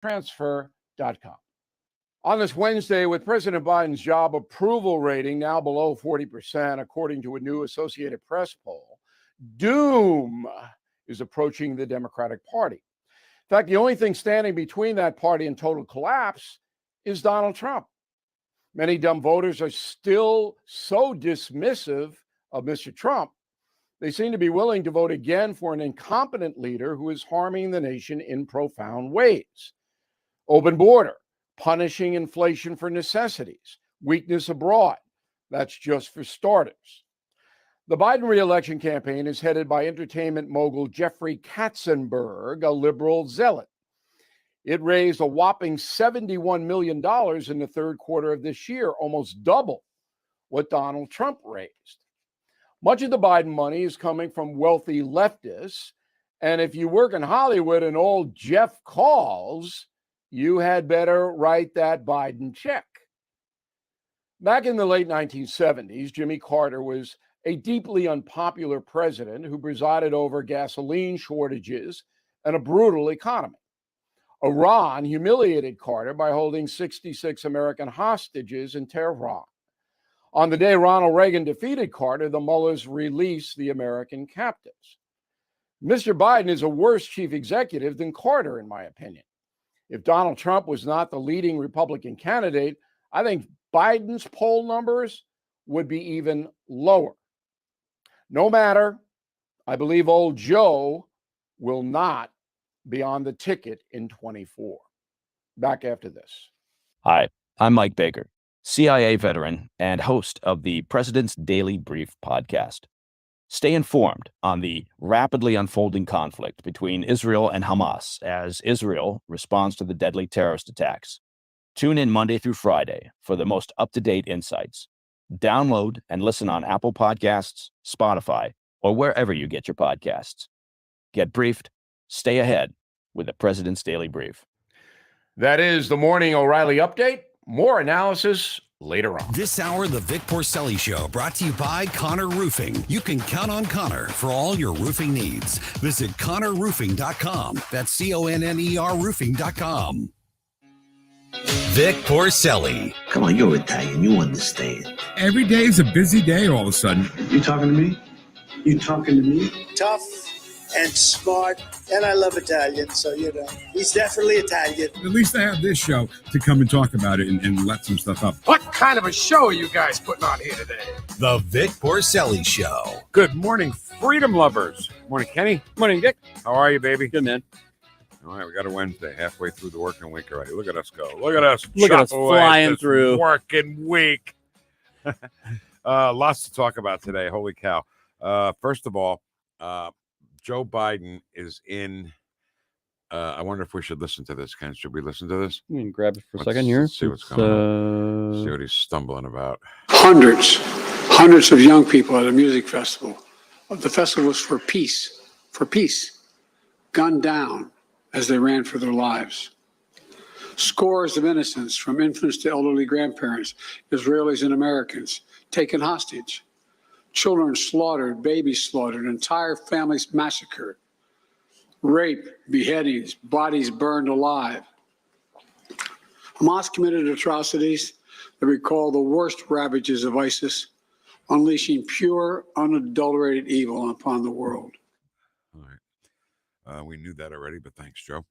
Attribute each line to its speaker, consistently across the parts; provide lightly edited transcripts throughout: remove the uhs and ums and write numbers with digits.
Speaker 1: Transfer.com. On this Wednesday, with President Biden's job approval rating now below 40%, according to a new Associated Press poll, doom is approaching the Democratic Party. In fact, the only thing standing between that party and total collapse is Donald Trump. Many dumb voters are still so dismissive of Mr. Trump, they seem to be willing to vote again for an incompetent leader who is harming the nation in profound ways. Open border, punishing inflation for necessities, weakness abroad. That's just for starters. The Biden re-election campaign is headed by entertainment mogul Jeffrey Katzenberg, a liberal zealot. It raised a whopping $71 million in the third quarter of this year, almost double what Donald Trump raised. Much of the Biden money is coming from wealthy leftists, and if you work in Hollywood and old Jeff calls, you had better write that Biden check. Back in the late 1970s, Jimmy Carter was a deeply unpopular president who presided over gasoline shortages and a brutal economy. Iran humiliated Carter by holding 66 American hostages in Tehran. On the day Ronald Reagan defeated Carter, the mullahs released the American captives. Mr. Biden is a worse chief executive than Carter, in my opinion. If Donald Trump was not the leading Republican candidate, I think Biden's poll numbers would be even lower. No matter, I believe old Joe will not be on the ticket in 24. Back after this.
Speaker 2: Hi, I'm Mike Baker, CIA veteran and host of the President's Daily Brief podcast. Stay informed on the rapidly unfolding conflict between Israel and Hamas as Israel responds to the deadly terrorist attacks. Tune in Monday through Friday for the most up-to-date insights. Download and listen on Apple Podcasts, Spotify, or wherever you get your podcasts. Get briefed, stay ahead with the President's Daily Brief.
Speaker 1: That is the Morning O'Reilly Update. More analysis later on.
Speaker 3: This hour, the Vic Porcelli Show, brought to you by Connor Roofing. You can count on Connor for all your roofing needs. Visit ConnorRoofing.com. That's CONNER Roofing.com. Vic Porcelli.
Speaker 4: Come on, you're Italian. You understand.
Speaker 5: Every day is a busy day all of a sudden.
Speaker 4: You talking to me? You talking to me?
Speaker 6: Tough and smart, and I love Italian, so, he's definitely Italian.
Speaker 5: At least I have this show to come and talk about it and let some stuff up.
Speaker 7: What kind of a show are you guys putting on here today?
Speaker 3: The Vic Porcelli Show.
Speaker 7: Good morning, freedom lovers. Morning, Kenny.
Speaker 8: Morning, Dick.
Speaker 7: How are you, baby?
Speaker 8: Good, man.
Speaker 7: All right, we got a Wednesday, halfway through the working week already. Look at us go. Look at us.
Speaker 8: Look at us flying through.
Speaker 7: Working week. Lots to talk about today. Holy cow. First of all, Joe Biden is in. I wonder if we should listen to this, Ken. Should we listen to this?
Speaker 8: I mean, grab it for a second here.
Speaker 7: See what's going on. See what he's stumbling about.
Speaker 9: Hundreds of young people at a music festival. The festival was for peace, gunned down as they ran for their lives. Scores of innocents, from infants to elderly grandparents, Israelis and Americans, taken hostage. Children slaughtered, babies slaughtered, entire families massacred. Rape, beheadings, bodies burned alive. Hamas committed atrocities that recall the worst ravages of ISIS, unleashing pure, unadulterated evil upon the world.
Speaker 7: All right. We knew that already, but thanks, Joe.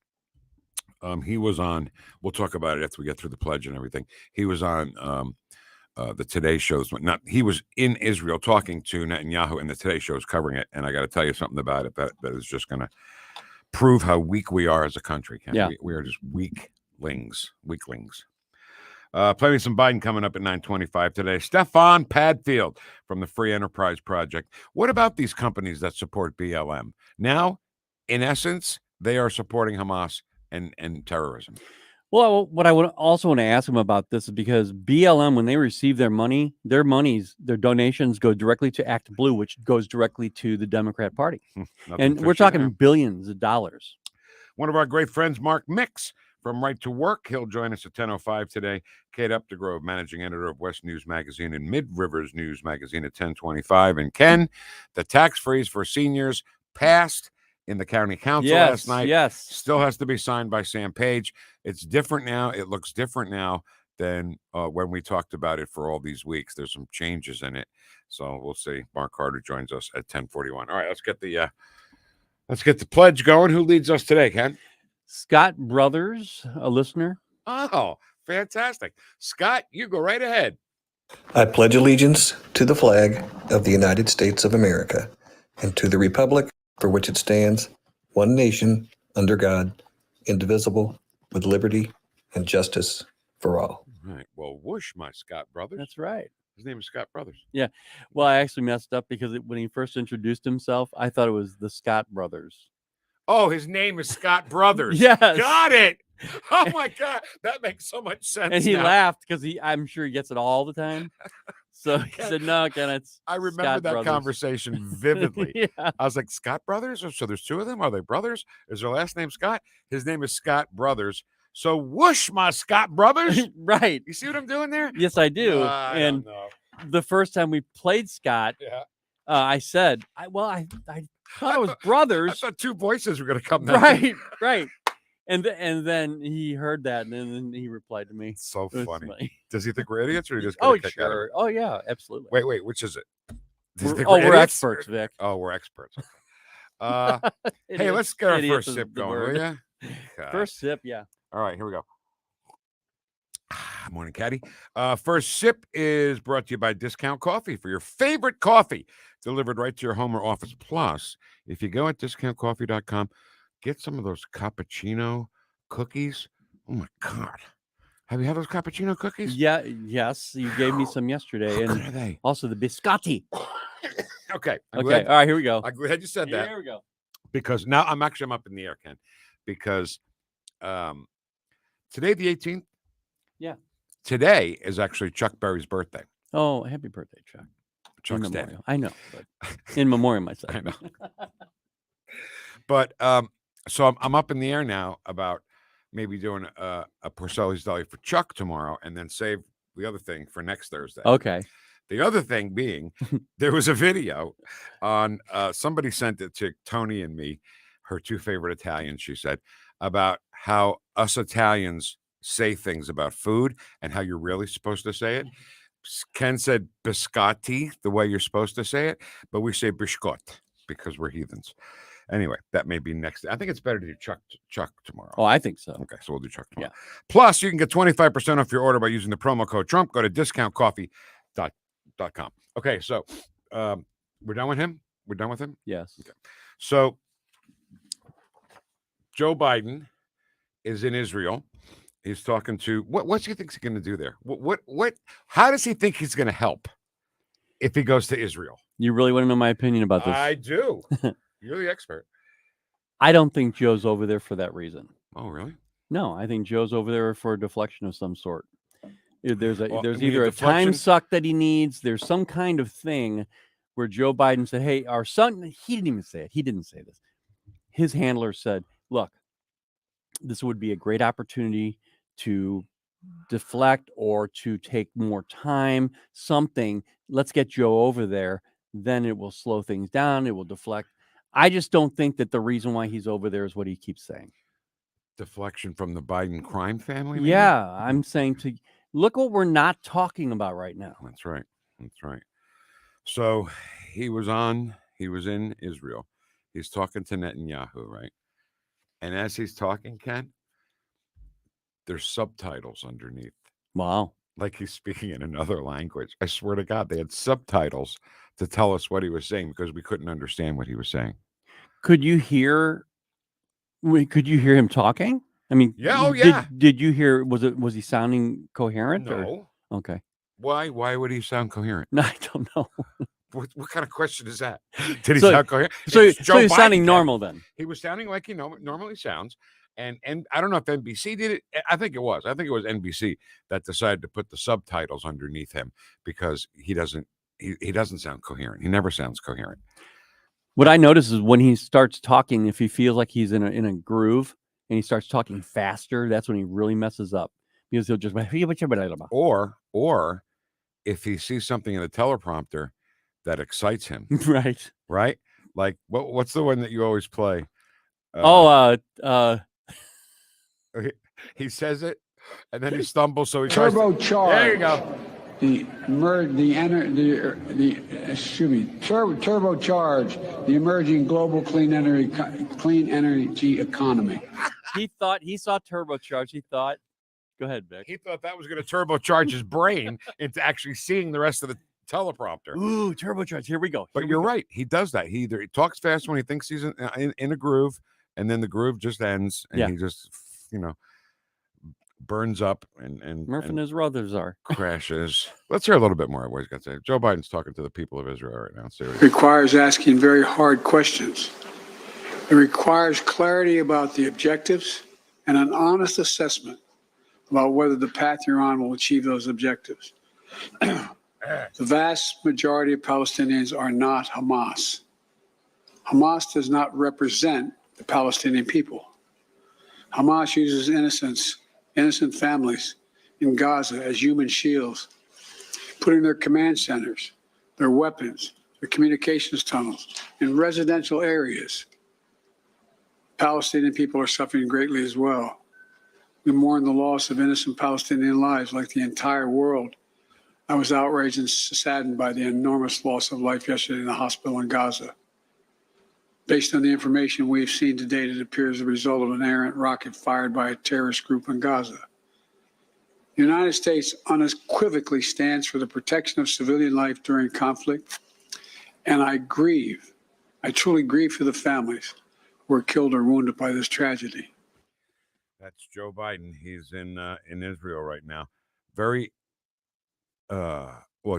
Speaker 7: He was on, we'll talk about it after we get through the pledge and everything. He was on the Today Show's, he was in Israel talking to Netanyahu, and the Today Show is covering it. And I got to tell you something about it that is just going to prove how weak we are as a country. Ken.
Speaker 8: Yeah.
Speaker 7: We are just weaklings. Playing some Biden coming up at 9:25 today. Stefan Padfield from the Free Enterprise Project. What about these companies that support BLM? Now, in essence, they are supporting Hamas and terrorism.
Speaker 8: Well, what I would also want to ask him about this is because BLM, when they receive their money, their donations go directly to Act Blue, which goes directly to the Democrat Party. And we're talking billions of dollars.
Speaker 7: One of our great friends, Mark Mix from Right to Work. He'll join us at 10:05 today. Kate Updegrove, managing editor of West News Magazine and Mid Rivers News Magazine at 10:25. And Ken, the tax freeze for seniors passed in the county council
Speaker 8: Yes,
Speaker 7: last night.
Speaker 8: yes.
Speaker 7: Still has to be signed by Sam Page. It's different now. It looks different now than when we talked about it for all these weeks. There's some changes in it. So we'll see. Mark Carter joins us at 10:41. All right, let's get the pledge going. Who leads us today, Ken?
Speaker 8: Scott Brothers, a listener.
Speaker 7: Oh, fantastic. Scott, you go right ahead.
Speaker 10: I pledge allegiance to the flag of the United States of America and to the republic for which it stands, one nation, under God, indivisible, with liberty and justice for all.
Speaker 7: All right. Well, whoosh, my Scott Brothers.
Speaker 8: That's right.
Speaker 7: His name is Scott Brothers.
Speaker 8: Yeah. Well, I actually messed up because when he first introduced himself, I thought it was the Scott Brothers.
Speaker 7: Oh, his name is Scott Brothers.
Speaker 8: Yes.
Speaker 7: Got it. Oh my God. That makes so much sense.
Speaker 8: And he
Speaker 7: now.
Speaker 8: laughed because I'm sure he gets it all the time. So he said, no, Ken, it's
Speaker 7: I remember
Speaker 8: Scott
Speaker 7: that
Speaker 8: Brothers.
Speaker 7: conversation vividly.
Speaker 8: Yeah.
Speaker 7: I was like, Scott Brothers? So there's two of them? Are they brothers? Is their last name Scott? His name is Scott Brothers. So whoosh, my Scott Brothers.
Speaker 8: Right.
Speaker 7: You see what I'm doing there?
Speaker 8: Yes, I do.
Speaker 7: I
Speaker 8: And
Speaker 7: don't know.
Speaker 8: the first time we played Scott,
Speaker 7: Yeah.
Speaker 8: I said, I thought it was
Speaker 7: I
Speaker 8: brothers.
Speaker 7: thought two voices were going to come down.
Speaker 8: Right, right. And then he heard that, and then he replied to me.
Speaker 7: It's so
Speaker 8: It was
Speaker 7: funny. Does he think we're idiots, or he just
Speaker 8: Oh,
Speaker 7: get a kick out of it?
Speaker 8: sure. Oh, yeah, absolutely.
Speaker 7: Wait, which is it? Does he think
Speaker 8: We're
Speaker 7: idiots?
Speaker 8: experts, Vic.
Speaker 7: Oh, we're experts. Okay. Hey,
Speaker 8: Idiots-
Speaker 7: let's get our
Speaker 8: idiots
Speaker 7: first
Speaker 8: is
Speaker 7: sip
Speaker 8: the
Speaker 7: going,
Speaker 8: word.
Speaker 7: will you?
Speaker 8: First sip, yeah.
Speaker 7: All right, here we go. Morning, Caddy. First sip is brought to you by Discount Coffee for your favorite coffee delivered right to your home or office. Plus, if you go at discountcoffee.com, get some of those cappuccino cookies. Oh my God. Have you had those cappuccino cookies?
Speaker 8: Yeah, yes. You gave me some yesterday.
Speaker 7: How good
Speaker 8: And
Speaker 7: are they?
Speaker 8: also the biscotti.
Speaker 7: Okay. I'm
Speaker 8: Okay,
Speaker 7: glad-
Speaker 8: all right, here we go.
Speaker 7: I'm glad you said that.
Speaker 8: Here we go.
Speaker 7: Because now I'm up in the air, Ken, because today, the 18th.
Speaker 8: Yeah.
Speaker 7: Today is actually Chuck Berry's birthday.
Speaker 8: Oh, happy birthday, Chuck.
Speaker 7: Chuck's
Speaker 8: in
Speaker 7: dead.
Speaker 8: memoriam. I know, but in memoriam myself.
Speaker 7: I know. But so I'm up in the air now about maybe doing a Porcelli's Deli for Chuck tomorrow, and then save the other thing for next Thursday.
Speaker 8: Okay.
Speaker 7: The other thing being, there was a video on somebody sent it to Tony and me, her two favorite Italians, she said, about how us Italians say things about food and how you're really supposed to say it. Ken said biscotti, the way you're supposed to say it, but we say biscotti because we're heathens. Anyway, that may be next. I think it's better to do Chuck tomorrow.
Speaker 8: Oh, I think so.
Speaker 7: Okay, so we'll do Chuck tomorrow.
Speaker 8: Yeah.
Speaker 7: Plus, you can get 25% off your order by using the promo code Trump. Go to discountcoffee.com. Okay, so we're done with him? We're done with him?
Speaker 8: Yes.
Speaker 7: Okay. So Joe Biden is in Israel. He's talking to what do you think he's going to do there? What how does he think he's going to help if he goes to Israel?
Speaker 8: You really want to know my opinion about this?
Speaker 7: I do. You're the expert.
Speaker 8: I don't think Joe's over there for that reason.
Speaker 7: Oh, really?
Speaker 8: No, I think Joe's over there for a deflection of some sort. There's
Speaker 7: Well,
Speaker 8: there's
Speaker 7: you mean
Speaker 8: either a time
Speaker 7: deflection?
Speaker 8: suck that he needs. There's some kind of thing where Joe Biden said, "Hey, our son." He didn't even say it. He didn't say this. His handler said, "Look, this would be a great opportunity to deflect or to take more time. Something. Let's get Joe over there. Then it will slow things down. It will deflect." I just don't think that the reason why he's over there is what he keeps saying.
Speaker 7: Deflection from the Biden crime family? maybe?
Speaker 8: Yeah, I'm saying to look what we're not talking about right now.
Speaker 7: That's right. That's right. So he was in Israel. He's talking to Netanyahu, right? And as he's talking, Ken, there's subtitles underneath.
Speaker 8: Wow.
Speaker 7: Like he's speaking in another language. I swear to God, they had subtitles to tell us what he was saying because we couldn't understand what he was saying.
Speaker 8: Could you hear him talking? I mean,
Speaker 7: Yeah, oh, yeah.
Speaker 8: Did you hear was he sounding coherent or
Speaker 7: No.
Speaker 8: okay.
Speaker 7: Why would he sound coherent?
Speaker 8: No, I don't know.
Speaker 7: What kind of question is that? Did he
Speaker 8: So-
Speaker 7: sound coherent?
Speaker 8: So
Speaker 7: It's Joe
Speaker 8: he's
Speaker 7: Biden,
Speaker 8: sounding
Speaker 7: Ken.
Speaker 8: normal then.
Speaker 7: He was sounding like he normally sounds. And I don't know if NBC did it. I think it was NBC that decided to put the subtitles underneath him because he doesn't sound coherent. He never sounds coherent.
Speaker 8: What I notice is when he starts talking, if he feels like he's in a groove and he starts talking faster, that's when he really messes up because he'll just
Speaker 7: Or if he sees something in the teleprompter that excites him,
Speaker 8: right.
Speaker 7: right? Like what's the one that you always play? He says it, and then he stumbles, so he tries to.
Speaker 9: Turbocharged.
Speaker 7: There you go.
Speaker 9: Turbocharge the emerging global clean energy economy.
Speaker 8: He saw turbocharge. He thought, go ahead, Vic.
Speaker 7: He thought that was going to turbocharge his brain into actually seeing the rest of the teleprompter.
Speaker 8: Ooh, turbocharge. Here we go.
Speaker 7: But you're right. He does that. He talks fast when he thinks he's in a groove, and then the groove just ends, and he just, burns up and
Speaker 8: Murph and his brothers are
Speaker 7: crashes. Let's hear a little bit more of what he's got to say. Joe Biden's talking to the people of Israel right now.
Speaker 9: It requires asking very hard questions. It requires clarity about the objectives and an honest assessment about whether the path you're on will achieve those objectives. The vast majority of Palestinians are not Hamas. Hamas does not represent the Palestinian people. Hamas uses innocent families in Gaza as human shields, putting their command centers, their weapons, their communications tunnels in residential areas. Palestinian people are suffering greatly as well. We mourn the loss of innocent Palestinian lives like the entire world. I was outraged and saddened by the enormous loss of life yesterday in the hospital in Gaza. Based on the information we've seen to date, it appears the result of an errant rocket fired by a terrorist group in Gaza. The United States unequivocally stands for the protection of civilian life during conflict, and I truly grieve for the families who were killed or wounded by this tragedy.
Speaker 7: That's Joe Biden. He's in Israel right now. Very,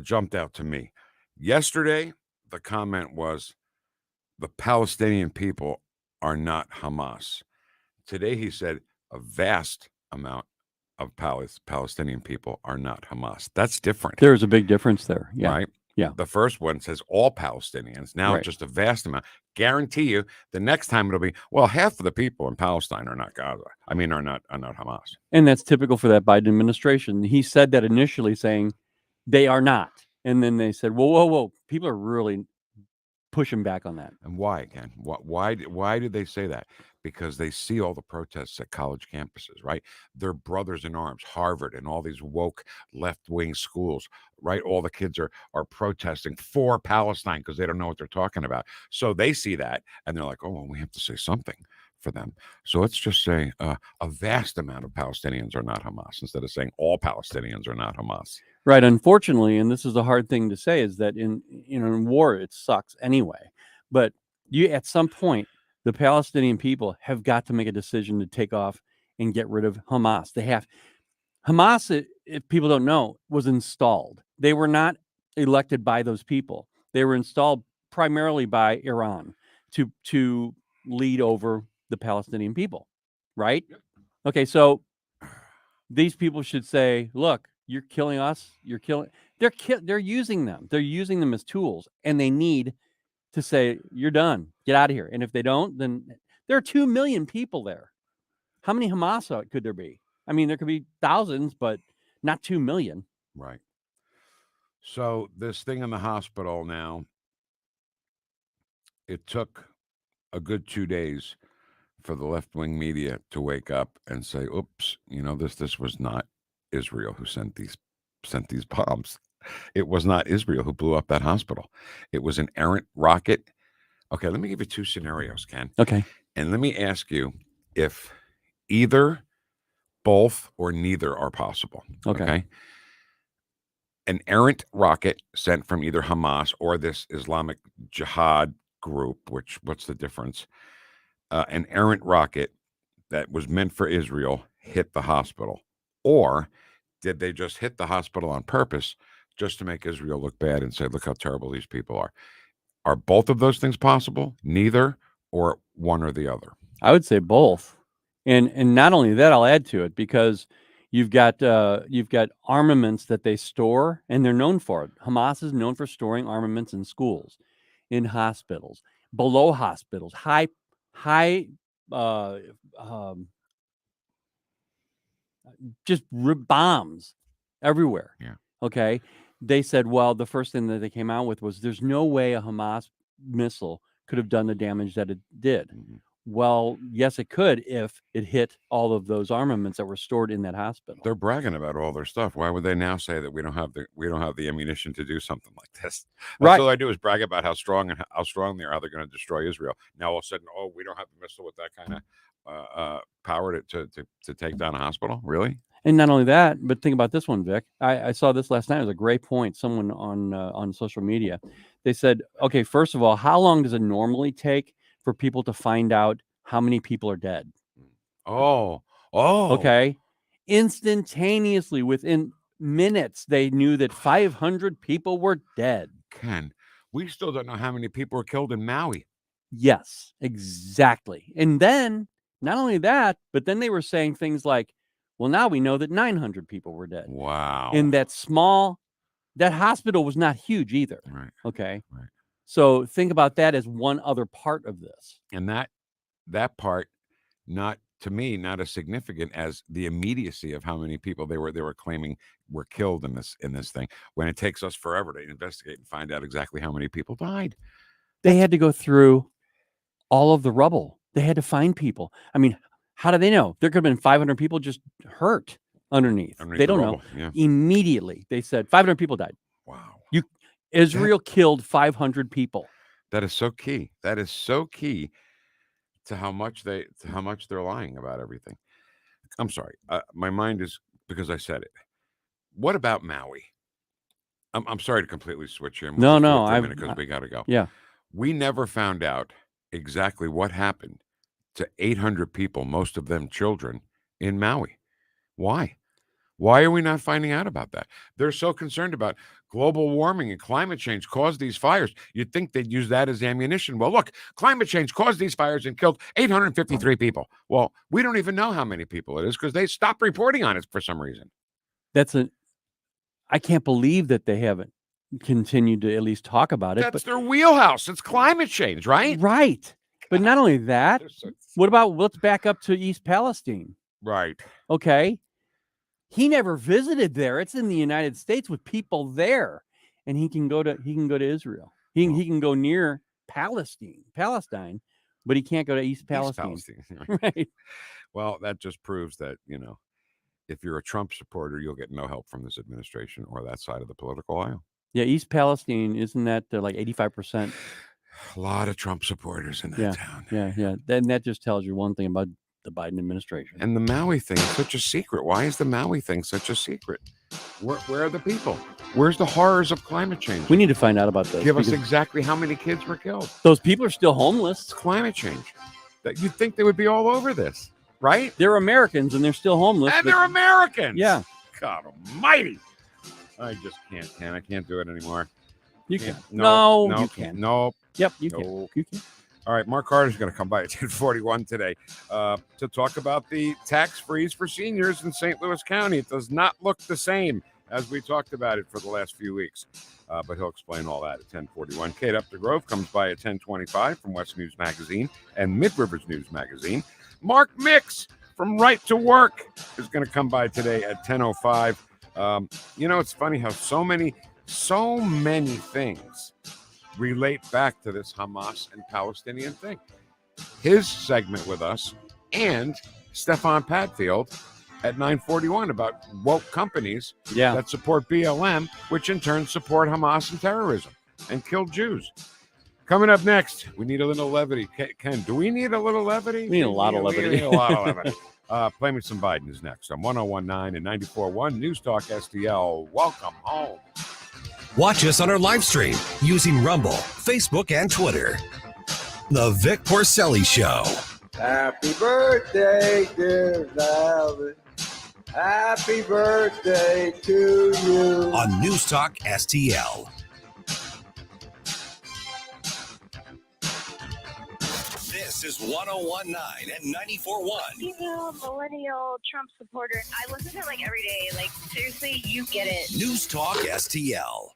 Speaker 7: jumped out to me. Yesterday, the comment was, the Palestinian people are not Hamas. Today, he said a vast amount of Palestinian people are not Hamas. That's different.
Speaker 8: There's a big difference there. Yeah.
Speaker 7: Right?
Speaker 8: Yeah.
Speaker 7: The first one says all Palestinians. Now it's just a vast amount. Guarantee you the next time it'll be, well, half of the people in Palestine are not Gaza. I mean, are not Hamas.
Speaker 8: And that's typical for that Biden administration. He said that initially saying they are not. And then they said, whoa. People are really pushing back on that.
Speaker 7: And why, Ken? Why did they say that? Because they see all the protests at college campuses, right? They're brothers in arms, Harvard and all these woke left-wing schools, right? All the kids are protesting for Palestine because they don't know what they're talking about. So they see that and they're like, oh, well, we have to say something for them. So let's just say a vast amount of Palestinians are not Hamas instead of saying all Palestinians are not Hamas.
Speaker 8: Right. Unfortunately, and this is a hard thing to say, is that in war, it sucks anyway. But at some point, the Palestinian people have got to make a decision to take off and get rid of Hamas. They have. Hamas, if people don't know, was installed. They were not elected by those people. They were installed primarily by Iran to lead over the Palestinian people. Right? Yep. Okay, so these people should say, look, you're killing us. They're using them. They're using them as tools, and they need to say, you're done. Get out of here. And if they don't, then there are 2 million people there. How many Hamas could there be? I mean, there could be thousands, but not 2 million.
Speaker 7: Right. So this thing in the hospital now, it took a good 2 days for the left-wing media to wake up and say, oops, this was not Israel who sent these bombs. It was not Israel who blew up that hospital. It was an errant rocket. Okay, let me give you 2 scenarios, Ken.
Speaker 8: Okay.
Speaker 7: And let me ask you if either, both, or neither are possible. Okay. An errant rocket sent from either Hamas or this Islamic Jihad group, what's the difference? An errant rocket that was meant for Israel hit the hospital. Or did they just hit the hospital on purpose just to make Israel look bad and say, look how terrible these people are? Are both of those things possible? Neither, or one or the other?
Speaker 8: I would say both. And not only that, I'll add to it, because you've got armaments that they store, and they're known for it. Hamas is known for storing armaments in schools, in hospitals, below hospitals, high just bombs everywhere.
Speaker 7: Yeah.
Speaker 8: Okay. They said, well, the first thing that they came out with was there's no way a Hamas missile could have done the damage that it did.
Speaker 7: Mm-hmm.
Speaker 8: Well, yes, it could if it hit all of those armaments that were stored in that hospital.
Speaker 7: They're bragging about all their stuff. Why would they now say that we don't have the ammunition to do something like this? That's all I do is brag about how strong they are, how they're going to destroy Israel. Now all of a sudden, we don't have the missile with that kind of power to take down a hospital. Really?
Speaker 8: And not only that, but think about this one, Vic. I saw this last night. It was a great point. Someone on social media, they said, okay, first of all, how long does it normally take for people to find out how many people are dead? Okay. Instantaneously, within minutes, they knew that 500 people were dead.
Speaker 7: Ken, we still don't know how many people were killed in Maui.
Speaker 8: Yes, exactly. And then, not only that, but then they were saying things like, well, now we know that 900 people were dead.
Speaker 7: Wow.
Speaker 8: In that hospital was not huge either.
Speaker 7: Right.
Speaker 8: Okay.
Speaker 7: Right.
Speaker 8: So think about that as one other part of this.
Speaker 7: And that part, not as significant as the immediacy of how many people they were claiming were killed in this thing, when it takes us forever to investigate and find out exactly how many people died.
Speaker 8: They had to go through all of the rubble. They had to find people. I mean, how do they know? There could have been 500 people just hurt underneath. They don't know.
Speaker 7: Yeah.
Speaker 8: Immediately, they said 500 people died.
Speaker 7: Wow.
Speaker 8: Israel killed 500 people.
Speaker 7: That is so key. That is so key to how much they're lying about everything. I'm sorry. My mind is, because I said it. What about Maui? I'm sorry to completely switch here.
Speaker 8: No,
Speaker 7: because we got to go.
Speaker 8: Yeah.
Speaker 7: We never found out exactly what happened to 800 people, most of them children, in Maui. Why? Why are we not finding out about that? They're so concerned about global warming and climate change caused these fires. You'd think they'd use that as ammunition. Well, look, climate change caused these fires and killed 853 people. Well, we don't even know how many people it is because they stopped reporting on it for some reason.
Speaker 8: I can't believe that they haven't continued to at least talk about it.
Speaker 7: That's their wheelhouse. It's climate change, right?
Speaker 8: Right. But not only that, let's back up to East Palestine.
Speaker 7: Right.
Speaker 8: Okay. He never visited there. It's in the United States with people there, and he can go to Israel. He can go near Palestine, but he can't go to East Palestine. Right.
Speaker 7: Well, that just proves that, if you're a Trump supporter, you'll get no help from this administration or that side of the political aisle.
Speaker 8: Yeah, East Palestine, isn't that like 85%?
Speaker 7: A lot of Trump supporters in that town.
Speaker 8: Yeah. Then that just tells you one thing about the Biden administration.
Speaker 7: And the Maui thing is such a secret. Why is the Maui thing such a secret? Where are the people? Where's the horrors of climate change?
Speaker 8: We need to find out about this.
Speaker 7: Give us exactly how many kids were killed.
Speaker 8: Those people are still homeless.
Speaker 7: It's climate change. That you'd think they would be all over this, right?
Speaker 8: They're Americans and they're still homeless.
Speaker 7: And they're Americans.
Speaker 8: Yeah.
Speaker 7: God almighty. I just can't, Ken. I can't do it anymore.
Speaker 8: You can.
Speaker 7: No,
Speaker 8: you can.
Speaker 7: Nope.
Speaker 8: Yep, you can. You can.
Speaker 7: All right, Mark Carter's going to come by at 10:41 today to talk about the tax freeze for seniors in St. Louis County. It does not look the same as we talked about it for the last few weeks, but he'll explain all that at 10:41. Kate Updegrove comes by at 10:25 from West News Magazine and Mid Rivers News Magazine. Mark Mix from Right to Work is going to come by today at 10:05. It's funny how so many things relate back to this Hamas and Palestinian thing. His segment with us and Stefan Padfield at 9:41 about woke companies that support BLM, which in turn support Hamas and terrorism and kill Jews. Coming up next, we need a little levity. Ken, do we need a little levity?
Speaker 8: We need a lot of levity.
Speaker 7: We need a lot of levity. Play Me Some Biden is next on 101.9 and 94.1 News Talk STL. Welcome home.
Speaker 3: Watch us on our live stream using Rumble, Facebook, and Twitter. The Vic Porcelli Show.
Speaker 11: Happy birthday, dear Valerie. Happy birthday to you.
Speaker 3: On News Talk STL. This is 101.9 and 94.1.
Speaker 12: Female millennial Trump supporter. I listen to it like every day. Like, seriously, you get it.
Speaker 3: News Talk STL.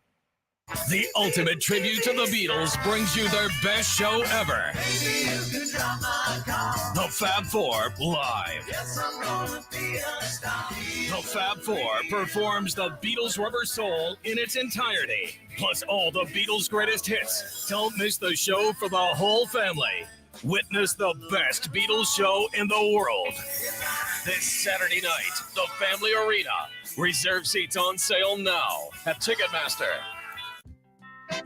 Speaker 13: The ultimate tribute to the Beatles brings you their best show ever. The Fab Four live. The Fab Four performs the Beatles' Rubber Soul in its entirety, plus all the Beatles' greatest hits. Don't miss the show for the whole family. Witness the best Beatles show in the world. This Saturday night, the Family Arena. Reserve seats on sale now at Ticketmaster.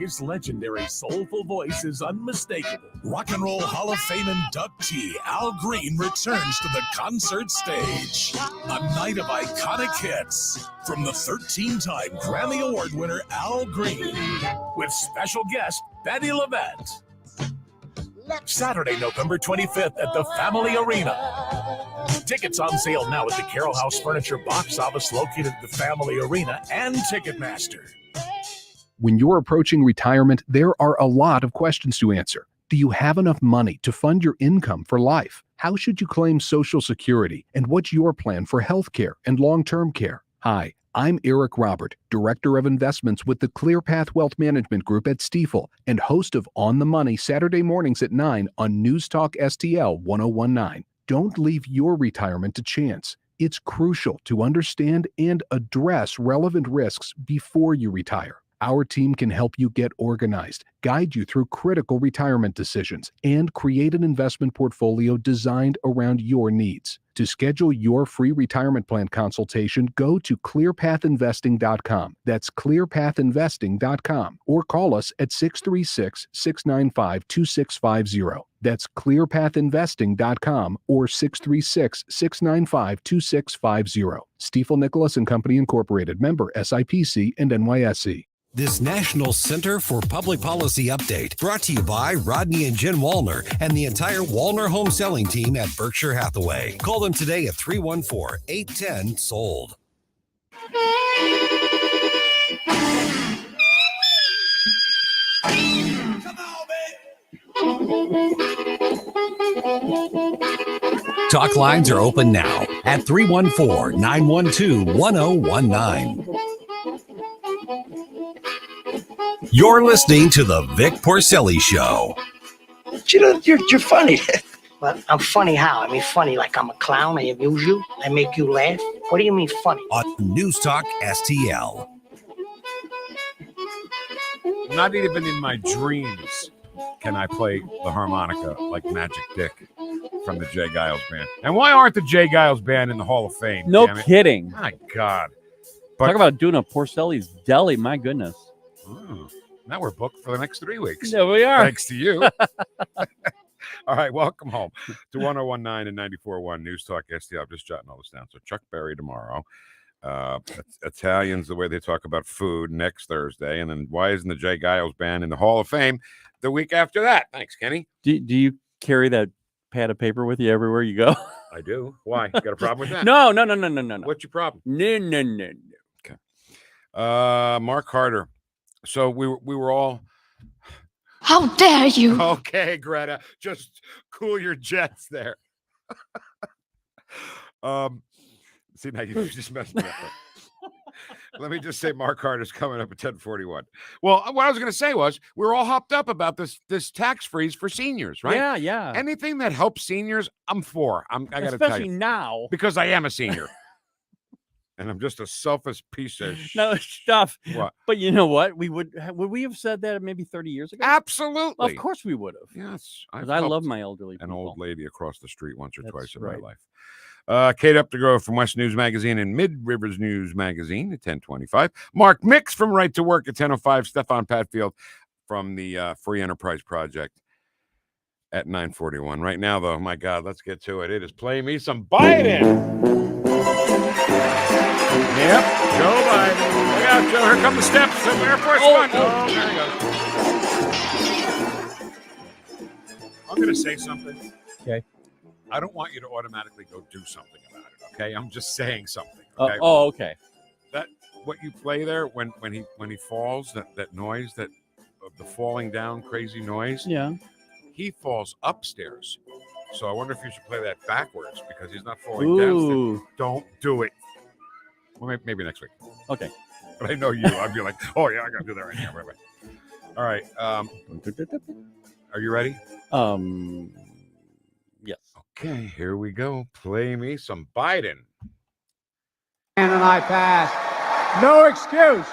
Speaker 14: His legendary soulful voice is unmistakable. Rock and Roll Hall of Fame inductee Al Green returns to the concert stage. A night of iconic hits from the 13-time Grammy Award winner Al Green with special guest Betty LaVette. Saturday, November 25th at the Family Arena. Tickets on sale now at the Carroll House Furniture box office located at the Family Arena and Ticketmaster.
Speaker 15: When you're approaching retirement, there are a lot of questions to answer. Do you have enough money to fund your income for life? How should you claim Social Security? And what's your plan for health care and long-term care? Hi, I'm Eric Robert, Director of Investments with the ClearPath Wealth Management Group at Stifel and host of On the Money Saturday mornings at 9 on NewstalkSTL 1019. Don't leave your retirement to chance. It's crucial to understand and address relevant risks before you retire. Our team can help you get organized, guide you through critical retirement decisions, and create an investment portfolio designed around your needs. To schedule your free retirement plan consultation, go to clearpathinvesting.com. That's clearpathinvesting.com, or call us at 636-695-2650. That's clearpathinvesting.com or 636-695-2650. Stifel Nicholas and Company Incorporated, member SIPC and NYSE.
Speaker 3: This National Center for Public Policy update brought to you by Rodney and Jen Wallner and the entire Wallner home selling team at Berkshire Hathaway. Call them today at 314-810-SOLD. Talk lines are open now at 314-912-1019. You're listening to the Vic Porcelli Show.
Speaker 16: You're funny. Well, I'm funny how? I mean, funny like I'm a clown. I amuse you. I make you laugh. What do you mean funny?
Speaker 3: On Newstalk STL.
Speaker 7: Not even in my dreams can I play the harmonica like Magic Dick from the Jay Giles Band. And why aren't the Jay Giles Band in the Hall of Fame?
Speaker 8: No kidding.
Speaker 7: My God.
Speaker 8: Talk about doing a Porcelli's Deli. My goodness.
Speaker 7: Now we're booked for the next 3 weeks.
Speaker 8: There we are.
Speaker 7: Thanks to you. All right, welcome home to 1019 and 94.1 News Talk STL. I'm just jotting all this down. So Chuck Berry tomorrow. Italians, the way they talk about food, next Thursday. And then why isn't the Jay Giles Band in the Hall of Fame the week after that? Thanks, Kenny.
Speaker 8: Do you carry that pad of paper with you everywhere you go?
Speaker 7: I do. Why? You got a problem with that?
Speaker 8: No.
Speaker 7: What's your problem?
Speaker 8: No.
Speaker 7: Okay. Mark Carter. So we were all.
Speaker 17: How dare you?
Speaker 7: Okay, Greta, just cool your jets there. See, now you just messed me up. Let me just say Mark Carter's coming up at 10:41. Well, what I was going to say was we're all hopped up about this tax freeze for seniors, right?
Speaker 8: Yeah.
Speaker 7: Anything that helps seniors, I'm for. I got to tell you.
Speaker 8: Especially now.
Speaker 7: Because I am a senior. And I'm just a selfish piece of
Speaker 8: stuff.
Speaker 7: What?
Speaker 8: But you know what? Would we have said that maybe 30 years ago?
Speaker 7: Absolutely.
Speaker 8: Of course we would have.
Speaker 7: Yes.
Speaker 8: Because I love my elderly people.
Speaker 7: An old lady across the street once or twice in
Speaker 8: right.
Speaker 7: my life. Kate Updegrove from West News Magazine and Mid Rivers News Magazine at 10:25. Mark Mix from Right to Work at 10:05. Stefan Patfield from the Free Enterprise Project at 9:41. Right now, though, my God, let's get to it. It is Play Me Some Biden. Yep, Joe Biden. Look out, Joe. Here come the steps of Air Force One. Oh, there he goes. I'm going to say something.
Speaker 8: Okay.
Speaker 7: I don't want you to automatically go do something about it, okay? I'm just saying something.
Speaker 8: Okay?
Speaker 7: Okay. That what you play there when he falls, that noise, that the falling down crazy noise.
Speaker 8: Yeah.
Speaker 7: He falls upstairs. So I wonder if you should play that backwards because he's not falling downstairs. Don't do it. Well, maybe next week.
Speaker 8: Okay.
Speaker 7: But I know you. I'd be like, oh yeah, I gotta do that right now. Right. All right. Are you ready?
Speaker 8: Yes.
Speaker 7: Okay, here we go. Play me some Biden.
Speaker 18: And I pass. No excuse.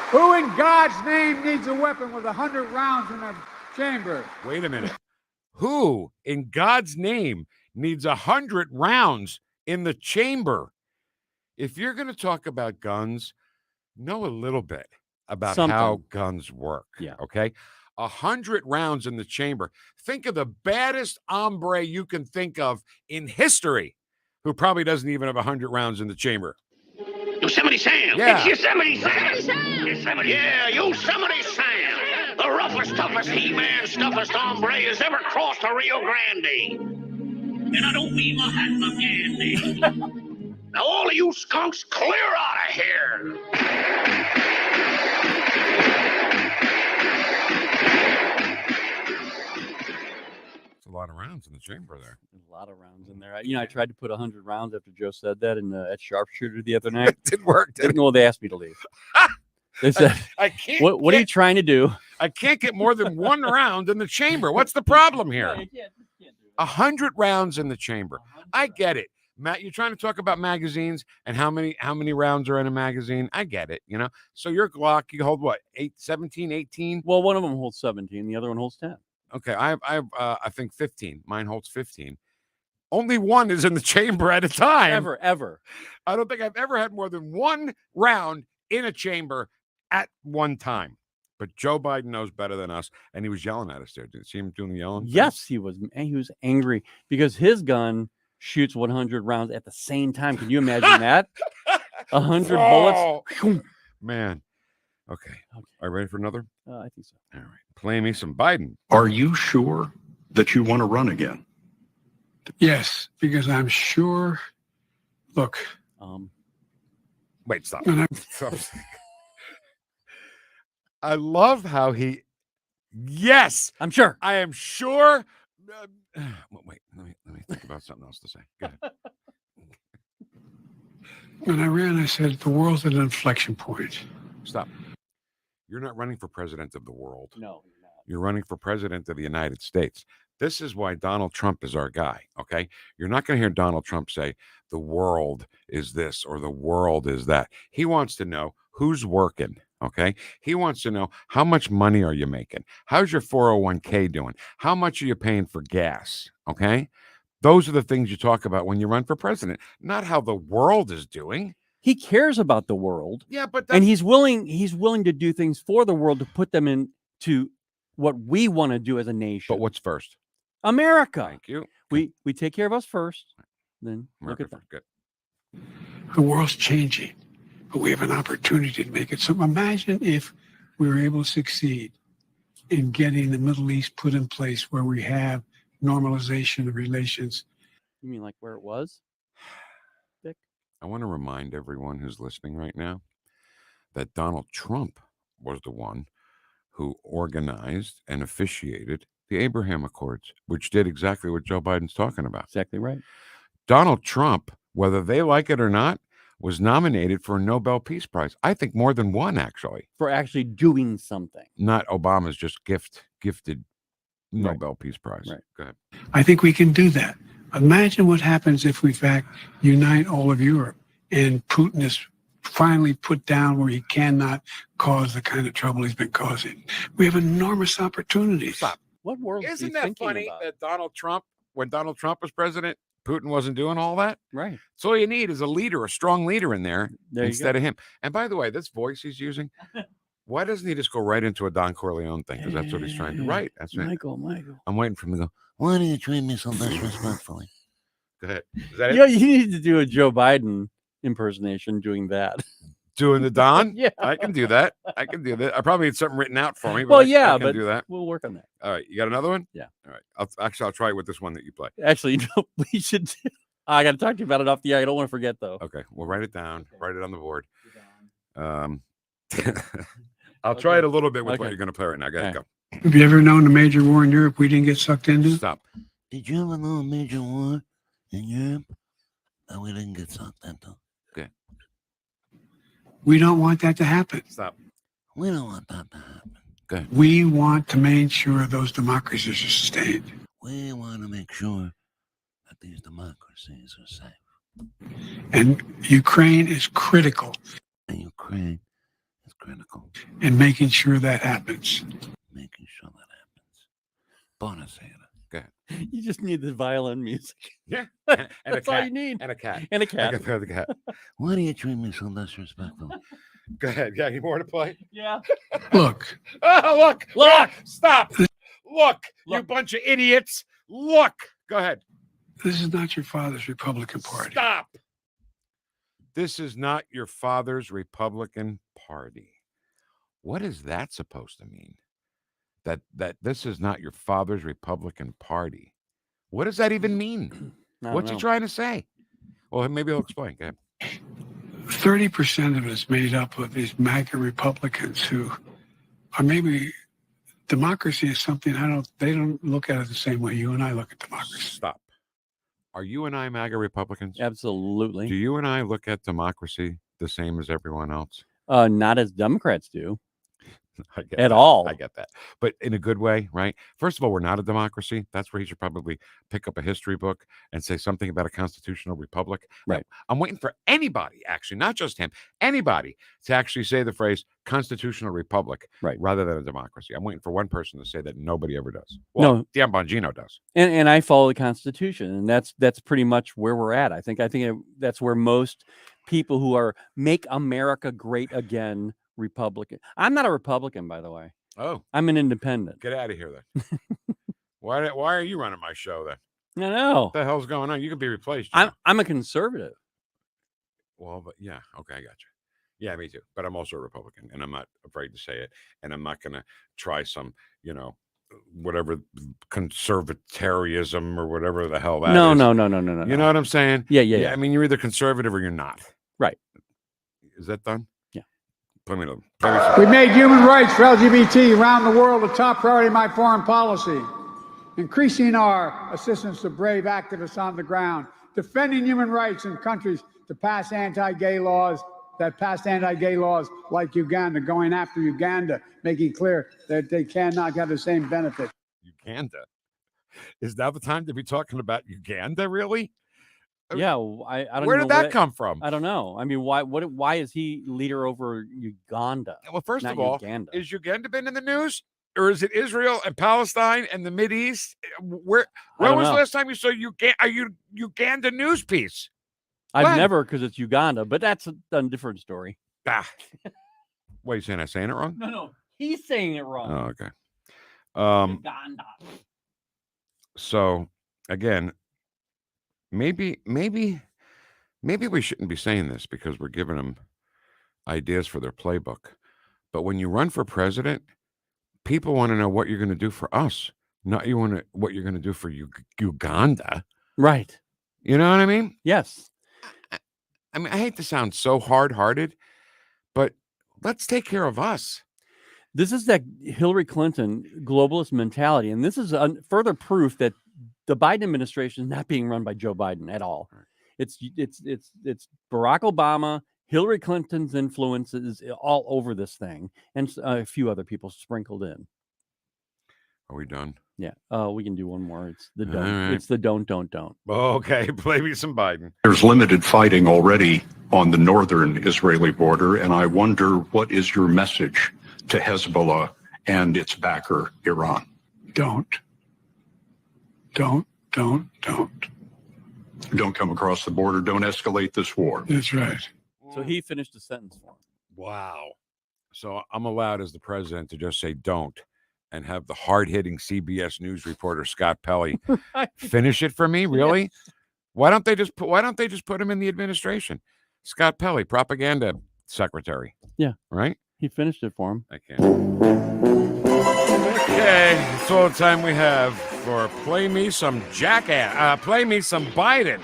Speaker 18: Who in God's name needs a weapon with 100 rounds in a chamber?
Speaker 7: Wait a minute. Who, in God's name, needs 100 rounds in the chamber? If you're going to talk about guns, know a little bit about how guns work.
Speaker 8: Yeah.
Speaker 7: Okay. 100 rounds in the chamber. Think of the baddest hombre you can think of in history who probably doesn't even have 100 rounds in the chamber.
Speaker 19: Yosemite Sam.
Speaker 7: Yeah.
Speaker 19: It's Yosemite Sam. Yosemite. Yeah, Yosemite Sam. The roughest, toughest He-Man, stuffest hombre has ever crossed the Rio Grande. And I don't mean my Mahatma Gandhi. Now all of you skunks, clear out of here.
Speaker 7: It's a lot of rounds in the chamber there.
Speaker 8: A lot of rounds in there. I tried to put 100 rounds after Joe said that at sharpshooter the other night.
Speaker 7: It didn't work, did it?
Speaker 8: No, they asked me to leave. They said,
Speaker 7: I can't.
Speaker 8: What are you trying to do?
Speaker 7: I can't get more than 1 round in the chamber. What's the problem here? 100 rounds in the chamber. I get it. Matt, you're trying to talk about magazines and how many rounds are in a magazine. I get it, So your Glock, you hold what, 17, 18?
Speaker 8: Well, one of them holds 17, the other one holds 10.
Speaker 7: Okay, I think 15. Mine holds 15. Only one is in the chamber at a time.
Speaker 8: Ever.
Speaker 7: I don't think I've ever had more than 1 round in a chamber at one time. But Joe Biden knows better than us, and he was yelling at us there. Did you see him doing the yelling?
Speaker 8: Yes, he was angry because his gun shoots 100 rounds at the same time. Can you imagine that? 100 bullets.
Speaker 7: Man. Okay. Are you ready for another?
Speaker 8: I think so.
Speaker 7: All right. Play me some Biden.
Speaker 20: Are you sure that you want to run again?
Speaker 9: Yes, because I'm sure. Look.
Speaker 7: Wait, stop. I love how he. Yes,
Speaker 8: I'm sure.
Speaker 7: I am sure. Wait, let me think about something else to say. Go ahead.
Speaker 9: When I ran, I said the world's at an inflection point.
Speaker 7: Stop. You're not running for president of the world.
Speaker 8: No, you're not.
Speaker 7: You're running for president of the United States. This is why Donald Trump is our guy, okay? You're not going to hear Donald Trump say the world is this or the world is that. He wants to know who's working, okay? He wants to know how much money are you making? How's your 401k doing? How much are you paying for gas, okay? Those are the things you talk about when you run for president, not how the world is doing.
Speaker 8: He cares about the world.
Speaker 7: Yeah, but
Speaker 8: and he's willing to do things for the world to put them into what we want to do as a nation.
Speaker 7: But what's first?
Speaker 8: America.
Speaker 7: Thank you.
Speaker 8: We take care of us first, then look at that.
Speaker 7: Good.
Speaker 9: The world's changing, but we have an opportunity to make it. So imagine if we were able to succeed in getting the Middle East put in place where we have normalization of relations.
Speaker 8: You mean like where it was? Vic?
Speaker 7: I want to remind everyone who's listening right now that Donald Trump was the one who organized and officiated the Abraham Accords, which did exactly what Joe Biden's talking about.
Speaker 8: Exactly right.
Speaker 7: Donald Trump, whether they like it or not, was nominated for a Nobel Peace Prize. I think more than one, actually.
Speaker 8: For actually doing something.
Speaker 7: Not Obama's just gifted Nobel Peace Prize.
Speaker 8: Right.
Speaker 7: Go ahead.
Speaker 9: I think we can do that. Imagine what happens if we, in fact, unite all of Europe and Putin is finally put down where he cannot cause the kind of trouble he's been causing. We have enormous opportunities.
Speaker 7: Stop.
Speaker 8: What world
Speaker 7: Isn't that funny that Donald Trump, when Donald Trump was president, Putin wasn't doing all that?
Speaker 8: Right.
Speaker 7: So all you need is a leader, a strong leader in there
Speaker 8: you
Speaker 7: instead
Speaker 8: go.
Speaker 7: of him. And by the way, this voice he's using, why doesn't he just go right into a Don Corleone thing? Because that's what he's trying to. Right. That's right.
Speaker 8: Michael.
Speaker 7: I'm waiting for him to go, why do you treat me so disrespectfully? Go ahead. Is that it?
Speaker 8: Yeah, you need to do a Joe Biden impersonation doing that.
Speaker 7: Doing the Don?
Speaker 8: Yeah.
Speaker 7: I can do that. I probably need something written out for me. But
Speaker 8: Well,
Speaker 7: I can
Speaker 8: but
Speaker 7: do that.
Speaker 8: we'll work on that.
Speaker 7: All right. You got another one?
Speaker 8: Yeah.
Speaker 7: All right. I'll try with this one that you play.
Speaker 8: Actually, we should. I got to talk to you about it off the air. I don't want to forget, though.
Speaker 7: Okay. We'll write it down. Write it on the board. I'll try it a little bit with what you're going to play right now. Go ahead. Go.
Speaker 9: Have you ever known a major war in Europe we didn't get sucked into?
Speaker 7: Stop.
Speaker 4: Did you ever know a major war in Europe that we didn't get sucked into?
Speaker 7: Okay.
Speaker 9: We don't want that to happen.
Speaker 7: Stop.
Speaker 4: We don't want that to happen.
Speaker 7: Go ahead.
Speaker 9: We want to make sure those democracies are sustained.
Speaker 4: We want to make sure that these democracies are safe.
Speaker 9: And Ukraine is critical.
Speaker 4: And Ukraine is critical.
Speaker 9: In making sure that happens.
Speaker 4: Making sure that happens.
Speaker 7: Buonasera. Go ahead.
Speaker 8: You just need the violin music.
Speaker 7: Yeah. And
Speaker 8: That's
Speaker 7: a cat.
Speaker 8: all you need.
Speaker 7: And a cat.
Speaker 8: And a
Speaker 7: I
Speaker 8: cat.
Speaker 7: can throw the cat.
Speaker 4: Why do you treat me so disrespectful?
Speaker 7: Go ahead. Yeah, you more to play?
Speaker 8: Yeah.
Speaker 9: Look,
Speaker 7: Oh, look.
Speaker 8: Look.
Speaker 7: Stop. Look. You bunch of idiots. Look. Go ahead.
Speaker 9: this is not your father's Republican Party.
Speaker 7: Stop. This is not your father's Republican Party. What is that supposed to mean? That this is not your father's Republican Party. What does that even mean? What's he trying to say? Well, maybe he'll explain. Go ahead.
Speaker 9: 30% of it is made up of these MAGA Republicans who are maybe democracy is something they don't look at it the same way you and I look at democracy.
Speaker 7: Stop. Are you and I MAGA Republicans?
Speaker 8: Absolutely.
Speaker 7: Do you and I look at democracy the same as everyone else?
Speaker 8: Not as Democrats do.
Speaker 7: At
Speaker 8: all.
Speaker 7: I get that. But in a good way, right? First of all, we're not a democracy. That's where he should probably pick up a history book and say something about a constitutional republic.
Speaker 8: Right.
Speaker 7: I'm waiting for anybody, actually, not just him, anybody to actually say the phrase constitutional republic rather than a democracy. I'm waiting for one person to say that nobody ever does. Well,
Speaker 8: No.
Speaker 7: Dan Bongino does.
Speaker 8: And I follow the Constitution, and that's pretty much where we're at. I think that's where most people who are make America great again Republican. I'm not a Republican, by the way.
Speaker 7: Oh,
Speaker 8: I'm an independent.
Speaker 7: get out of here then. Why are you running my show then?
Speaker 8: No, no.
Speaker 7: What the hell's going on? You can be replaced.
Speaker 8: I'm a conservative.
Speaker 7: Well, but yeah, okay, I got you. Yeah, me too. But I'm also a Republican, and I'm not afraid to say it. And I'm not going to try some, whatever conservatarianism or whatever the hell that is.
Speaker 8: No.
Speaker 7: You know what I'm saying?
Speaker 8: Yeah.
Speaker 7: I mean, you're either conservative or you're not.
Speaker 8: Right.
Speaker 7: Is that done?
Speaker 8: Yeah.
Speaker 7: Play me
Speaker 18: We made human rights for LGBT around the world a top priority of my foreign policy, increasing our assistance to brave activists on the ground, defending human rights in countries that passed anti-gay laws like Uganda, going after Uganda, making clear that they cannot have the same benefit.
Speaker 7: Uganda? Is now the time to be talking about Uganda, really?
Speaker 8: Yeah, I don't
Speaker 7: Where
Speaker 8: know
Speaker 7: did that come from?
Speaker 8: I don't know. I mean, why is he leader over Uganda?
Speaker 7: Well, first
Speaker 8: not
Speaker 7: of all,
Speaker 8: Uganda.
Speaker 7: is Uganda been in the news? Or is it Israel and Palestine and the Mideast? When was the last time you saw Uganda news piece?
Speaker 8: I've never, because it's Uganda, but that's a different story.
Speaker 7: What are you saying? I'm saying it wrong?
Speaker 8: No. He's saying it wrong.
Speaker 7: Oh, okay.
Speaker 8: Uganda.
Speaker 7: So again, maybe we shouldn't be saying this because we're giving them ideas for their playbook. But when you run for president, people want to know what you're going to do for us, not what you're going to do for Uganda.
Speaker 8: Right.
Speaker 7: You know what I mean?
Speaker 8: Yes.
Speaker 7: I mean, I hate to sound so hard-hearted, but let's take care of us.
Speaker 8: This is that Hillary Clinton globalist mentality, and this is further proof that the Biden administration is not being run by Joe Biden at all. It's Barack Obama, Hillary Clinton's influences all over this thing, and a few other people sprinkled in.
Speaker 7: Are we done?
Speaker 8: Yeah. We can do one more. It's the don't.
Speaker 7: All right.
Speaker 8: It's the don't.
Speaker 7: Okay, play me some Biden.
Speaker 20: There's limited fighting already on the northern Israeli border, and I wonder what is your message to Hezbollah and its backer, Iran?
Speaker 9: Don't
Speaker 20: come across the border. Don't escalate this war.
Speaker 9: That's right.
Speaker 8: So he finished the sentence for him.
Speaker 7: Wow. So I'm allowed as the president to just say don't and have the hard-hitting CBS News reporter Scott Pelley finish it for me? Really?
Speaker 8: Yes.
Speaker 7: Why don't they just put him in the administration? Scott Pelley, propaganda secretary.
Speaker 8: Yeah.
Speaker 7: Right?
Speaker 8: He finished it for him.
Speaker 7: I can't. Okay, that's all the time we have for Play Me Some Play Me Some Biden.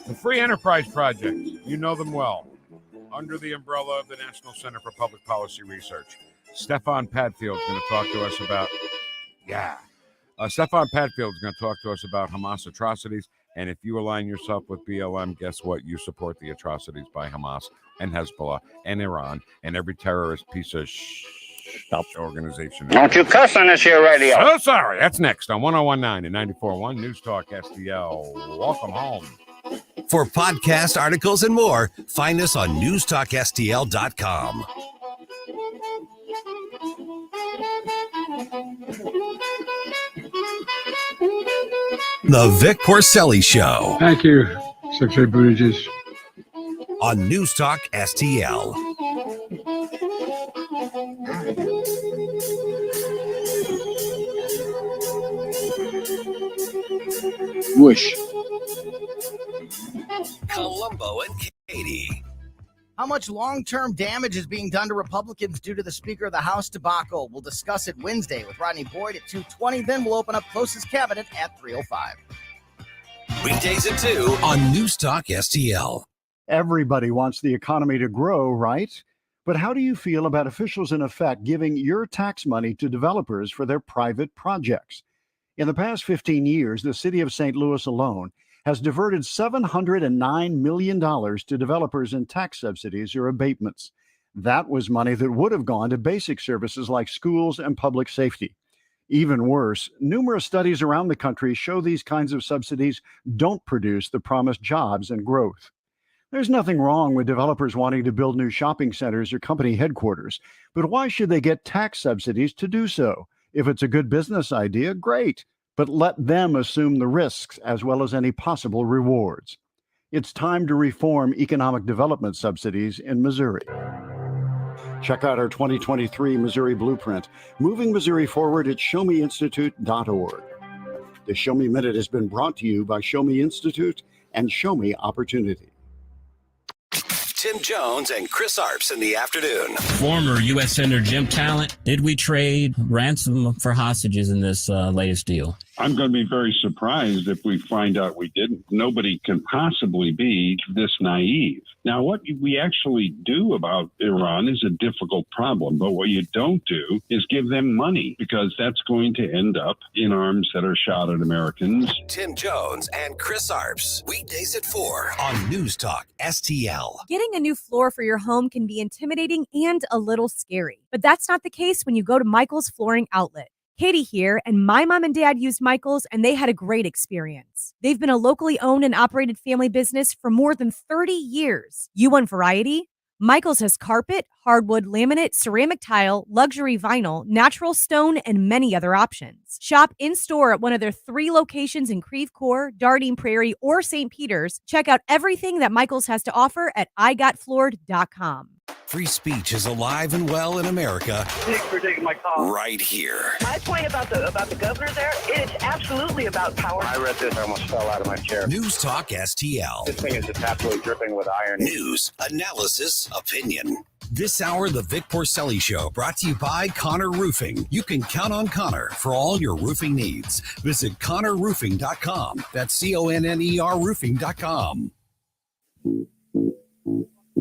Speaker 7: The Free Enterprise Project. You know them well. Under the umbrella of the National Center for Public Policy Research. Stefan Padfield is going to talk to us about, Stefan Padfield is going to talk to us about Hamas atrocities. And if you align yourself with BLM, guess what? You support the atrocities by Hamas and Hezbollah and Iran and every terrorist piece of organization.
Speaker 19: Don't you cuss on this here radio.
Speaker 7: So sorry. That's next on 101.9 and 94.1 News Talk STL. Welcome home.
Speaker 3: For podcast articles and more, find us on NewstalkSTL.com. The Vic Porcelli Show
Speaker 9: Thank you, Secretary Buttigieg.
Speaker 3: on News Talk STL.
Speaker 9: Whoosh.
Speaker 3: Columbo and Katie.
Speaker 21: How much long-term damage is being done to Republicans due to the Speaker of the House debacle? We'll discuss it Wednesday with Rodney Boyd at 2:20. Then we'll open up closest cabinet at 3:05.
Speaker 3: Weekdays at 2 on News Talk STL.
Speaker 22: Everybody wants the economy to grow, right? But how do you feel about officials in effect giving your tax money to developers for their private projects? In the past 15 years, the city of St. Louis alone has diverted $709 million to developers in tax subsidies or abatements. That was money that would have gone to basic services like schools and public safety. Even worse, numerous studies around the country show these kinds of subsidies don't produce the promised jobs and growth. There's nothing wrong with developers wanting to build new shopping centers or company headquarters, but why should they get tax subsidies to do so? If it's a good business idea, great, but let them assume the risks as well as any possible rewards. It's time to reform economic development subsidies in Missouri. Check out our 2023 Missouri Blueprint, moving Missouri forward at showmeinstitute.org. The Show Me Minute has been brought to you by Show Me Institute and Show Me Opportunity.
Speaker 3: Tim Jones and Chris Arps in the afternoon.
Speaker 23: Former U.S. Senator Jim Talent, did we trade ransom for hostages in this latest deal?
Speaker 20: I'm going to be very surprised if we find out we didn't. Nobody can possibly be this naive. Now, what we actually do about Iran is a difficult problem, but what you don't do is give them money, because that's going to end up in arms that are shot at Americans.
Speaker 3: Tim Jones and Chris Arps, weekdays at 4 on News Talk STL.
Speaker 24: Getting a new floor for your home can be intimidating and a little scary, but that's not the case when you go to Michael's Flooring Outlet. Katie here, and my mom and dad used Michael's, and they had a great experience. They've been a locally owned and operated family business for more than 30 years. You want variety? Michael's has carpet, hardwood, laminate, ceramic tile, luxury vinyl, natural stone, and many other options. Shop in-store at one of their 3 locations in Creve Coeur, Dardine Prairie, or St. Peters. Check out everything that Michael's has to offer at igotfloored.com.
Speaker 3: Free speech is alive and well in America.
Speaker 25: Thanks for taking my call.
Speaker 3: Right here.
Speaker 25: My point about the governor there, it's absolutely about power.
Speaker 26: I read this, I almost fell out of my chair.
Speaker 3: News Talk STL.
Speaker 26: This thing is just absolutely dripping with iron.
Speaker 3: News, analysis, opinion. This hour, the Vic Porcelli Show, brought to you by Connor Roofing. You can count on Connor for all your roofing needs. Visit ConnorRoofing.com. That's CONNER roofing.com.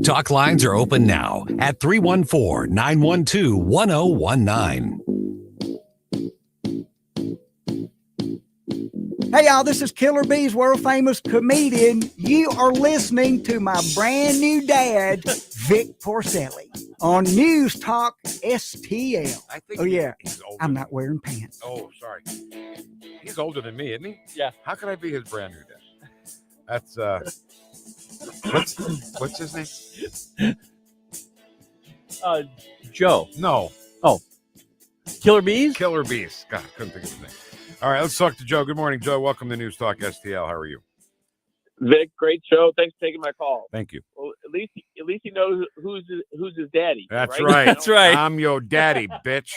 Speaker 3: Talk lines are open now at 314-912-1019.
Speaker 16: Hey, y'all, this is Killer Bee's world famous comedian. You are listening to my brand new dad, Vic Porcelli, on News Talk STL.
Speaker 7: I think he's older.
Speaker 16: I'm not wearing pants.
Speaker 7: Oh, sorry. He's older than me, isn't he?
Speaker 8: Yeah.
Speaker 7: How can I be his brand new dad? That's what's his name?
Speaker 8: Joe.
Speaker 7: No.
Speaker 8: Oh. Killer Bees?
Speaker 7: Killer Bees. God, I couldn't think of his name. All right, let's talk to Joe. Good morning, Joe. Welcome to News Talk STL. How are you?
Speaker 27: Vic, great show. Thanks for taking my call.
Speaker 7: Thank you.
Speaker 27: Well, at least he knows who's his daddy.
Speaker 7: That's
Speaker 27: right.
Speaker 7: That's right. I'm your daddy, bitch.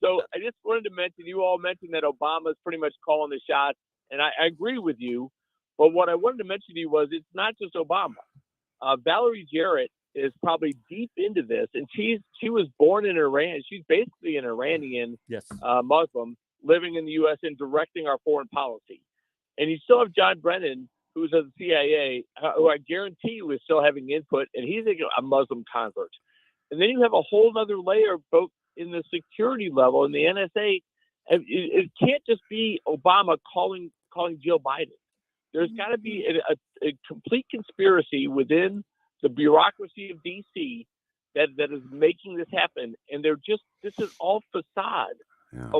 Speaker 27: So I just wanted to mention, you all mentioned that Obama's pretty much calling the shots, and I agree with you. But what I wanted to mention to you was it's not just Obama. Valerie Jarrett is probably deep into this, and she was born in Iran. She's basically an Iranian Muslim living in the U.S. and directing our foreign policy. And you still have John Brennan, who's at the CIA, who I guarantee you is still having input, and he's a Muslim convert. And then you have a whole other layer, both in the security level and the NSA. It can't just be Obama calling Jill Biden. There's got to be a complete conspiracy within the bureaucracy of D.C. that is making this happen. And this is all facade.
Speaker 7: Yeah.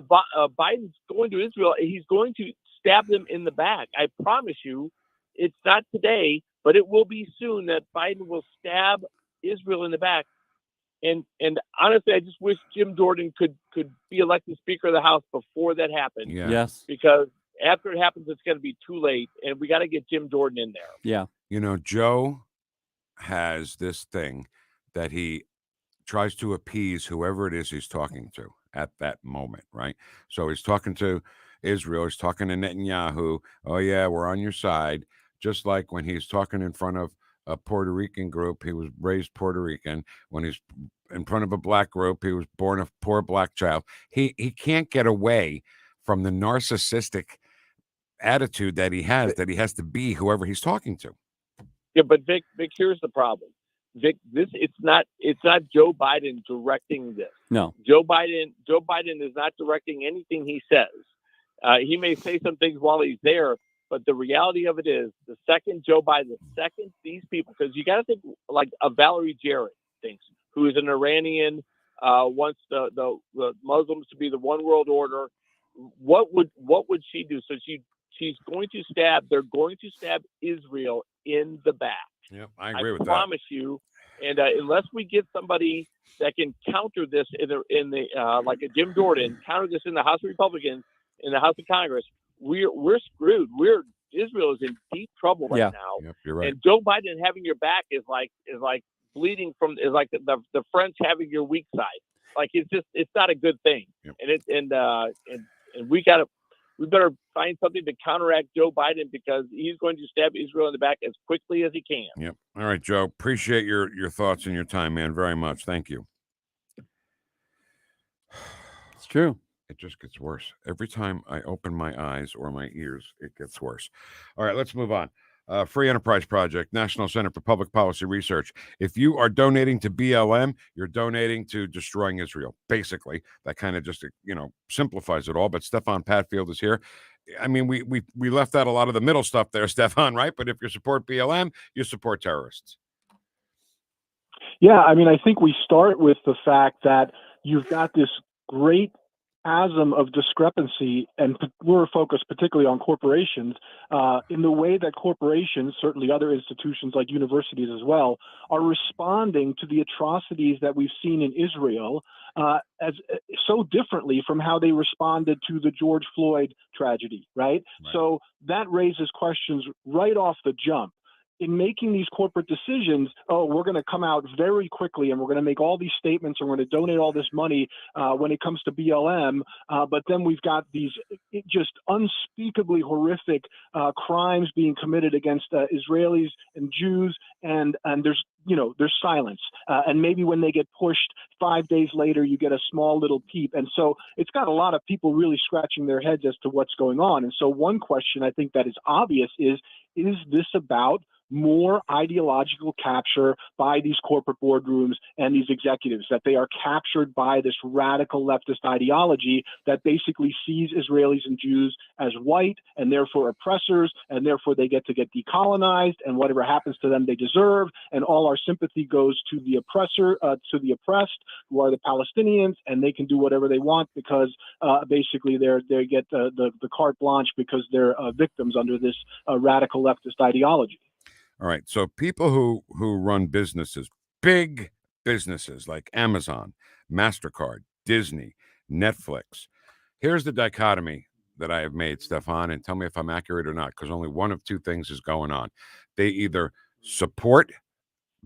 Speaker 27: Biden's going to Israel. He's going to stab them in the back. I promise you, it's not today, but it will be soon that Biden will stab Israel in the back. And honestly, I just wish Jim Jordan could be elected Speaker of the House before that happened.
Speaker 7: Yeah.
Speaker 8: Yes.
Speaker 27: Because after it happens, it's going to be too late, and we got to get Jim Jordan in there.
Speaker 8: Yeah.
Speaker 7: You know, Joe has this thing that he tries to appease whoever it is he's talking to at that moment, right? So he's talking to Israel, he's talking to Netanyahu. Oh yeah, we're on your side. Just like when he's talking in front of a Puerto Rican group, he was raised Puerto Rican. When he's in front of a black group, he was born a poor black child. He can't get away from the narcissistic attitude that he has to be whoever he's talking to.
Speaker 27: Yeah, but Vic, here's the problem. Vic, it's not Joe Biden directing this.
Speaker 8: No.
Speaker 27: Joe Biden is not directing anything he says. He may say some things while he's there, but the reality of it is, the second these people, because you got to think like a Valerie Jarrett thinks, who is an Iranian, wants the Muslims to be the one world order. What would she do? So they're going to stab Israel in the back.
Speaker 7: Yeah, I agree with that.
Speaker 27: I promise you. And unless we get somebody that can counter this in the like a Jim Jordan, counter this in the House of Republicans, in the House of Congress, we're screwed. Israel is in deep trouble right now.
Speaker 7: Yep, you're right.
Speaker 27: And Joe Biden having your back is like bleeding is like the French having your weak side. Like it's not a good thing. Yep. And we better find something to counteract Joe Biden, because he's going to stab Israel in the back as quickly as he can.
Speaker 7: Yep. All right, Joe. Appreciate your thoughts and your time, man. Very much. Thank you.
Speaker 8: It's true.
Speaker 7: It just gets worse. Every time I open my eyes or my ears, it gets worse. All right, let's move on. Free Enterprise Project, National Center for Public Policy Research. If you are donating to BLM, you're donating to destroying Israel. Basically, that kind of just, simplifies it all. But Stefan Patfield is here. I mean, we left out a lot of the middle stuff there, Stefan, right? But if you support BLM, you support terrorists.
Speaker 1: Yeah, I mean, I think we start with the fact that you've got this great chasm of discrepancy, and we're focused particularly on corporations, in the way that corporations, certainly other institutions like universities as well, are responding to the atrocities that we've seen in Israel as so differently from how they responded to the George Floyd tragedy, right? So that raises questions right off the jump. In making these corporate decisions, we're going to come out very quickly and we're going to make all these statements and we're going to donate all this money when it comes to BLM. But then we've got these just unspeakably horrific crimes being committed against Israelis and Jews, and there's silence. And maybe when they get pushed 5 days later, you get a small little peep. And so it's got a lot of people really scratching their heads as to what's going on. And so one question I think that is obvious is this about more ideological capture by these corporate boardrooms and these executives, that they are captured by this radical leftist ideology that basically sees Israelis and Jews as white and therefore oppressors, and therefore they get decolonized, and whatever happens to them they deserve, and all our sympathy goes to the oppressor, to the oppressed, who are the Palestinians, and they can do whatever they want because basically they get the carte blanche because they're victims under this radical leftist ideology.
Speaker 7: All right. So people who run businesses, big businesses like Amazon, MasterCard, Disney, Netflix. Here's the dichotomy that I have made, Stefan, and tell me if I'm accurate or not, because only one of two things is going on. They either support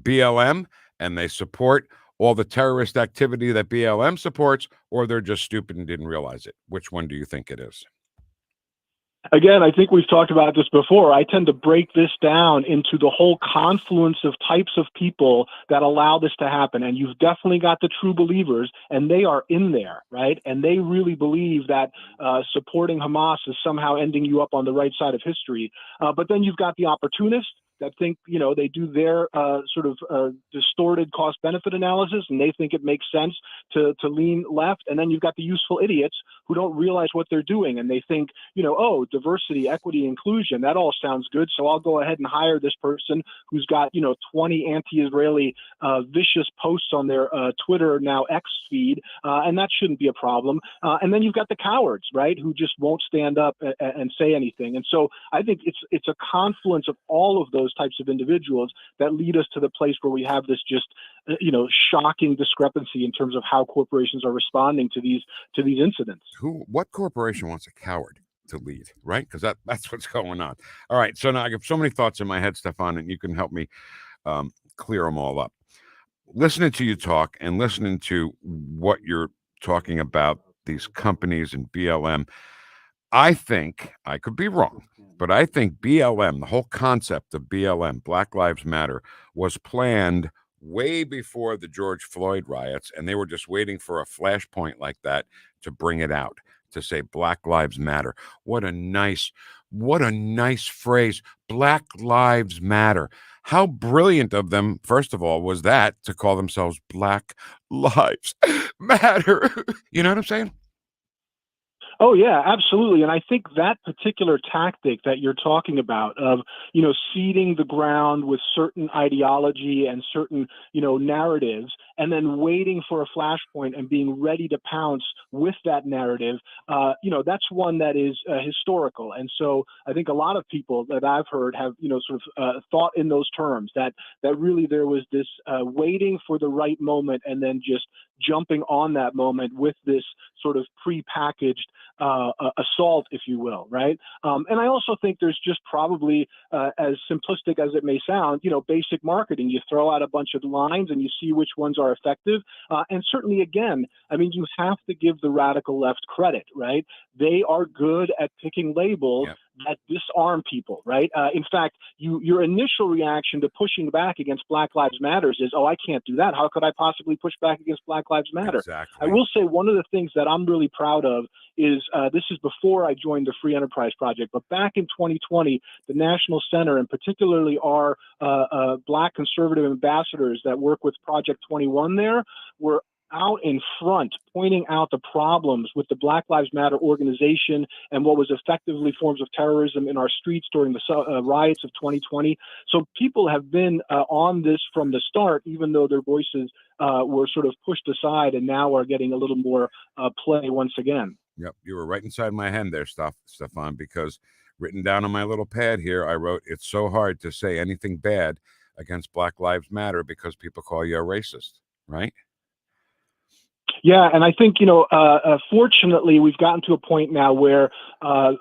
Speaker 7: BLM and they support all the terrorist activity that BLM supports, or they're just stupid and didn't realize it. Which one do you think it is?
Speaker 1: Again, I think we've talked about this before. I tend to break this down into the whole confluence of types of people that allow this to happen. And you've definitely got the true believers, and they are in there, right? And they really believe that supporting Hamas is somehow ending you up on the right side of history. But then you've got the opportunists that think, they do their sort of distorted cost-benefit analysis, and they think it makes sense to lean left. And then you've got the useful idiots who don't realize what they're doing, and they think, diversity, equity, inclusion, that all sounds good, so I'll go ahead and hire this person who's got, 20 anti-Israeli vicious posts on their Twitter, now X feed, and that shouldn't be a problem. And then you've got the cowards, right, who just won't stand up and say anything. And so I think it's a confluence of all of those those types of individuals that lead us to the place where we have this just, shocking discrepancy in terms of how corporations are responding to these incidents.
Speaker 7: What corporation wants a coward to lead, right? Because that's what's going on. All right. So now I have so many thoughts in my head, Stefan, and you can help me clear them all up. Listening to you talk and listening to what you're talking about, these companies and BLM, I think, I could be wrong, but I think BLM, the whole concept of BLM, Black Lives Matter, was planned way before the George Floyd riots, and they were just waiting for a flashpoint like that to bring it out, to say Black Lives Matter. What a nice phrase, Black Lives Matter. How brilliant of them, first of all, was that to call themselves Black Lives Matter? You know what I'm saying?
Speaker 1: Oh, yeah, absolutely. And I think that particular tactic that you're talking about of, seeding the ground with certain ideology and certain, narratives, and then waiting for a flashpoint and being ready to pounce with that narrative, that's one that is historical. And so I think a lot of people that I've heard have, thought in those terms that really there was this waiting for the right moment and then just jumping on that moment with this sort of prepackaged assault, if you will, right? And I also think there's just probably, as simplistic as it may sound, basic marketing. You throw out a bunch of lines and you see which ones are effective. And certainly, again, I mean, you have to give the radical left credit, right? They are good at picking labels that disarm people, right? In fact, your initial reaction to pushing back against Black Lives Matter is, oh, I can't do that. How could I possibly push back against Black Lives Matter?
Speaker 7: Exactly.
Speaker 1: I will say one of the things that I'm really proud of is this is before I joined the Free Enterprise Project, but back in 2020, the National Center, and particularly our Black conservative ambassadors that work with Project 21 there, were out in front, pointing out the problems with the Black Lives Matter organization and what was effectively forms of terrorism in our streets during the riots of 2020. So people have been on this from the start, even though their voices were sort of pushed aside and now are getting a little more play once again.
Speaker 7: Yep, you were right inside my head there, Stefan, because written down on my little pad here, I wrote, it's so hard to say anything bad against Black Lives Matter because people call you a racist, right?
Speaker 1: Yeah, and I think, fortunately, we've gotten to a point now where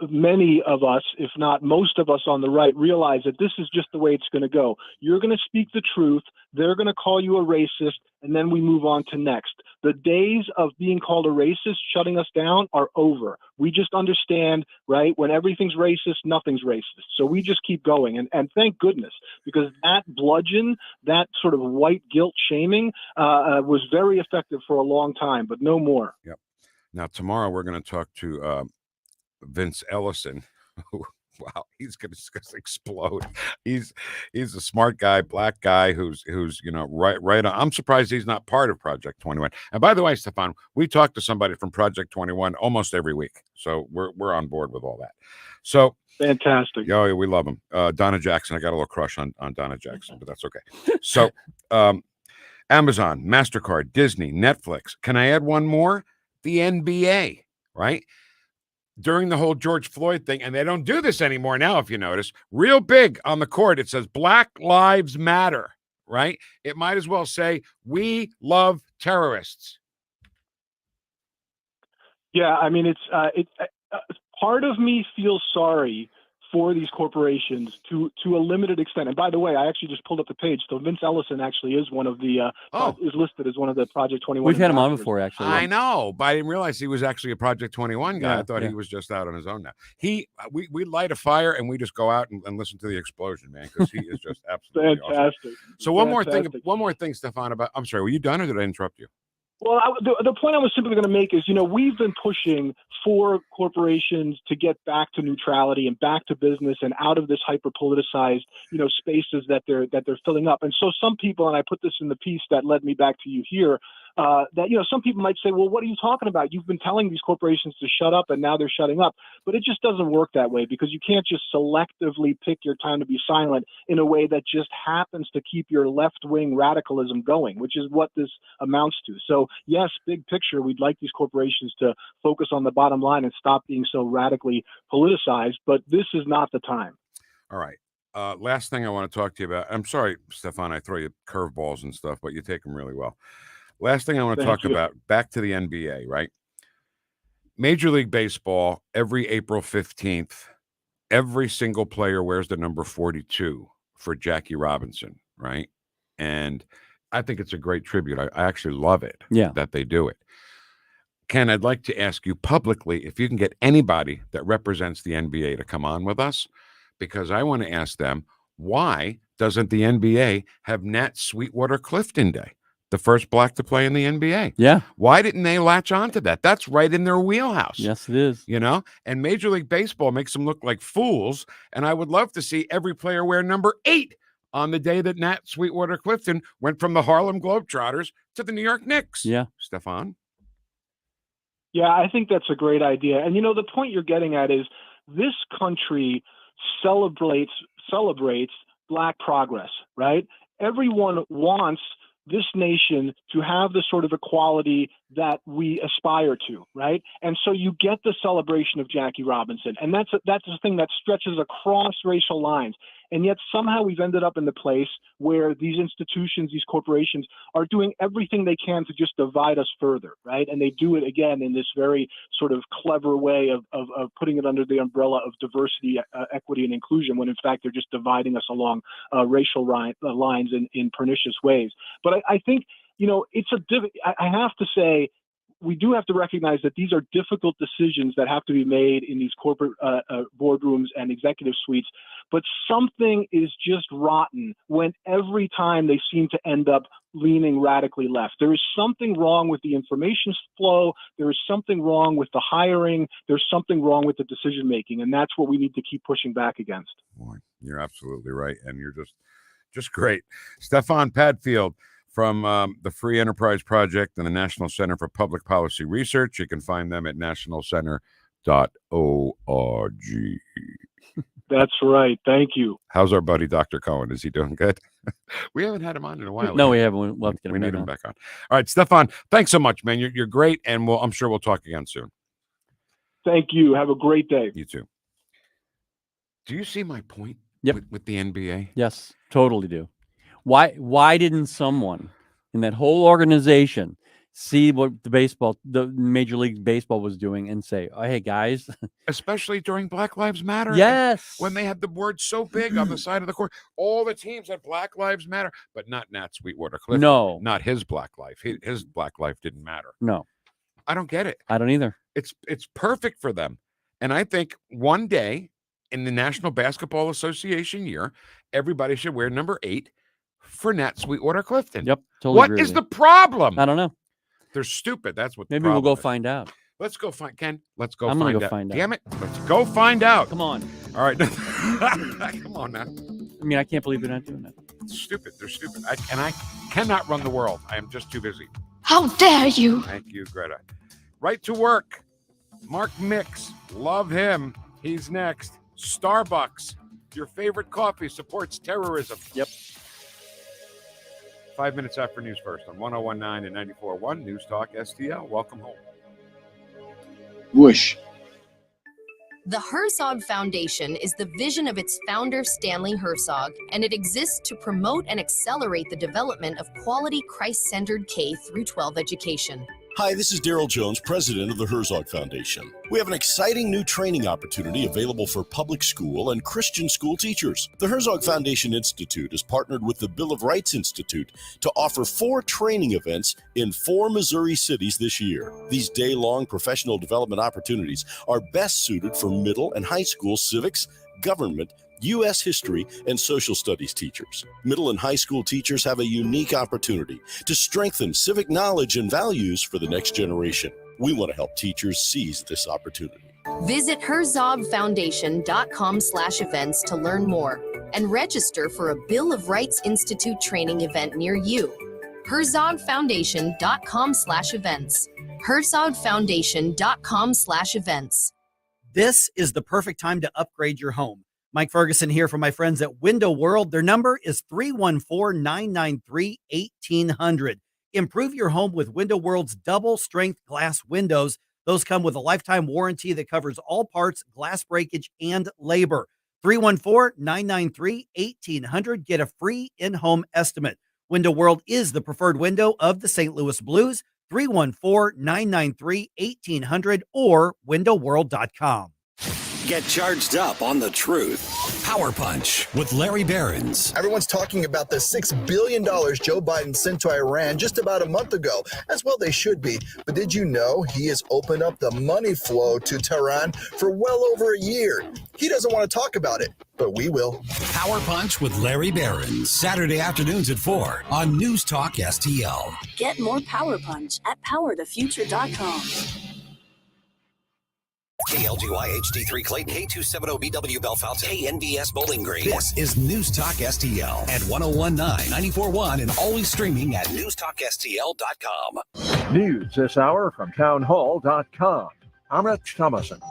Speaker 1: many of us, if not most of us on the right, realize that this is just the way it's going to go. You're going to speak the truth. They're going to call you a racist, and then we move on to next. The days of being called a racist, shutting us down, are over. We just understand, right? When everything's racist, nothing's racist. So we just keep going. And thank goodness, because that bludgeon, that sort of white guilt shaming was very effective for a long time, but no more.
Speaker 7: Yep. Now, tomorrow we're going to talk to Vince Ellison. Wow, he's going to explode. He's a smart guy, black guy who's right on. I'm surprised he's not part of Project 21. And by the way, Stefan, we talk to somebody from Project 21 almost every week, so we're on board with all that. So
Speaker 1: fantastic.
Speaker 7: Oh, yeah, we love him. Donna Jackson. I got a little crush on Donna Jackson, but that's okay. So Amazon, MasterCard, Disney, Netflix. Can I add one more? The NBA, right? During the whole George Floyd thing, and they don't do this anymore now, if you notice, real big on the court, it says Black Lives Matter, right? It might as well say, we love terrorists.
Speaker 1: Yeah, I mean, it's part of me feels sorry for these corporations to a limited extent. And by the way, I actually just pulled up the page. So Vince Ellison actually is one of the is listed as one of the Project 21.
Speaker 8: We've had him on before, actually.
Speaker 7: I know, but I didn't realize he was actually a Project 21 guy.
Speaker 8: Yeah,
Speaker 7: I thought he was just out on his own now. We light a fire and we just go out and listen to the explosion, man, because he is just absolutely
Speaker 1: fantastic.
Speaker 7: Awesome. So one more thing, Stefan. I'm sorry, were you done or did I interrupt you?
Speaker 1: Well, the point I was simply going to make is, we've been pushing for corporations to get back to neutrality and back to business and out of this hyper politicized, spaces that they're filling up. And so some people, and I put this in the piece that led me back to you here, that, some people might say, well, what are you talking about? You've been telling these corporations to shut up and now they're shutting up. But it just doesn't work that way, because you can't just selectively pick your time to be silent in a way that just happens to keep your left-wing radicalism going, which is what this amounts to. So yes, big picture, we'd like these corporations to focus on the bottom line and stop being so radically politicized, but this is not the time.
Speaker 7: All right. Last thing I want to talk to you about. I'm sorry, Stefan, I throw you curveballs and stuff, but you take them really well. Last thing I want to
Speaker 1: Thank
Speaker 7: talk
Speaker 1: you.
Speaker 7: about, back to the NBA, right? Major League Baseball, every April 15th, every single player wears the number 42 for Jackie Robinson, right? And I think it's a great tribute. I actually love it that they do it. Ken, I'd like to ask you publicly if you can get anybody that represents the NBA to come on with us, because I want to ask them, why doesn't the NBA have Nat Sweetwater Clifton Day, the first black to play in the NBA?
Speaker 8: Yeah.
Speaker 7: Why didn't they latch on to that? That's right in their wheelhouse.
Speaker 8: Yes, it is.
Speaker 7: You know, and Major League Baseball makes them look like fools. And I would love to see every player wear number 8 on the day that Nat Sweetwater Clifton went from the Harlem Globetrotters to the New York Knicks.
Speaker 8: Yeah.
Speaker 7: Stefan?
Speaker 1: Yeah, I think that's a great idea. And the point you're getting at is this country celebrates Black progress, right? Everyone wants this nation to have the sort of equality that we aspire to, right? And so you get the celebration of Jackie Robinson, and that's the thing that stretches across racial lines. And yet somehow we've ended up in the place where these institutions, these corporations are doing everything they can to just divide us further, right? And they do it again in this very sort of clever way of putting it under the umbrella of diversity, equity, and inclusion, when in fact they're just dividing us along racial lines in pernicious ways. But I think, I have to say, we do have to recognize that these are difficult decisions that have to be made in these corporate boardrooms and executive suites. But something is just rotten when every time they seem to end up leaning radically left. There is something wrong with the information flow. There is something wrong with the hiring. There's something wrong with the decision making. And that's what we need to keep pushing back against.
Speaker 7: Boy, you're absolutely right. And you're just great. Stefan Padfield from the Free Enterprise Project and the National Center for Public Policy Research. You can find them at nationalcenter.org.
Speaker 1: That's right. Thank you.
Speaker 7: How's our buddy Dr. Cohen? Is he doing good? We haven't had him on in a while.
Speaker 8: No, we haven't. We'll have to get
Speaker 7: we
Speaker 8: him
Speaker 7: need
Speaker 8: back
Speaker 7: him
Speaker 8: on.
Speaker 7: back on. All right, Stefan, thanks so much, man. You're great, and I'm sure we'll talk again soon.
Speaker 1: Thank you. Have a great day.
Speaker 7: You too. Do you see my point
Speaker 8: Yep.
Speaker 7: with the NBA?
Speaker 8: Yes, totally do. Why didn't someone in that whole organization see what the Major League Baseball was doing and say, "Oh, hey guys,"
Speaker 7: especially during Black Lives Matter.
Speaker 8: Yes,
Speaker 7: when they had the word so big on the side of the court, all the teams had Black Lives Matter, but not Nat Sweetwater Clifton.
Speaker 8: No,
Speaker 7: not his Black life. His Black life didn't matter.
Speaker 8: No,
Speaker 7: I don't get it.
Speaker 8: I don't either.
Speaker 7: It's perfect for them, and I think one day in the National Basketball Association year, everybody should wear number 8 for Nat Sweetwater Clifton.
Speaker 8: Yep. Totally
Speaker 7: What
Speaker 8: agree
Speaker 7: is
Speaker 8: with
Speaker 7: the
Speaker 8: you.
Speaker 7: problem?
Speaker 8: I don't know.
Speaker 7: They're stupid. That's what.
Speaker 8: Maybe
Speaker 7: the
Speaker 8: we'll go
Speaker 7: is.
Speaker 8: find out.
Speaker 7: Let's go find Ken. Let's go.
Speaker 8: I'm
Speaker 7: find
Speaker 8: gonna go
Speaker 7: out.
Speaker 8: find out.
Speaker 7: Damn it! Let's go find out.
Speaker 8: Come on.
Speaker 7: All right. Come on now.
Speaker 8: I mean, I can't believe they're not doing that.
Speaker 7: It's stupid. They're stupid. I cannot run the world. I am just too busy.
Speaker 17: How dare you?
Speaker 7: Thank you, Greta. Right to work. Mark Mix. Love him. He's next. Starbucks. Your favorite coffee supports terrorism.
Speaker 8: Yep.
Speaker 7: 5 minutes after news first on 101.9 and 94.1 News Talk STL. Welcome home.
Speaker 22: Whoosh.
Speaker 2: The Herzog Foundation is the vision of its founder, Stanley Herzog, and it exists to promote and accelerate the development of quality Christ-centered K-12 education.
Speaker 5: Hi, this is Daryl Jones, president of the Herzog Foundation. We have an exciting new training opportunity available for public school and Christian school teachers. The Herzog Foundation Institute has partnered with the Bill of Rights Institute to offer 4 training events in 4 Missouri cities this year. These day-long professional development opportunities are best suited for middle and high school civics, government, U.S. history, and social studies teachers. Middle and high school teachers have a unique opportunity to strengthen civic knowledge and values for the next generation. We want to help teachers seize this opportunity.
Speaker 2: Visit herzogfoundation.com/events to learn more and register for a Bill of Rights Institute training event near you. herzogfoundation.com/events. herzogfoundation.com/events.
Speaker 21: This is the perfect time to upgrade your home. Mike Ferguson here from my friends at Window World. Their number is 314-993-1800. Improve your home with Window World's double strength glass windows. Those come with a lifetime warranty that covers all parts, glass breakage, and labor.
Speaker 6: 314-993-1800. Get a free in-home estimate. Window World is the preferred window of the St. Louis Blues. 314-993-1800 or windowworld.com.
Speaker 3: Get charged up on the truth. Power Punch with Larry Behrens.
Speaker 10: Everyone's talking about the $6 billion Joe Biden sent to Iran just about a month ago. As well they should be. But did you know he has opened up the money flow to Tehran for well over a year? He doesn't want to talk about it, but we will.
Speaker 3: Power Punch with Larry Behrens. Saturday afternoons at 4 on News Talk STL.
Speaker 11: Get more Power Punch at powerthefuture.com.
Speaker 3: KLGY HD3 Clayton, K270BW Bellefonte, KNBS Bowling Green. This is News Talk STL at 1019, 94.1, and always streaming at NewstalkSTL.com.
Speaker 12: News this hour from townhall.com. I'm Rich Thomason.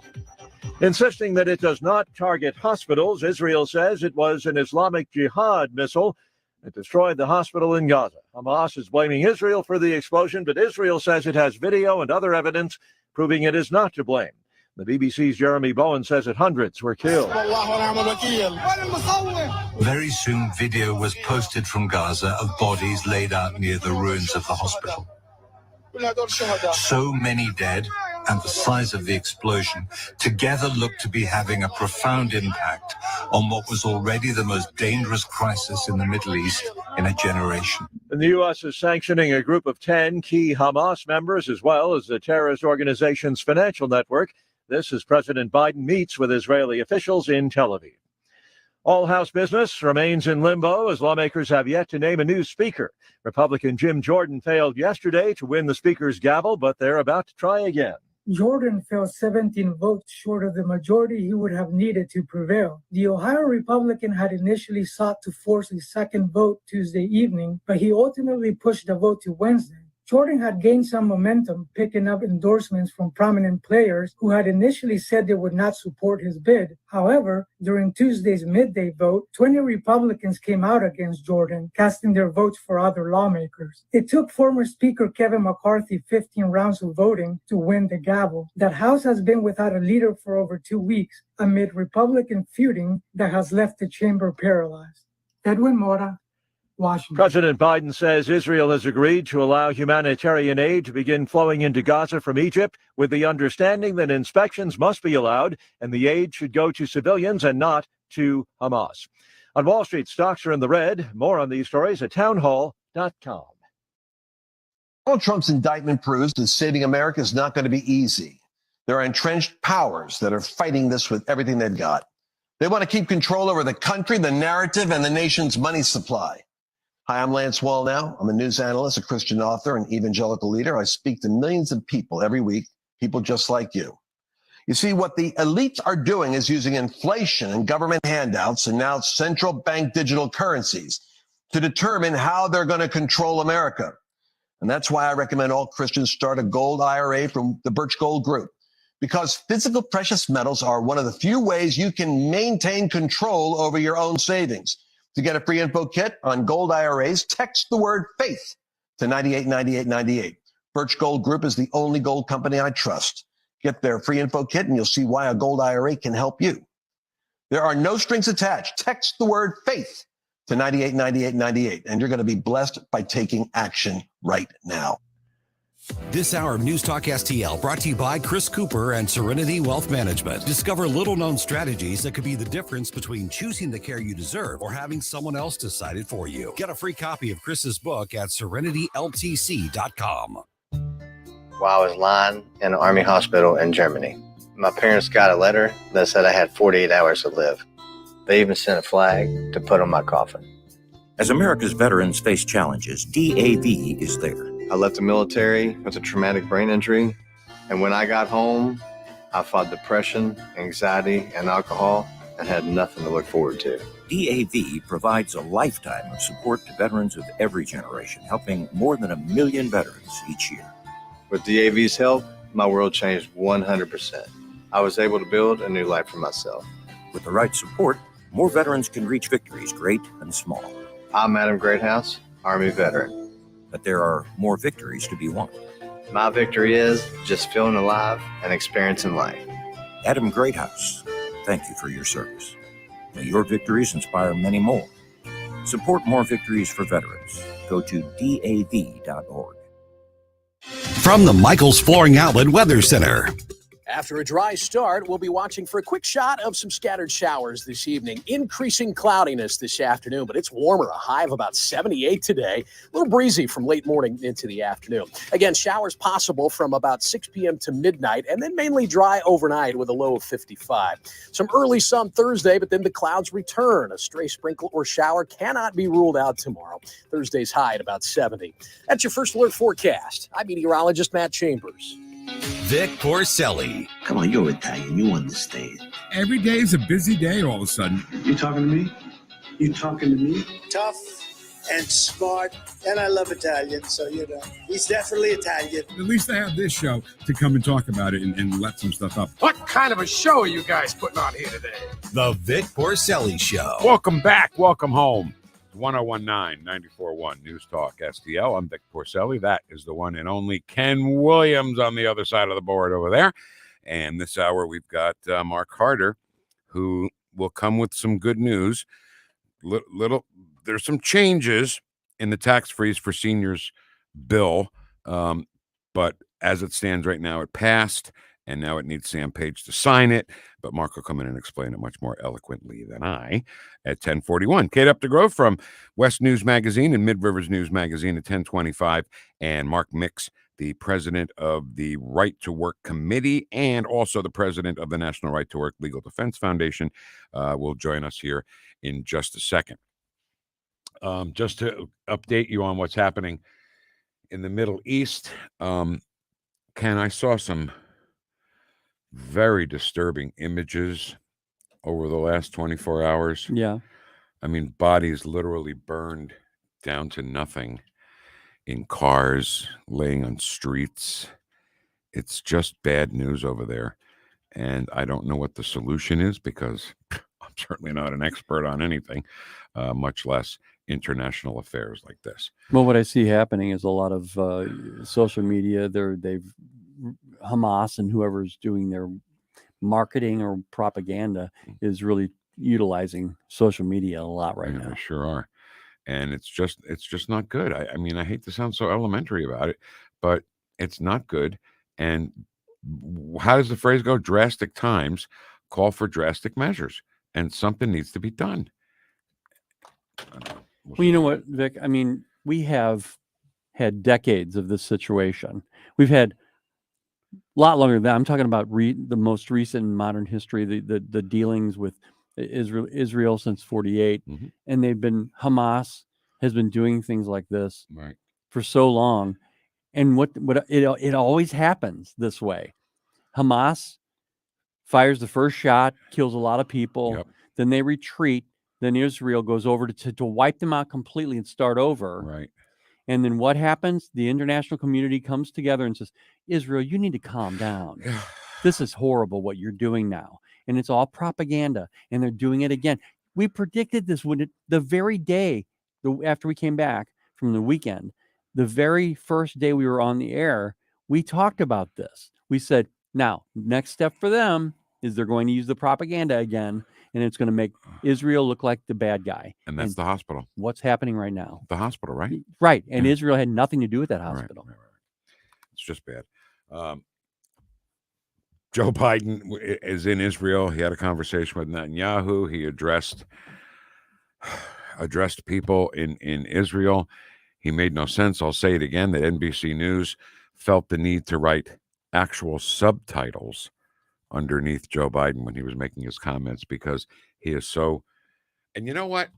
Speaker 12: Insisting that it does not target hospitals, Israel says it was an Islamic Jihad missile that destroyed the hospital in Gaza. Hamas is blaming Israel for the explosion, but Israel says it has video and other evidence proving it is not to blame. The BBC's Jeremy Bowen says that hundreds were killed.
Speaker 13: Very soon, video was posted from Gaza of bodies laid out near the ruins of the hospital. So many dead, and the size of the explosion together look to be having a profound impact on what was already the most dangerous crisis in the Middle East in a generation.
Speaker 12: And the U.S. is sanctioning a group of 10 key Hamas members, as well as the terrorist organization's financial network. This as President Biden meets with Israeli officials in Tel Aviv. All House business remains in limbo as lawmakers have yet to name a new speaker. Republican Jim Jordan failed yesterday to win the speaker's gavel, but they're about to try again.
Speaker 14: Jordan fell 17 votes short of the majority he would have needed to prevail. The Ohio Republican had initially sought to force a second vote Tuesday evening, but he ultimately pushed the vote to Wednesday. Jordan had gained some momentum, picking up endorsements from prominent players who had initially said they would not support his bid. However, during Tuesday's midday vote, 20 Republicans came out against Jordan, casting their votes for other lawmakers. It took former Speaker Kevin McCarthy 15 rounds of voting to win the gavel. That House has been without a leader for over 2 weeks, amid Republican feuding that has left the chamber paralyzed. Edwin Mora, Washington.
Speaker 12: President Biden says Israel has agreed to allow humanitarian aid to begin flowing into Gaza from Egypt, with the understanding that inspections must be allowed and the aid should go to civilians and not to Hamas. On Wall Street, stocks are in the red. More on these stories at townhall.com.
Speaker 15: Donald Trump's indictment proves that saving America is not going to be easy. There are entrenched powers that are fighting this with everything they've got. They want to keep control over the country, the narrative, and the nation's money supply. Hi, I'm Lance Wallnau. I'm a news analyst, a Christian author, and evangelical leader. I speak to millions of people every week, people just like you. You see, what the elites are doing is using inflation and government handouts and now central bank digital currencies to determine how they're going to control America. And that's why I recommend all Christians start a gold IRA from the Birch Gold Group, because physical precious metals are one of the few ways you can maintain control over your own savings. To get a free info kit on gold IRAs, text the word faith to 989898. Birch Gold Group is the only gold company I trust. Get their free info kit and you'll see why a gold IRA can help you. There are no strings attached. Text the word faith to 989898 and you're going to be blessed by taking action right now.
Speaker 3: This hour of News Talk STL brought to you by Chris Cooper and Serenity Wealth Management. Discover little-known strategies that could be the difference between choosing the care you deserve or having someone else decide it for you. Get a free copy of Chris's book at SerenityLTC.com.
Speaker 28: While I was lying in an army hospital in Germany, my parents got a letter that said I had 48 hours to live. They even sent a flag to put on my coffin.
Speaker 29: As America's veterans face challenges, DAV is there.
Speaker 28: I left the military with a traumatic brain injury, and when I got home, I fought depression, anxiety, and alcohol, and had nothing to look forward to.
Speaker 29: DAV provides a lifetime of support to veterans of every generation, helping more than 1 million veterans each year.
Speaker 28: With DAV's help, my world changed 100%. I was able to build a new life for myself.
Speaker 29: With the right support, more veterans can reach victories, great and small.
Speaker 28: I'm Adam Greathouse, Army veteran.
Speaker 29: But there are more victories to be won.
Speaker 28: My victory is just feeling alive and experiencing life.
Speaker 29: Adam Greathouse, thank you for your service. May your victories inspire many more. Support more victories for veterans. Go to DAV.org.
Speaker 3: From the Michaels Flooring Outlet Weather Center.
Speaker 4: After a dry start, we'll be watching for a quick shot of some scattered showers this evening. Increasing cloudiness this afternoon, but it's warmer, a high of about 78 today. A little breezy from late morning into the afternoon. Again, showers possible from about 6 p.m. to midnight, and then mainly dry overnight with a low of 55. Some early sun Thursday, but then the clouds return. A stray sprinkle or shower cannot be ruled out tomorrow. Thursday's high at about 70. That's your first alert forecast. I'm meteorologist Matt Chambers.
Speaker 3: Vic Porcelli.
Speaker 9: Come on, you're Italian. You understand.
Speaker 18: Every day is a busy day all of a sudden.
Speaker 9: You talking to me? You talking to me?
Speaker 19: Tough and smart, and I love Italian, so he's definitely Italian.
Speaker 18: At least I have this show to come and talk about it and let some stuff up.
Speaker 20: What kind of a show are you guys putting on here today?
Speaker 3: The Vic Porcelli Show.
Speaker 7: Welcome back. Welcome home. 1019 94.1 News Talk STL. I'm Vic Porcelli. That is the one and only Ken Williams on the other side of the board over there. And this hour we've got Mark Harder, who will come with some good news. There's some changes in the tax freeze for seniors bill, but as it stands right now, it passed, and now it needs Sam Page to sign it. But Mark will come in and explain it much more eloquently than I at 10:41. Kate Updegrove from West News Magazine and Mid Rivers News Magazine at 10:25, and Mark Mix, the president of the Right to Work Committee and also the president of the National Right to Work Legal Defense Foundation, will join us here in just a second. Just to update you on what's happening in the Middle East, Ken, I saw some very disturbing images over the last 24 hours.
Speaker 8: Yeah.
Speaker 7: I mean, bodies literally burned down to nothing in cars, laying on streets. It's just bad news over there. And I don't know what the solution is because I'm certainly not an expert on anything, much less international affairs like this.
Speaker 8: Well, what I see happening is a lot of social media. Hamas and whoever's doing their marketing or propaganda is really utilizing social media a lot right now.
Speaker 7: They sure are. And it's just not good. I mean, I hate to sound so elementary about it, but it's not good. And how does the phrase go? Drastic times call for drastic measures, and something needs to be done.
Speaker 8: Well, you know what, Vic? I mean, we have had decades of this situation. We've had a lot longer than that. I'm talking about the most recent in modern history, the dealings with Israel since 48, and Hamas has been doing things like this for so long. And it always happens this way. Hamas fires the first shot, kills a lot of people, then they retreat, then Israel goes over to wipe them out completely and start over.
Speaker 7: Right.
Speaker 8: And then what happens? The international community comes together and says, Israel, you need to calm down. This is horrible what you're doing now. And it's all propaganda. And they're doing it again. We predicted this the very day after we came back from the weekend, the very first day we were on the air, we talked about this. We said, now, next step for them is they're going to use the propaganda again, and it's going to make Israel look like the bad guy.
Speaker 7: And that's the hospital.
Speaker 8: What's happening right now?
Speaker 7: The hospital, right?
Speaker 8: Right. And Israel had nothing to do with that hospital.
Speaker 7: Right. It's just bad. Joe Biden is in Israel. He had a conversation with Netanyahu. He addressed people in Israel. He made no sense. I'll say it again, that NBC News felt the need to write actual subtitles underneath Joe Biden when he was making his comments, because he is so. And you know what?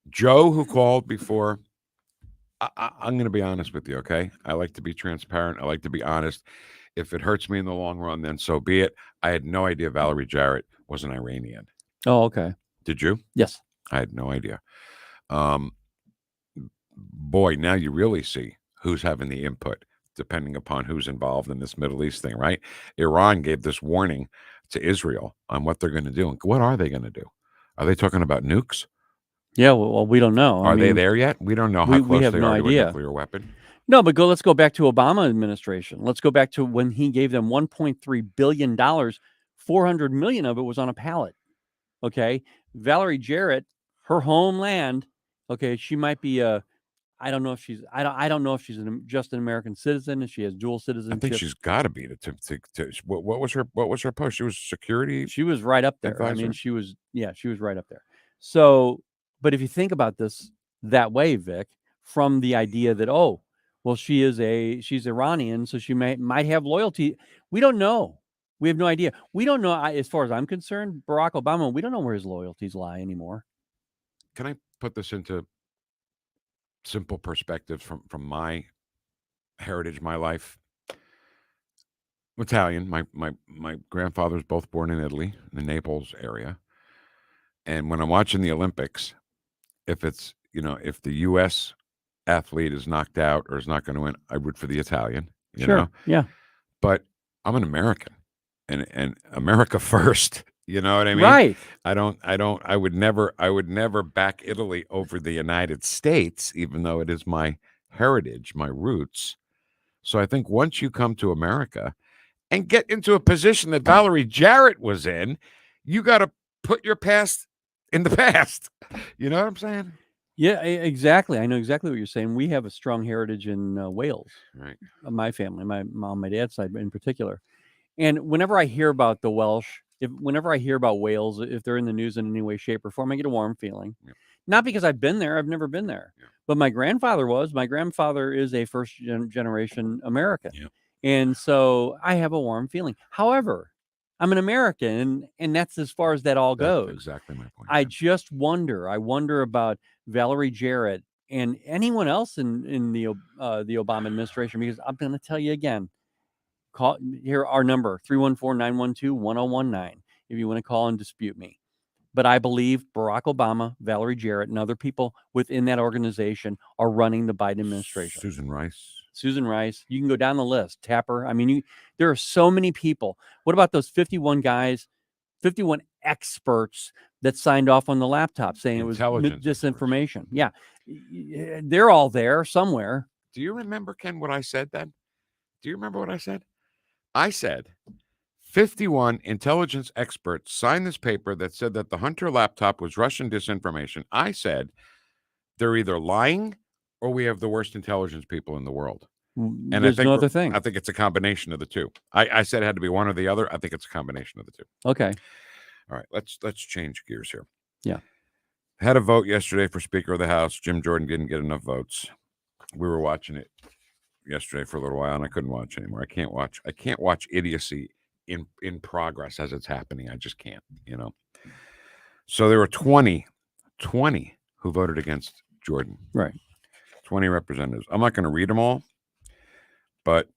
Speaker 7: Joe, who called before, I'm going to be honest with you, okay? I like to be transparent. I like to be honest. If it hurts me in the long run, then so be it. I had no idea Valerie Jarrett was an Iranian.
Speaker 8: Oh, okay.
Speaker 7: Did you?
Speaker 8: Yes.
Speaker 7: I had no idea. Boy, now you really see who's having the input, depending upon who's involved in this Middle East thing, right? Iran gave this warning to Israel on what they're going to do. And what are they going to do? Are they talking about nukes?
Speaker 8: Yeah, well, we don't know.
Speaker 7: Are they there yet? We don't know how close
Speaker 8: we have
Speaker 7: they
Speaker 8: no
Speaker 7: are to a
Speaker 8: idea.
Speaker 7: nuclear weapon.
Speaker 8: No, but let's go back to Obama administration. Let's go back to when he gave them $1.3 billion. $400 million of it was on a pallet. Okay. Valerie Jarrett, her homeland, okay, she might be I don't know if she's I don't know if she's just an American citizen, if she has dual citizenship.
Speaker 7: I think she's got to be what was her post? She was security.
Speaker 8: She was right up there.
Speaker 7: advisor?
Speaker 8: I mean, she was right up there. So, but if you think about this that way, Vic, from the idea that well, she's Iranian, so she might have loyalty. We don't know. We have no idea. We don't know. As far as I'm concerned, Barack Obama, we don't know where his loyalties lie anymore.
Speaker 7: Can I put this into simple perspective from my heritage, my life? I'm Italian. My grandfather was both born in Italy, in the Naples area. And when I'm watching the Olympics, if it's, if the U.S. athlete is knocked out or is not going to win, I root for the Italian, you know?
Speaker 8: Yeah.
Speaker 7: But I'm an American and America first. You know what I mean?
Speaker 8: Right.
Speaker 7: I would never back Italy over the United States, even though it is my heritage, my roots. So I think once you come to America and get into a position that Valerie Jarrett was in, you got to put your past in the past. You know what I'm saying?
Speaker 8: Yeah, exactly. I know exactly what you're saying. We have a strong heritage in Wales.
Speaker 7: Right.
Speaker 8: My family, my mom, my dad's side in particular. And whenever I hear about the Welsh, whenever I hear about Wales, if they're in the news in any way, shape, or form, I get a warm feeling.
Speaker 7: Yeah.
Speaker 8: Not because I've been there. I've never been there.
Speaker 7: Yeah.
Speaker 8: But my grandfather was. My grandfather is a first generation American.
Speaker 7: Yeah.
Speaker 8: And so I have a warm feeling. However, I'm an American, and that's as far as that all goes.
Speaker 7: That's exactly my point.
Speaker 8: I just wonder. I wonder about Valerie Jarrett and anyone else in the Obama administration, because I'm going to tell you again. Call here, our number 314-912-1019 if you want to call and dispute me. But I believe Barack Obama, Valerie Jarrett, and other people within that organization are running the Biden administration.
Speaker 7: Susan
Speaker 8: Rice. You can go down the list. Tapper. I mean, there are so many people. What about those 51 guys, 51 experts that signed off on the laptop saying it was disinformation? Yeah. They're all there somewhere.
Speaker 7: Do you remember, Ken, what I said then? Do you remember what I said? I said 51 intelligence experts signed this paper that said that the Hunter laptop was Russian disinformation. I said they're either lying or we have the worst intelligence people in the world.
Speaker 8: And there's no other thing.
Speaker 7: I think it's a combination of the two. I said it had to be one or the other. I think it's a combination of the two.
Speaker 8: Okay.
Speaker 7: All right. Let's change gears here.
Speaker 8: Yeah.
Speaker 7: Had a vote yesterday for Speaker of the House. Jim Jordan didn't get enough votes. We were watching it yesterday for a little while and I couldn't watch anymore. I can't watch idiocy in progress as it's happening. I just can't, So there were 20 who voted against Jordan.
Speaker 8: Right.
Speaker 7: 20 representatives. I'm not going to read them all, but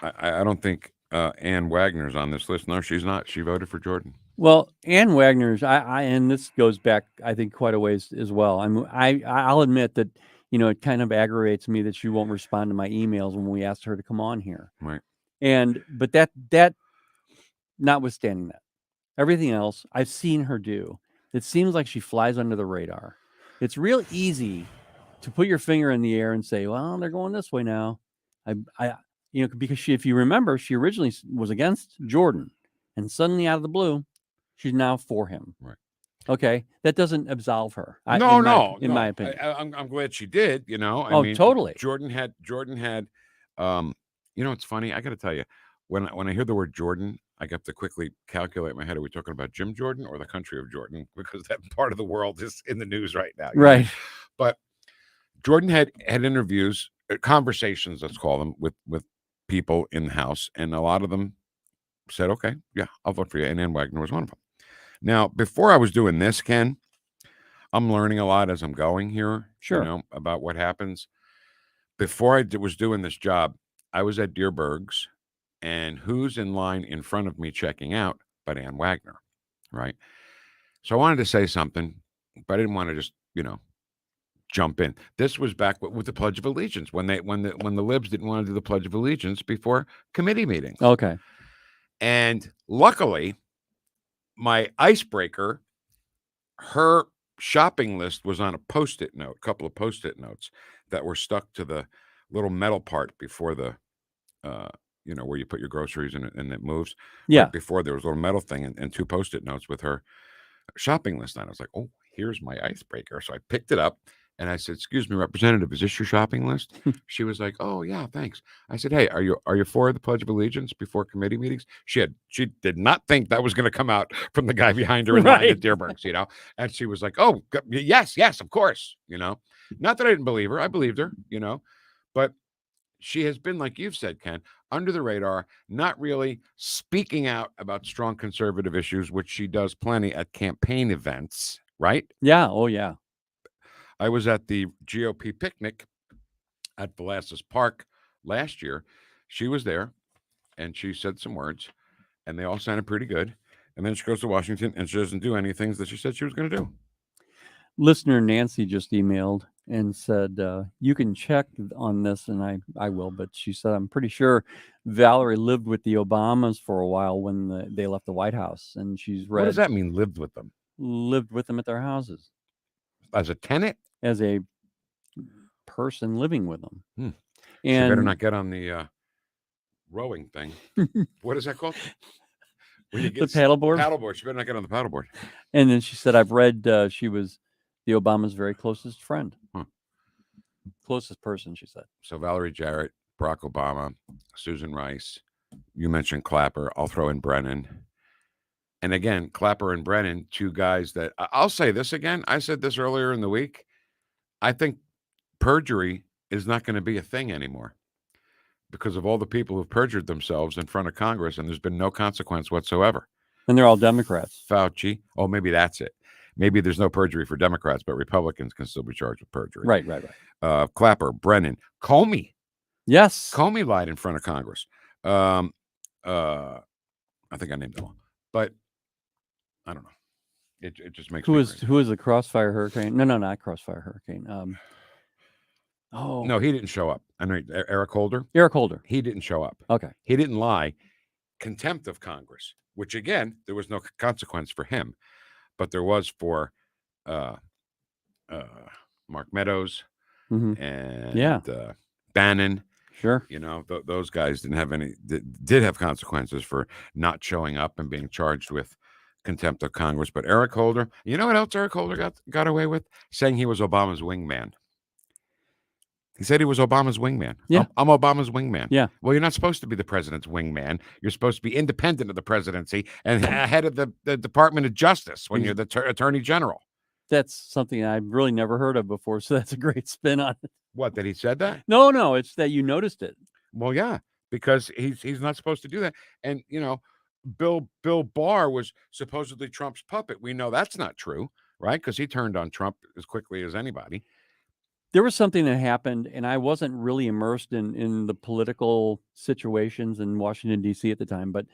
Speaker 7: I don't think Ann Wagner's on this list. No, she's not. She voted for Jordan.
Speaker 8: Well, Ann Wagner's, and this goes back, I think, quite a ways as well. I'll admit that, it kind of aggravates me that she won't respond to my emails when we asked her to come on here.
Speaker 7: Right.
Speaker 8: But that, notwithstanding that, everything else I've seen her do, it seems like she flies under the radar. It's real easy to put your finger in the air and say, well, they're going this way now. Because if you remember, she originally was against Jordan, and suddenly out of the blue, she's now for him.
Speaker 7: Right.
Speaker 8: Okay, that doesn't absolve her.
Speaker 7: In
Speaker 8: my opinion,
Speaker 7: I'm glad she did. I mean,
Speaker 8: totally.
Speaker 7: Jordan had. It's funny. I got to tell you, when I hear the word Jordan, I have to quickly calculate in my head: are we talking about Jim Jordan or the country of Jordan? Because that part of the world is in the news right now.
Speaker 8: Right.
Speaker 7: But Jordan had interviews, conversations, let's call them, with people in the House, and a lot of them said, "Okay, yeah, I'll vote for you." And Ann Wagner was one of them. Now, before I was doing this, Ken, I'm learning a lot as I'm going here.
Speaker 8: Sure.
Speaker 7: About what happens. Before I was doing this job, I was at Deerberg's, and who's in line in front of me checking out but Ann Wagner, right? So I wanted to say something, but I didn't want to just, jump in. This was back with the Pledge of Allegiance, when the libs didn't want to do the Pledge of Allegiance before committee meetings.
Speaker 8: Okay.
Speaker 7: And luckily, my icebreaker, her shopping list was on a Post-it note, a couple of Post-it notes that were stuck to the little metal part before the where you put your groceries and it moves.
Speaker 8: Yeah.
Speaker 7: Right before there was a little metal thing and 2 Post-it notes with her shopping list on. I was like, oh, here's my icebreaker. So I picked it up and I said, excuse me, Representative, is this your shopping list? She was like, oh yeah, thanks. I said, hey, are you for the Pledge of Allegiance before committee meetings? She did not think that was going to come out from the guy behind her in line at Dearborn's, and she was like, oh yes, of course, not that I didn't believe her. I believed her, but she has been, like you've said, Ken, under the radar, not really speaking out about strong conservative issues, which she does plenty at campaign events, right?
Speaker 8: Yeah. Oh, yeah.
Speaker 7: I was at the GOP picnic at Velasquez Park last year. She was there, and she said some words, and they all sounded pretty good. And then she goes to Washington, and she doesn't do any things that she said she was going to do.
Speaker 8: Listener Nancy just emailed and said, you can check on this, and I will, but she said, I'm pretty sure Valerie lived with the Obamas for a while when they left the White House, and she's read.
Speaker 7: What does that mean, lived with them?
Speaker 8: Lived with them at their houses.
Speaker 7: As a tenant?
Speaker 8: As a person living with them.
Speaker 7: And
Speaker 8: she
Speaker 7: better not get on the rowing thing. What is that called? When you get
Speaker 8: the paddleboard?
Speaker 7: Paddleboard. She better not get on the paddleboard.
Speaker 8: And then she said, I've read she was the Obama's very closest friend. Closest person, she said.
Speaker 7: So Valerie Jarrett, Barack Obama, Susan Rice. You mentioned Clapper. I'll throw in Brennan. And again, Clapper and Brennan, 2 guys that I'll say this again. I said this earlier in the week. I think perjury is not going to be a thing anymore because of all the people who've perjured themselves in front of Congress, and there's been no consequence whatsoever.
Speaker 8: And they're all Democrats.
Speaker 7: Fauci. Oh, maybe that's it. Maybe there's no perjury for Democrats, but Republicans can still be charged with perjury.
Speaker 8: Right.
Speaker 7: Clapper, Brennan, Comey.
Speaker 8: Yes.
Speaker 7: Comey lied in front of Congress. I think I named them all, but I don't know. It just makes
Speaker 8: who is the Crossfire Hurricane? No, not Crossfire Hurricane.
Speaker 7: No, he didn't show up. I know Eric Holder.
Speaker 8: Eric Holder.
Speaker 7: He didn't show up.
Speaker 8: Okay.
Speaker 7: He didn't lie. Contempt of Congress, which again, there was no consequence for him, but there was for Mark Meadows and Bannon.
Speaker 8: Sure.
Speaker 7: Those guys didn't have any. Did have consequences for not showing up and being charged with contempt of Congress. But Eric Holder, you know what else Eric Holder got away with? Saying he was Obama's wingman. He said he was Obama's wingman.
Speaker 8: Yeah.
Speaker 7: I'm Obama's wingman.
Speaker 8: Yeah.
Speaker 7: Well, you're not supposed to be the president's wingman. You're supposed to be independent of the presidency and head of the Department of Justice when you're the Attorney General.
Speaker 8: That's something I've really never heard of before, so that's a great spin on it.
Speaker 7: What, that he said that?
Speaker 8: No, it's that you noticed it.
Speaker 7: Well, yeah, because he's not supposed to do that. And, Bill Barr was supposedly Trump's puppet. We know that's not true, right? Because he turned on Trump as quickly as anybody.
Speaker 8: There was something that happened, and I wasn't really immersed in the political situations in Washington, D.C. at the time. But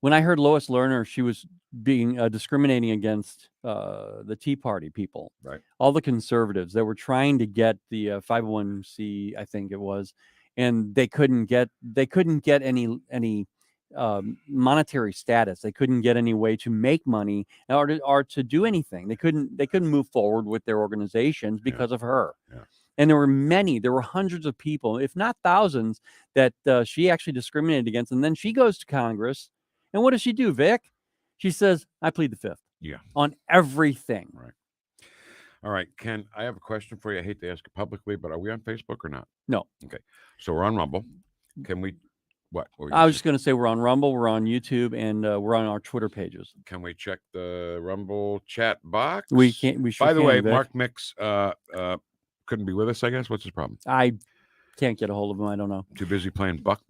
Speaker 8: when I heard Lois Lerner, she was being discriminating against the Tea Party people,
Speaker 7: right?
Speaker 8: All the conservatives that were trying to get the 501c, I think it was, and they couldn't get any monetary status. They couldn't get any way to make money or to do anything. They couldn't move forward with their organizations because of her.
Speaker 7: Yeah.
Speaker 8: And there were hundreds of people, if not thousands, that she actually discriminated against. And then she goes to Congress, and what does she do, Vic? She says, I plead the fifth.
Speaker 7: Yeah.
Speaker 8: On everything.
Speaker 7: Right. All right, Ken, I have a question for you. I hate to ask it publicly, but are we on Facebook or not?
Speaker 8: No.
Speaker 7: Okay. So we're on Rumble. Can we What?
Speaker 8: I was just going to say we're on Rumble, we're on YouTube, and we're on our Twitter pages.
Speaker 7: Can we check the Rumble chat box?
Speaker 8: We can't. We
Speaker 7: By the way,
Speaker 8: Vic.
Speaker 7: Mark Mix couldn't be with us, I guess. What's his problem?
Speaker 8: I can't get a hold of him. I don't know.
Speaker 7: Too busy playing Buck.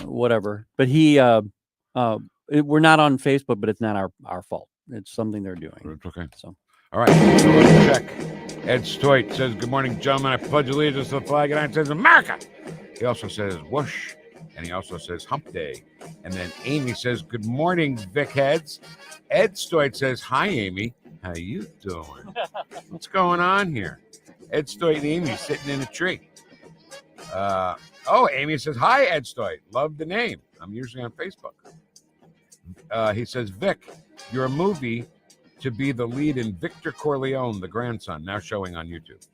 Speaker 8: Whatever. But he, we're not on Facebook, but it's not our fault. It's something they're doing.
Speaker 7: It's okay.
Speaker 8: So,
Speaker 7: all right. So let's check. Ed Stoit says, "Good morning, gentlemen. I pledge allegiance to the flag of the United States of America." He also says, "Whoosh." And he also says hump day. And then Amy says, "Good morning, Vic Heads." Ed Stoit says, "Hi, Amy. How you doing? What's going on here?" Ed Stoit and Amy sitting in a tree. Amy says, "Hi, Ed Stoit. Love the name. I'm usually on Facebook." He says, "Vic, you're a movie to be the lead in Victor Corleone, the grandson, now showing on YouTube."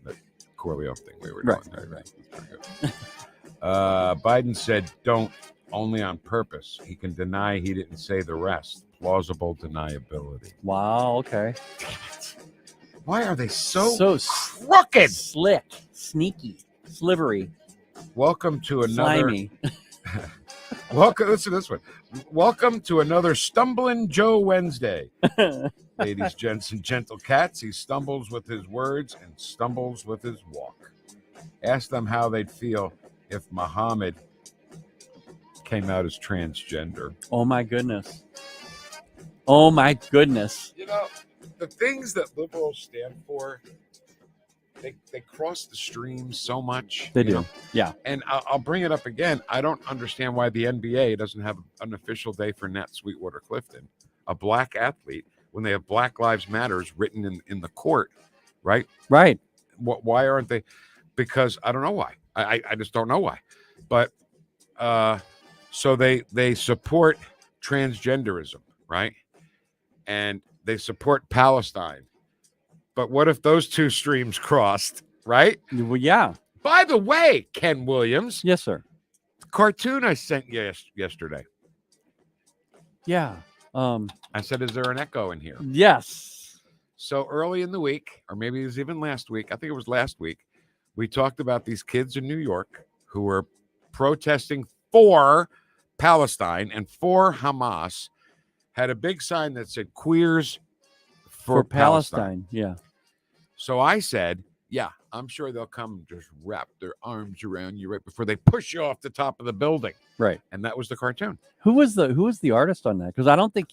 Speaker 7: The Corleone thing we were doing.
Speaker 8: Right.
Speaker 7: Biden said don't only on purpose. He can deny he didn't say the rest. Plausible deniability.
Speaker 8: Wow. Okay.
Speaker 7: Why are they so crooked?
Speaker 8: Slick, sneaky, slivery.
Speaker 7: Welcome to another.
Speaker 8: Slimy.
Speaker 7: Listen to this one. Welcome to another Stumbling Joe Wednesday. Ladies, gents, and gentle cats, he stumbles with his words and stumbles with his walk. Ask them how they'd feel if Muhammad came out as transgender.
Speaker 8: Oh, my goodness. Oh, my goodness.
Speaker 7: You know, the things that liberals stand for, they cross the stream so much.
Speaker 8: They do.
Speaker 7: Know?
Speaker 8: Yeah.
Speaker 7: And I'll bring it up again. I don't understand why the NBA doesn't have an official day for Nat Sweetwater Clifton, a black athlete, when they have Black Lives Matters written in the court, right?
Speaker 8: Right.
Speaker 7: Why aren't they? Because I don't know why. I just don't know why. But so they support transgenderism, right? And they support Palestine. But what if those two streams crossed, right?
Speaker 8: Well, yeah.
Speaker 7: By the way, Ken Williams.
Speaker 8: Yes, sir.
Speaker 7: The cartoon I sent you yesterday.
Speaker 8: Yeah.
Speaker 7: I said, is there an echo in here?
Speaker 8: Yes.
Speaker 7: So early in the week, or maybe it was even last week, I think it was last week, we talked about these kids in New York who were protesting for Palestine and for Hamas, had a big sign that said queers for Palestine.
Speaker 8: Yeah.
Speaker 7: So I said, yeah, I'm sure they'll come and just wrap their arms around you right before they push you off the top of the building.
Speaker 8: Right.
Speaker 7: And that was the cartoon.
Speaker 8: Who was the artist on that? Because I don't think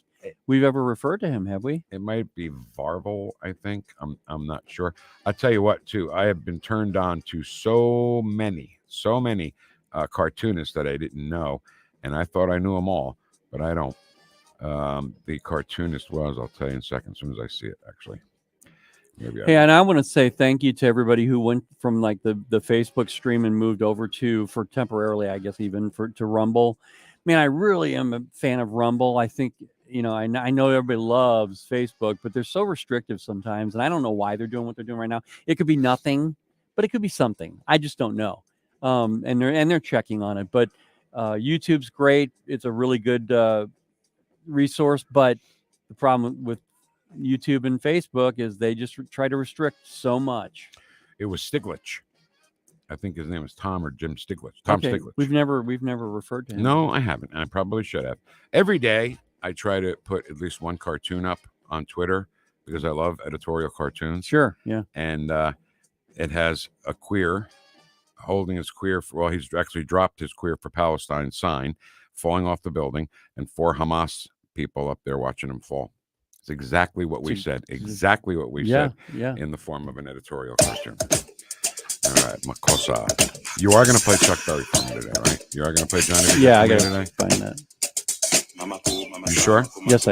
Speaker 8: we've ever referred to him, have we?
Speaker 7: It might be Varvel, I think. I'm not sure. I'll tell you what, too. I have been turned on to so many cartoonists that I didn't know, and I thought I knew them all, but I don't. The cartoonist was, I'll tell you in a second, as soon as I see it, actually.
Speaker 8: Hey, and I want to say thank you to everybody who went from like the Facebook stream and moved over for temporarily, I guess, even to Rumble. Man, I really am a fan of Rumble. I think, I know everybody loves Facebook, but they're so restrictive sometimes, and I don't know why they're doing what they're doing right now. It could be nothing, but it could be something. I just don't know. And they're checking on it, but YouTube's great. It's a really good resource, but the problem with YouTube and Facebook is they just try to restrict so much.
Speaker 7: It was Stiglitz. I think his name was Tom or Jim Stiglitz. Tom Stiglitz.
Speaker 8: We've never referred to him.
Speaker 7: No, I haven't. And I probably should have. Every day I try to put at least one cartoon up on Twitter because I love editorial cartoons.
Speaker 8: Sure. Yeah.
Speaker 7: And it has a queer holding his queer he's actually dropped his queer for Palestine sign, falling off the building, and 4 Hamas people up there watching him fall. It's exactly what we said. Exactly what we said in the form of an editorial cartoon. All right, Makosa. You are going to play Chuck Berry for me today, right? You are going to play Johnny B.
Speaker 8: Yeah, I got to find that.
Speaker 7: You sure?
Speaker 8: Yes, I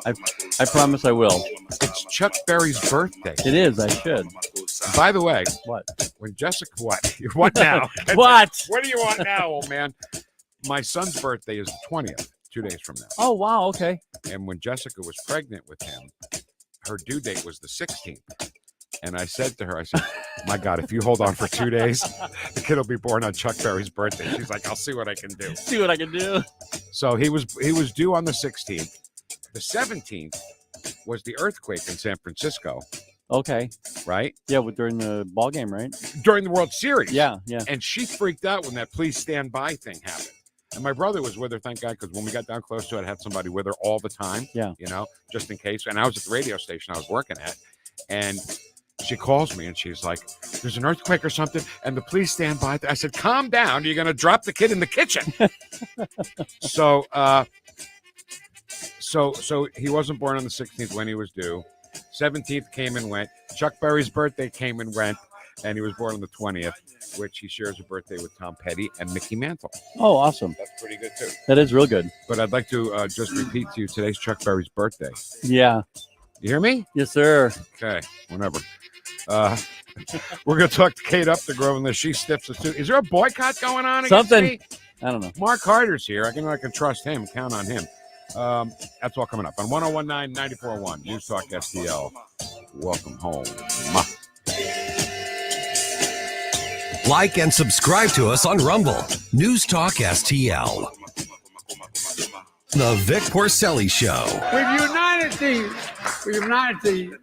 Speaker 8: am. I promise I will.
Speaker 7: It's Chuck Berry's birthday.
Speaker 8: It is. I should.
Speaker 7: By the way,
Speaker 8: what?
Speaker 7: When Jessica, what now?
Speaker 8: What?
Speaker 7: What do you want now, old man? My son's birthday is the 20th. 2 days from now.
Speaker 8: Oh, wow. Okay.
Speaker 7: And when Jessica was pregnant with him, her due date was the 16th. And I said to her, my God, if you hold on for 2 days, the kid will be born on Chuck Berry's birthday. She's like, I'll see what I can do.
Speaker 8: See what I can do.
Speaker 7: So he was due on the 16th. The 17th was the earthquake in San Francisco.
Speaker 8: Okay.
Speaker 7: Right?
Speaker 8: Yeah, during the ball game, right?
Speaker 7: During the World Series.
Speaker 8: Yeah, yeah.
Speaker 7: And she freaked out when that please stand by thing happened. And my brother was with her, thank God, because when we got down close to it, I had somebody with her all the time, just in case. And I was at the radio station I was working at, and she calls me, and she's like, there's an earthquake or something, and the police stand by. I said, calm down. You're going to drop the kid in the kitchen. So he wasn't born on the 16th when he was due. 17th came and went. Chuck Berry's birthday came and went, and he was born on the 20th. Which he shares a birthday with Tom Petty and Mickey Mantle.
Speaker 8: Oh, awesome.
Speaker 7: That's pretty good, too.
Speaker 8: That is real good.
Speaker 7: But I'd like to just repeat to you, today's Chuck Berry's birthday.
Speaker 8: Yeah.
Speaker 7: You hear me?
Speaker 8: Yes, sir.
Speaker 7: Okay, whenever. We're going to talk to Kate Updegrove unless she stiffs us, too. Is there a boycott going on against me?
Speaker 8: I don't know.
Speaker 7: Mark Harder's here. I can trust him, count on him. That's all coming up on 101.9, 94.1, News Talk STL. Welcome home.
Speaker 3: Like and subscribe to us on Rumble. News Talk STL. The Vic Porcelli Show.
Speaker 20: We've united the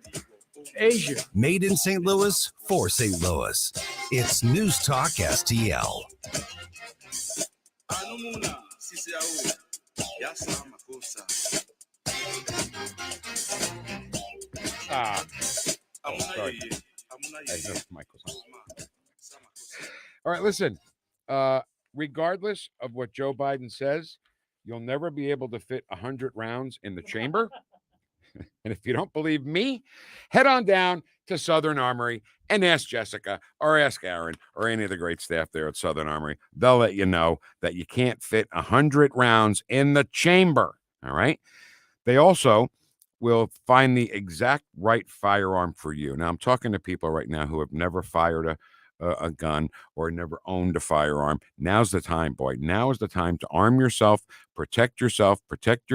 Speaker 20: Asia.
Speaker 3: Made in St. Louis for St. Louis. It's News Talk STL.
Speaker 7: Sorry. All right, listen. Regardless of what Joe Biden says, you'll never be able to fit 100 rounds in the chamber. And if you don't believe me, head on down to Southern Armory and ask Jessica or ask Aaron or any of the great staff there at Southern Armory. They'll let you know that you can't fit 100 rounds in the chamber. All right. They also will find the exact right firearm for you. Now, I'm talking to people right now who have never fired a gun or never owned a firearm. Now's the time, boy. Now is the time to arm yourself, protect your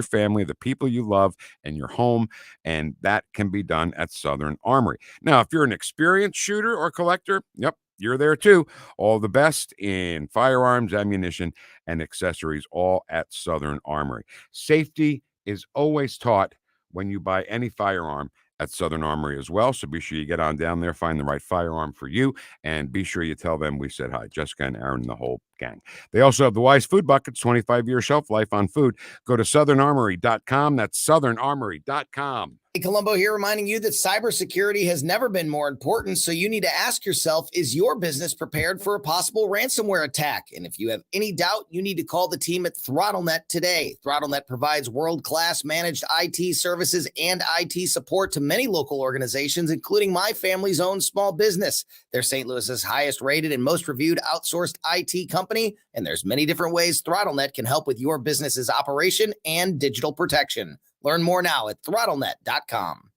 Speaker 7: family, the people you love, and your home. And that can be done at Southern Armory. Now, if you're an experienced shooter or collector, yep, you're there too. All the best in firearms, ammunition, and accessories, all at Southern Armory. Safety is always taught when you buy any firearm at Southern Armory as well. So be sure you get on down there, find the right firearm for you, and be sure you tell them we said hi, Jessica and Aaron and the whole gang. They also have the Wise Food Buckets, 25-year shelf life on food. Go to southernarmory.com. That's southernarmory.com.
Speaker 21: Hey, Columbo here, reminding you that cybersecurity has never been more important, so you need to ask yourself, is your business prepared for a possible ransomware attack? And if you have any doubt, you need to call the team at ThrottleNet today. ThrottleNet provides world-class managed IT services and IT support to many local organizations, including my family's own small business. They're St. Louis's highest rated and most reviewed outsourced IT company, and there's many different ways ThrottleNet can help with your business's operation and digital protection. Learn more now at throttlenet.com.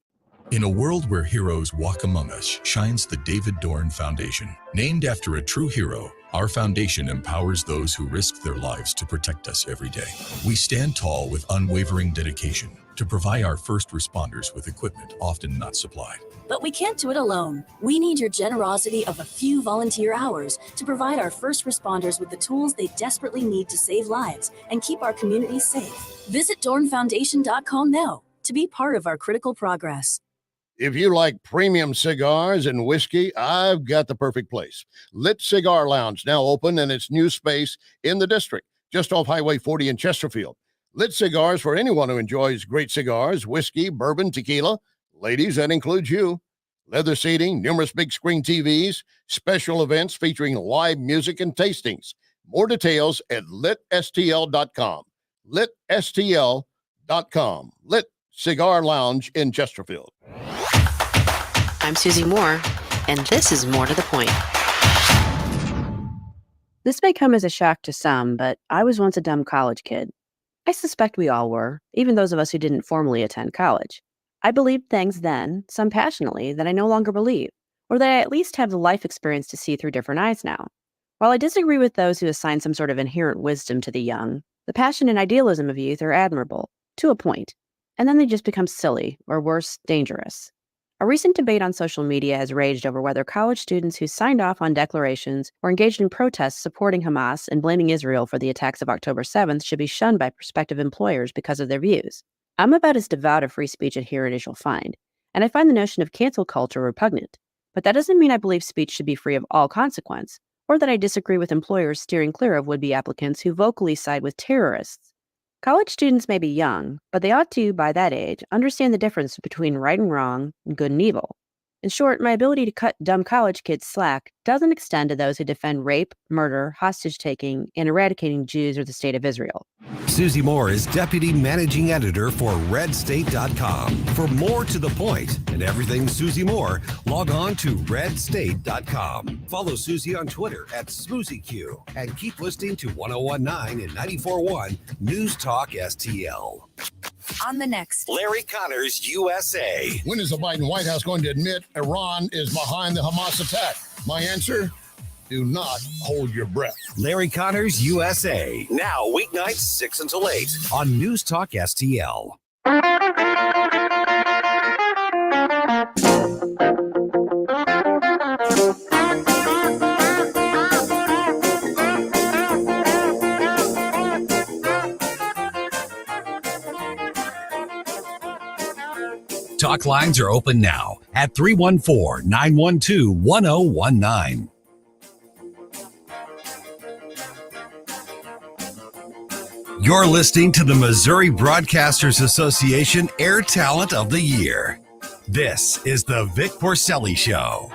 Speaker 1: In a world where heroes walk among us, shines the David Dorn Foundation. Named after a true hero, our foundation empowers those who risk their lives to protect us every day. We stand tall with unwavering dedication to provide our first responders with equipment often not supplied.
Speaker 11: But we can't do it alone. We need your generosity of a few volunteer hours to provide our first responders with the tools they desperately need to save lives and keep our communities safe. Visit dornfoundation.com now to be part of our critical progress.
Speaker 16: If you like premium cigars and whiskey, I've got the perfect place. Lit Cigar Lounge, now open in its new space in the district, just off Highway 40 in Chesterfield. Lit Cigars for anyone who enjoys great cigars, whiskey, bourbon, tequila. Ladies, that includes you. Leather seating, numerous big screen TVs, special events featuring live music and tastings. More details at litstl.com. litstl.com. Lit Cigar Lounge in Chesterfield.
Speaker 17: I'm Susie Moore, and this is More to the Point.
Speaker 22: This may come as a shock to some, but I was once a dumb college kid. I suspect we all were, even those of us who didn't formally attend college. I believed things then, some passionately, that I no longer believe, or that I at least have the life experience to see through different eyes now. While I disagree with those who assign some sort of inherent wisdom to the young, the passion and idealism of youth are admirable, to a point, and then they just become silly, or worse, dangerous. A recent debate on social media has raged over whether college students who signed off on declarations or engaged in protests supporting Hamas and blaming Israel for the attacks of October 7th should be shunned by prospective employers because of their views. I'm about as devout a free speech adherent as you'll find, and I find the notion of cancel culture repugnant. But that doesn't mean I believe speech should be free of all consequence, or that I disagree with employers steering clear of would-be applicants who vocally side with terrorists. College students may be young, but they ought to, by that age, understand the difference between right and wrong and good and evil. In short, my ability to cut dumb college kids slack doesn't extend to those who defend rape, murder, hostage-taking, and eradicating Jews or the state of Israel.
Speaker 3: Susie Moore is Deputy Managing Editor for RedState.com. For more to the point and everything Susie Moore, log on to RedState.com. Follow Susie on Twitter at SmoozyQ and keep listening to 1019 and 94.1 News Talk STL.
Speaker 2: On the next,
Speaker 3: Larry Connors, USA.
Speaker 16: When is the Biden White House going to admit Iran is behind the Hamas attack? My answer? Do not hold your breath.
Speaker 3: Larry Connors, USA. Now, weeknights 6 until 8 on News Talk STL. talk lines are open now at 314-912-1019. You're listening to the Missouri Broadcasters Association Air Talent of the Year. This is the Vic Porcelli Show.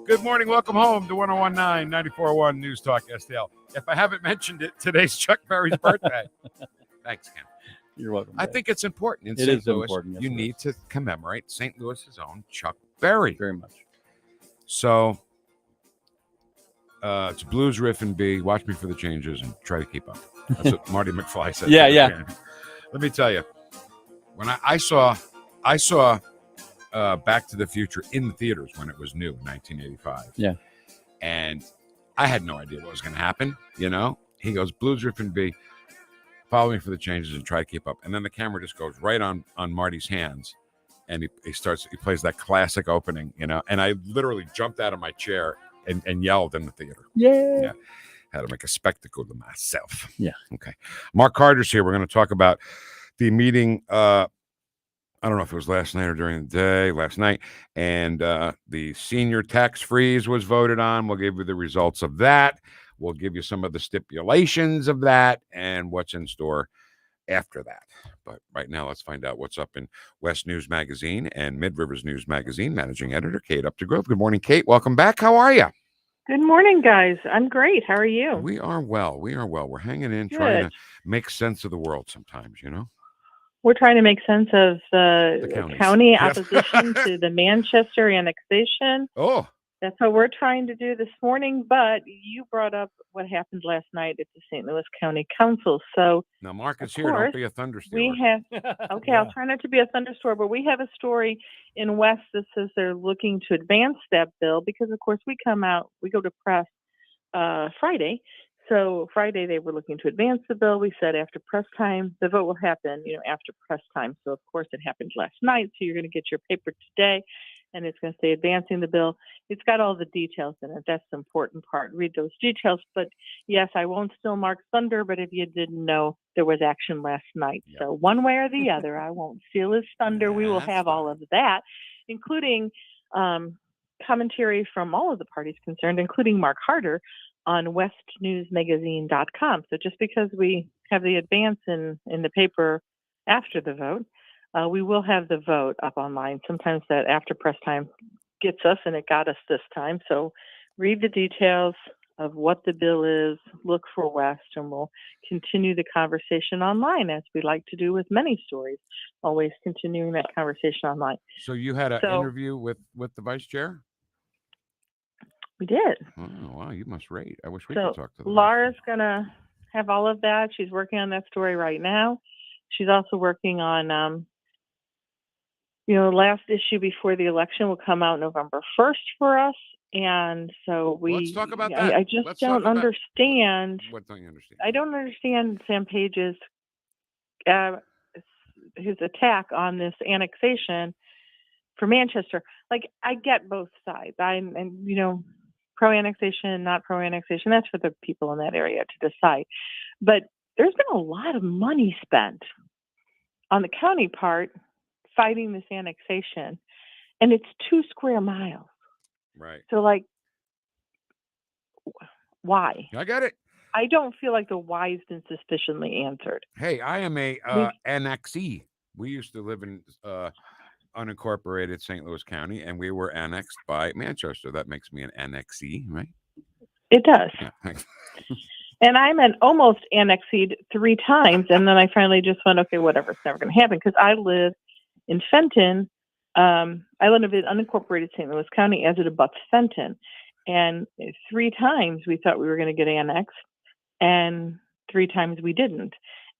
Speaker 7: Good morning. Welcome home to 1019 94.1 News Talk STL. If I haven't mentioned it, today's Chuck Berry's birthday. Thanks, Ken.
Speaker 8: You're welcome.
Speaker 7: I think it's important. In
Speaker 8: It
Speaker 7: St.
Speaker 8: is
Speaker 7: Louis,
Speaker 8: important, yes,
Speaker 7: you
Speaker 8: it
Speaker 7: need to commemorate St. Louis's own Chuck Berry.
Speaker 8: Very much.
Speaker 7: So it's Blues Riff and B. Watch me for the changes and try to keep up. That's what Marty McFly said.
Speaker 8: Yeah.
Speaker 7: Let me tell you, when I saw Back to the Future in the theaters when it was new in 1985.
Speaker 8: Yeah.
Speaker 7: And I had no idea what was going to happen. You know, he goes, Blues Riff and B, follow me for the changes and try to keep up. And then the camera just goes right on Marty's hands. And he plays that classic opening, you know, and I literally jumped out of my chair and yelled in the theater.
Speaker 8: Yeah.
Speaker 7: Had to make a spectacle of myself.
Speaker 8: Yeah.
Speaker 7: Okay. Mark Carter's here. We're going to talk about the meeting. I don't know if it was last night or during the day, last night. And the senior tax freeze was voted on. We'll give you the results of that. We'll give you some of the stipulations of that and what's in store after that. But right now, let's find out what's up in West News Magazine and Mid Rivers News Magazine. Managing editor Kate Updegrove. Good morning, Kate. Welcome back. How are you?
Speaker 5: Good morning, guys. I'm great. How are you?
Speaker 7: We are well. We're hanging in,
Speaker 5: Good.
Speaker 7: trying to make sense of the world sometimes, you know?
Speaker 5: We're trying to make sense of the county
Speaker 7: Yes.
Speaker 5: opposition to the Manchester annexation.
Speaker 7: Oh.
Speaker 5: That's what we're trying to do this morning. But you brought up what happened last night at the St. Louis County Council. So
Speaker 7: Now, Mark is
Speaker 5: of
Speaker 7: here. Don't
Speaker 5: course,
Speaker 7: be a thunderstorm.
Speaker 5: we have, okay, I'll try not to be a thunderstorm, but we have a story in West that says they're looking to advance that bill because, of course, we go to press Friday. So Friday they were looking to advance the bill. We said after press time, the vote will happen, after press time. So of course it happened last night. So you're going to get your paper today and it's going to say advancing the bill. It's got all the details in it. That's the important part. Read those details. But yes, I won't steal Mark's thunder, but if you didn't know, there was action last night. Yep. So one way or the other, I won't steal his thunder. We will have all of that, including commentary from all of the parties concerned, including Mark Harder, on westnewsmagazine.com. So just because we have the advance in the paper after the vote, we will have the vote up online. Sometimes that after press time gets us, and it got us this time. So read the details of what the bill is, look for West, and we'll continue the conversation online as we like to do with many stories, always continuing that conversation online.
Speaker 7: So you had an interview with the vice chair?
Speaker 5: We did.
Speaker 7: Oh, wow, you must rate. I wish we
Speaker 5: So
Speaker 7: could talk to them.
Speaker 5: Laura's going to have all of that. She's working on that story right now. She's also working on, last issue before the election will come out November 1st for us. And so
Speaker 7: let's talk about that.
Speaker 5: I just don't understand.
Speaker 7: What don't you understand?
Speaker 5: I don't understand Sam Page's his attack on this annexation for Manchester. Like, I get both sides. Pro-annexation, not pro-annexation, that's for the people in that area to decide. But there's been a lot of money spent on the county part fighting this annexation, and it's 2 square miles.
Speaker 7: Right.
Speaker 5: So, why?
Speaker 7: I got it.
Speaker 5: I don't feel like the why's been sufficiently answered.
Speaker 7: Hey, I am a annexee. We used to live in unincorporated St. Louis County, and we were annexed by Manchester. That makes me an annexee, right?
Speaker 5: It does.
Speaker 7: Yeah, thanks.
Speaker 5: And I'm an almost annexed 3 times, and then I finally just went, okay, whatever, it's never going to happen, because I live in Fenton. I live in unincorporated St. Louis County as it abuts Fenton, and 3 times we thought we were going to get annexed, and 3 times we didn't.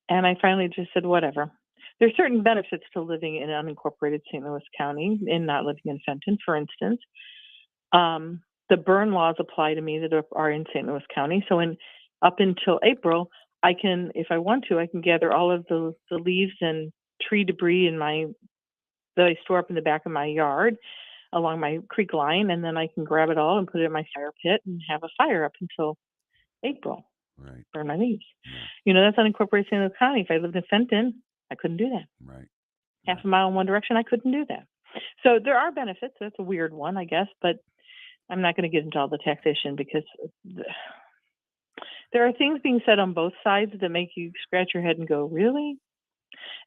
Speaker 5: And I finally just said, whatever. There's certain benefits to living in unincorporated St. Louis County and not living in Fenton, for instance. The burn laws apply to me that are in St. Louis County. So up until April, I can, if I want to, I can gather all of the leaves and tree debris that I store up in the back of my yard along my creek line, and then I can grab it all and put it in my fire pit and have a fire up until April.
Speaker 7: Right.
Speaker 5: Burn my leaves. Yeah. That's unincorporated St. Louis County. If I lived in Fenton, I couldn't do that.
Speaker 7: Right.
Speaker 5: half a mile in one direction, I couldn't do that. So there are benefits. That's a weird one, I guess, but I'm not going to get into all the taxation because there are things being said on both sides that make you scratch your head and go, really?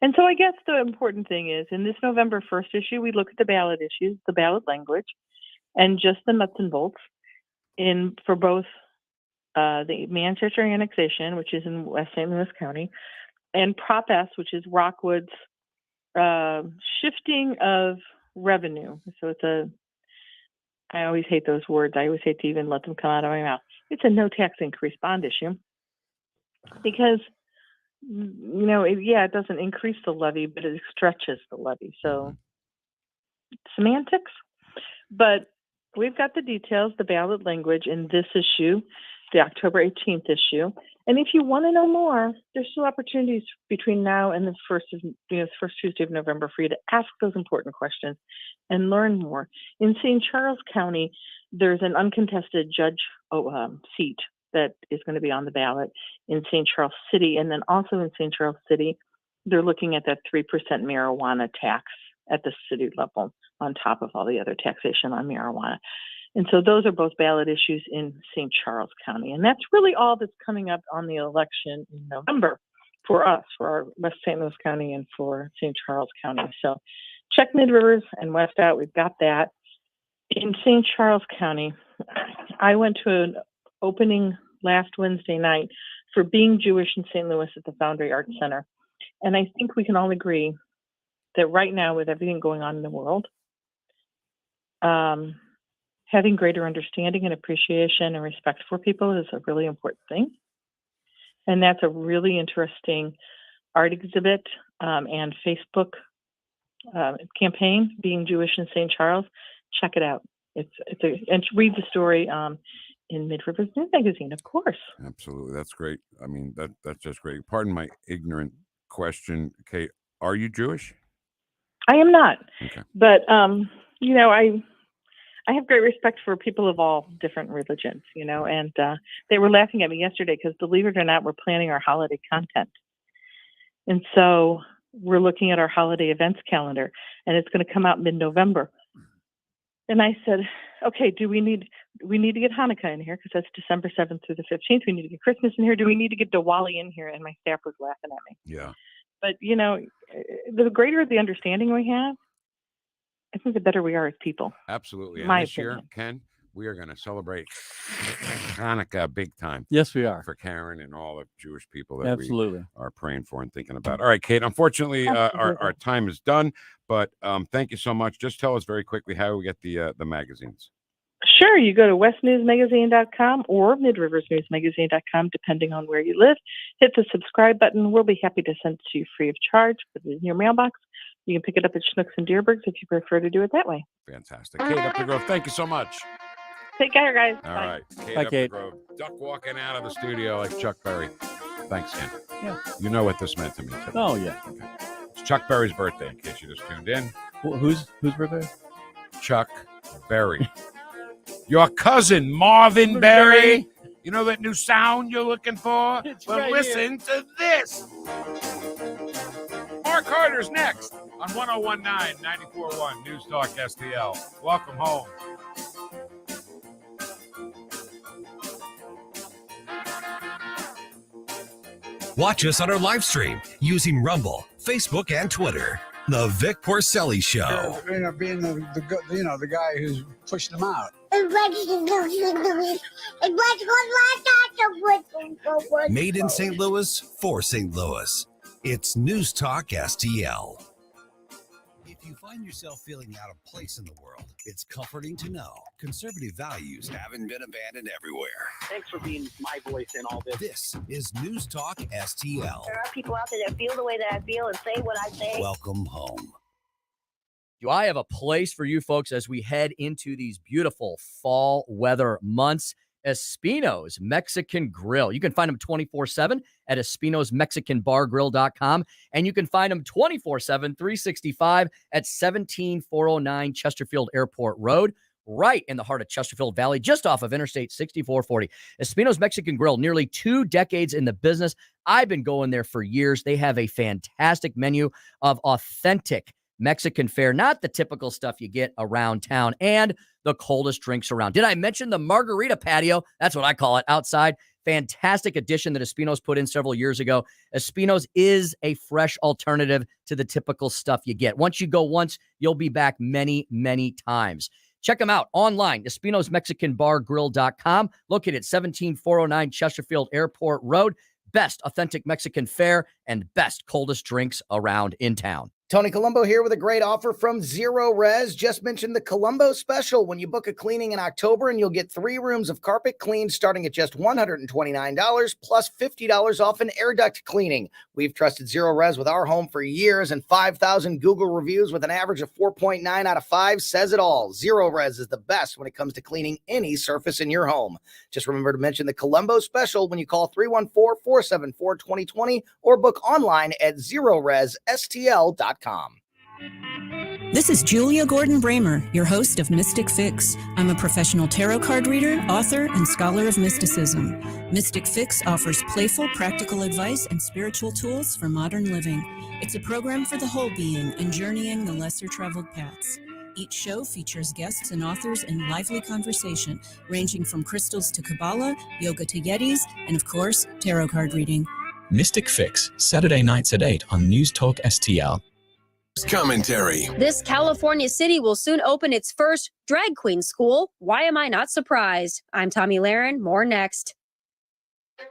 Speaker 5: And so I guess the important thing is in this November 1st issue, we look at the ballot issues, the ballot language, and just the nuts and bolts for both the Manchester annexation, which is in West St. Louis County, and Prop S, which is Rockwood's shifting of revenue. So I always hate those words. I always hate to even let them come out of my mouth. It's a no tax increase bond issue because, it doesn't increase the levy, but it stretches the levy. So semantics. But we've got the details, the ballot language in this issue, the October 18th issue. And if you want to know more, there's still opportunities between now and the first Tuesday of November for you to ask those important questions and learn more. In St. Charles County, there's an uncontested judge seat that is going to be on the ballot in St. Charles City. And then also in St. Charles City, they're looking at that 3% marijuana tax at the city level on top of all the other taxation on marijuana. And so those are both ballot issues in St. Charles County. And that's really all that's coming up on the election in November for us, for our West St. Louis County and for St. Charles County. So check Mid-Rivers and West out. We've got that. In St. Charles County, I went to an opening last Wednesday night for Being Jewish in St. Louis at the Foundry Arts Center. And I think we can all agree that right now, with everything going on in the world, having greater understanding and appreciation and respect for people is a really important thing. And that's a really interesting art exhibit and Facebook campaign, Being Jewish in St. Charles. Check it out. And read the story in Mid-Rivers News Magazine, of course.
Speaker 7: Absolutely. That's great. I mean, that's just great. Pardon my ignorant question, Kate. Are you Jewish?
Speaker 5: I am not.
Speaker 7: Okay.
Speaker 5: But, I have great respect for people of all different religions, and they were laughing at me yesterday because, believe it or not, we're planning our holiday content. And so we're looking at our holiday events calendar, and it's going to come out mid-November. And I said, okay, do we need to get Hanukkah in here because that's December 7th through the 15th. We need to get Christmas in here. Do we need to get Diwali in here? And my staff was laughing at me.
Speaker 7: Yeah.
Speaker 5: But, the greater the understanding we have, I think the better we are as people.
Speaker 7: Absolutely. And
Speaker 5: My
Speaker 7: this
Speaker 5: opinion.
Speaker 7: year, Ken, we are going to celebrate Hanukkah big time.
Speaker 8: Yes, we are.
Speaker 7: For Karen and all the Jewish people that
Speaker 8: Absolutely.
Speaker 7: we are praying for and thinking about. All right, Kate, unfortunately, our time is done, but thank you so much. Just tell us very quickly how we get the magazines.
Speaker 5: Sure. You go to westnewsmagazine.com or midriversnewsmagazine.com, depending on where you live. Hit the subscribe button. We'll be happy to send it to you free of charge. Put it in your mailbox. You can pick it up at Schnucks and Deerbergs if you prefer to do it that way.
Speaker 7: Fantastic. Kate Up the Grove, thank you so much.
Speaker 5: Take care, guys.
Speaker 7: All
Speaker 5: Bye.
Speaker 7: right. Kate
Speaker 8: Bye,
Speaker 7: Up
Speaker 8: Kate.
Speaker 7: the Grove. Duck walking out of the studio like Chuck Berry. Thanks, Ken.
Speaker 8: Yeah.
Speaker 7: You know what this meant to me today.
Speaker 8: Oh, yeah.
Speaker 7: Okay. It's Chuck Berry's birthday, in case you just tuned in.
Speaker 8: Who's birthday?
Speaker 7: Chuck Berry. Your cousin, Marvin Berry. You know that new sound you're looking for? Well,
Speaker 8: right
Speaker 7: listen to this. Mark Carter's next on 1019 94.1 News Talk STL. Welcome home.
Speaker 3: Watch us on our live stream using Rumble, Facebook, and Twitter. The Vic Porcelli Show.
Speaker 9: Being the guy who's pushing them out.
Speaker 3: Made in St. Louis for St. Louis. It's News Talk STL. If you find yourself feeling out of place in the world, it's comforting to know conservative values haven't been abandoned everywhere.
Speaker 4: Thanks for being my voice in all this.
Speaker 3: This is News Talk STL.
Speaker 6: There are people out there that feel the way that I feel and say what I say.
Speaker 3: Welcome home.
Speaker 10: Do I have a place for you folks as we head into these beautiful fall weather months? Espino's Mexican Grill. You can find them 24/7 at espinosmexicanbargrill.com, and you can find them 24/7, 365 at 17409 Chesterfield Airport Road. right in the heart of Chesterfield Valley, just off of Interstate 6440. Espino's Mexican Grill, nearly 2 decades in the business. I've been going there for years. They have a fantastic menu of authentic Mexican fare, not the typical stuff you get around town, and the coldest drinks around. Did I mention the margarita patio? That's what I call it, outside. Fantastic addition that Espino's put in several years ago. Espino's is a fresh alternative to the typical stuff you get. Once you go once, you'll be back many, many times. Check them out online, EspinosMexicanBarGrill.com, located at 17409 Chesterfield Airport Road. Best authentic Mexican fare and best coldest drinks around in town.
Speaker 21: Tony Colombo here with a great offer from Zero Res. Just mentioned the Colombo special. When you book a cleaning in October, and you'll get 3 rooms of carpet cleaned starting at just $129 plus $50 off an air duct cleaning. We've trusted Zero Res with our home for years, and 5,000 Google reviews with an average of 4.9 out of 5 says it all. Zero Res is the best when it comes to cleaning any surface in your home. Just remember to mention the Colombo special when you call 314-474-2020 or book online at ZeroResSTL.com.
Speaker 12: This is Julia Gordon-Bramer, your host of Mystic Fix. I'm a professional tarot card reader, author, and scholar of mysticism. Mystic Fix offers playful, practical advice and spiritual tools for modern living. It's a program for the whole being and journeying the lesser-traveled paths. Each show features guests and authors in lively conversation, ranging from crystals to Kabbalah, yoga to Yetis, and of course, tarot card reading.
Speaker 13: Mystic Fix, Saturday nights at 8 on NewstalkSTL.
Speaker 14: Commentary.
Speaker 2: This California city will soon open its first drag queen school. Why am I not surprised? I'm Tommy Lahren. More next.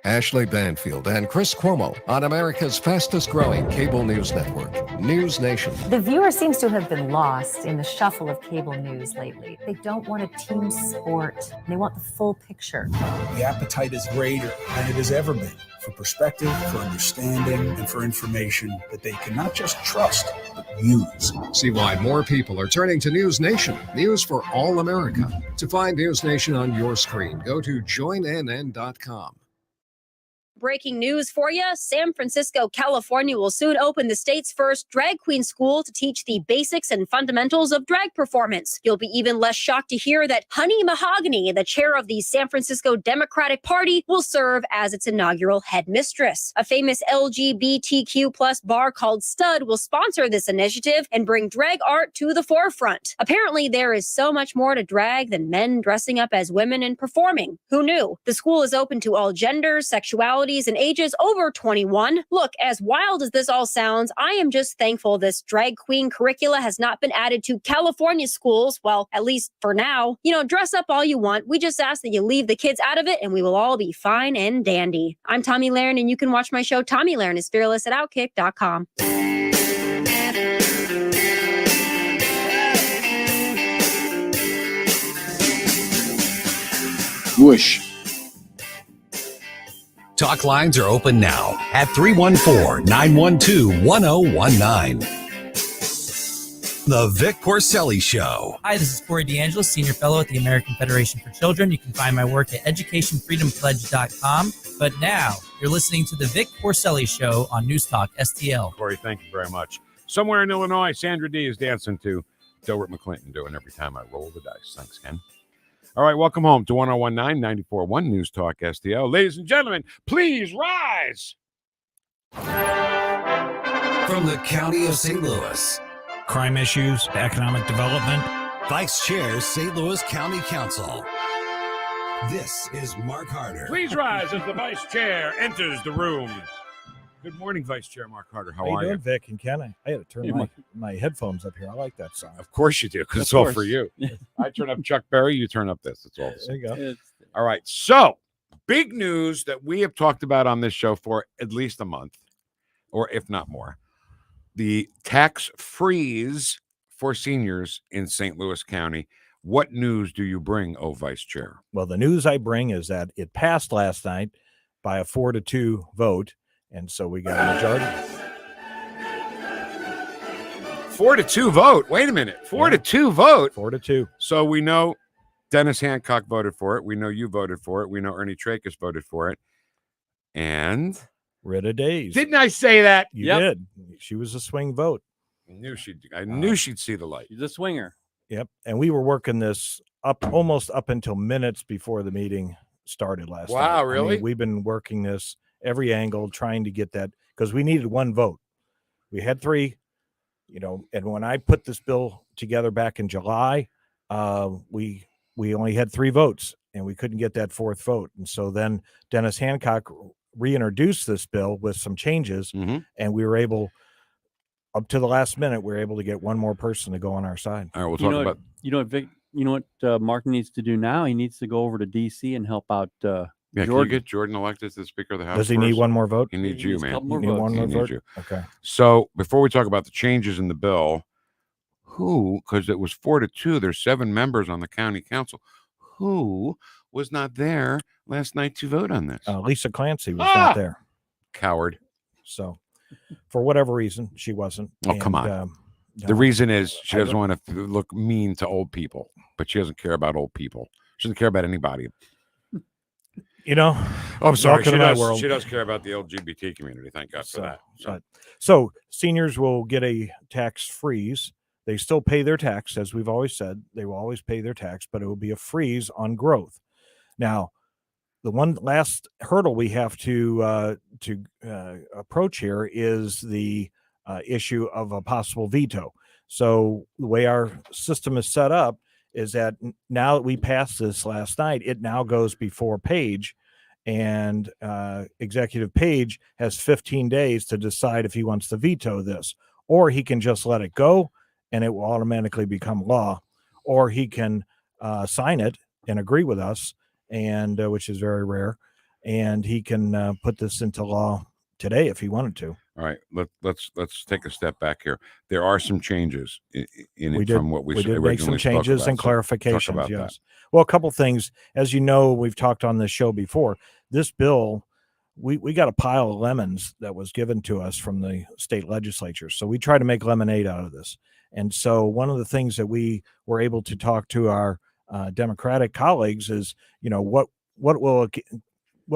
Speaker 15: Ashley Banfield and Chris Cuomo on America's fastest growing cable news network, News Nation.
Speaker 23: The viewer seems to have been lost in the shuffle of cable news lately. They don't want a team sport. They want the full picture.
Speaker 24: The appetite is greater than it has ever been for perspective, for understanding, and for information that they can not just trust, but use.
Speaker 15: See why more people are turning to News Nation, news for all America. To find News Nation on your screen, go to joinnn.com.
Speaker 2: Breaking news for you. San Francisco, California will soon open the state's first drag queen school to teach the basics and fundamentals of drag performance. You'll be even less shocked to hear that Honey Mahogany, the chair of the San Francisco Democratic Party, will serve as its inaugural headmistress. A famous LGBTQ plus bar called Stud will sponsor this initiative and bring drag art to the forefront. Apparently, there is so much more to drag than men dressing up as women and performing. Who knew? The school is open to all genders, sexualities, and ages over 21. Look, as wild as this all sounds, I am just thankful this drag queen curricula has not been added to California schools. Well, at least for now. You know, dress up all you want. We just ask that you leave the kids out of it and we will all be fine and dandy. I'm Tommy Lahren, and you can watch my show Tommy Lahren is Fearless at Outkick.com.
Speaker 15: Whoosh.
Speaker 3: Talk lines are open now at 314-912-1019. The Vic Porcelli Show.
Speaker 25: Hi, this is Corey DeAngelo, Senior Fellow at the American Federation for Children. You can find my work at educationfreedompledge.com. But now, you're listening to the Vic Porcelli Show on News Talk STL.
Speaker 7: Corey, thank you very much. Somewhere in Illinois, Sandra D is dancing to Delbert McClinton doing Every Time I Roll the Dice. Thanks, Ken. All right, welcome home to 1019-94.1 News Talk STL. Ladies and gentlemen, please rise.
Speaker 3: From the County of St. Louis.
Speaker 26: Crime issues, economic development.
Speaker 3: Vice Chair, St. Louis County Council. This is Mark Harder.
Speaker 7: Please rise as the Vice Chair enters the room. Good morning, Vice Chair Mark Harder. How are you?
Speaker 27: Doing, Vic and Ken? I had to turn my headphones up here. I like that song.
Speaker 7: Of course you do, because it's all for you. I turn up Chuck Berry, you turn up this. It's all the same.
Speaker 27: There you go.
Speaker 7: All right. So, big news that we have talked about on this show for at least a month, or if not more. The tax freeze for seniors in St. Louis County. What news do you bring, Vice Chair?
Speaker 27: Well, the news I bring is that it passed last night by a 4-2 vote. And so we got a majority.
Speaker 7: 4-2 vote. Wait a minute. 4-2 vote.
Speaker 27: 4-2.
Speaker 7: So we know Dennis Hancock voted for it. We know you voted for it. We know Ernie Trachis voted for it. And
Speaker 27: Rita Days.
Speaker 7: Didn't I say that?
Speaker 27: You did. She was a swing vote.
Speaker 7: I knew she'd see the light.
Speaker 8: She's a swinger.
Speaker 27: Yep. And we were working this almost up until minutes before the meeting started last night.
Speaker 7: Wow,
Speaker 27: I
Speaker 7: really?
Speaker 27: mean, we've been working this every angle, trying to get that, because we needed one vote. We had 3, and when I put this bill together back in July, we only had 3 votes, and we couldn't get that 4th vote. And so then Dennis Hancock reintroduced this bill with some changes, and we were able, up to the last minute, we were able to get one more person to go on our side.
Speaker 7: All right, we'll talk about.
Speaker 8: Vic, what Mark needs to do now? He needs to go over to D.C. and help out
Speaker 7: Yeah,
Speaker 8: Jordan.
Speaker 7: can you get Jordan elected as the Speaker of the House?
Speaker 27: Does he need one more vote?
Speaker 7: He needs you, man.
Speaker 8: A couple more
Speaker 27: You need
Speaker 8: votes.
Speaker 27: one more
Speaker 7: He
Speaker 27: vote?
Speaker 7: needs you.
Speaker 27: Okay.
Speaker 7: So before we talk about the changes in the bill, because it was 4-2, there's 7 members on the county council. Who was not there last night to vote on this?
Speaker 27: Lisa Clancy was not there.
Speaker 7: Coward.
Speaker 27: So for whatever reason, she wasn't.
Speaker 7: Oh, come on. The reason is she doesn't want to look mean to old people, but she doesn't care about old people. She doesn't care about anybody.
Speaker 27: Oh,
Speaker 7: I'm sorry.
Speaker 27: welcome to my world.
Speaker 7: She does care about the LGBT community. Thank God for that.
Speaker 27: So seniors will get a tax freeze. They still pay their tax, as we've always said. They will always pay their tax, but it will be a freeze on growth. Now, the one last hurdle we have to approach here is the issue of a possible veto. So the way our system is set up is that now that we passed this last night, it now goes before Page, and Executive Page has 15 days to decide if he wants to veto this, or he can just let it go and it will automatically become law, or he can sign it and agree with us, and which is very rare, and he can put this into law today if he wanted to.
Speaker 7: All right, let's take a step back here. There are some changes in it from what we
Speaker 27: did
Speaker 7: originally
Speaker 27: make some
Speaker 7: spoke
Speaker 27: changes
Speaker 7: about.
Speaker 27: and
Speaker 7: So talk
Speaker 27: clarifications.
Speaker 7: about
Speaker 27: Yes.
Speaker 7: that.
Speaker 27: Well, a couple things. As you know, we've talked on this show before. This bill, we got a pile of lemons that was given to us from the state legislature. So we try to make lemonade out of this. And so one of the things that we were able to talk to our Democratic colleagues is, what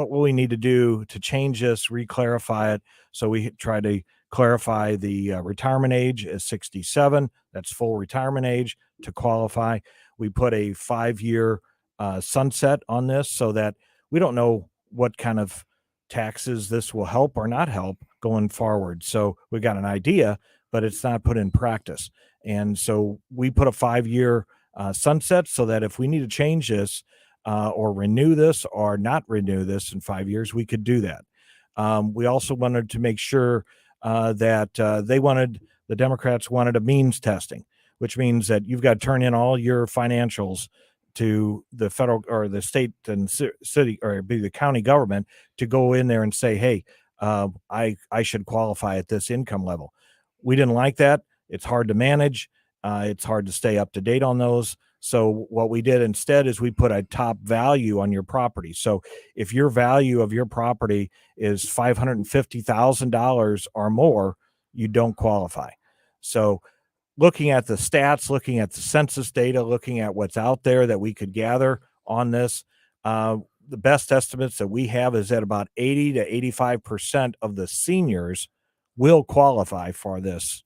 Speaker 27: will we need to do to change this, re-clarify it? So we try to clarify the retirement age as 67. That's full retirement age to qualify. We put a 5-year sunset on this so that we don't know what kind of taxes this will help or not help going forward. So we got an idea, but it's not put in practice. And so we put a 5-year sunset so that if we need to change this or renew this or not renew this in 5 years, we could do that. We also wanted to make sure that the Democrats wanted a means testing, which means that you've got to turn in all your financials to the federal or the state and city, or be the county government, to go in there and say, hey, I should qualify at this income level. We didn't like that. It's hard to manage. It's hard to stay up to date on those. So what we did instead is we put a top value on your property. So if your value of your property is $550,000 or more, you don't qualify. So looking at the stats, looking at the census data, looking at what's out there that we could gather on this, the best estimates that we have is that about 80 to 85% of the seniors will qualify for this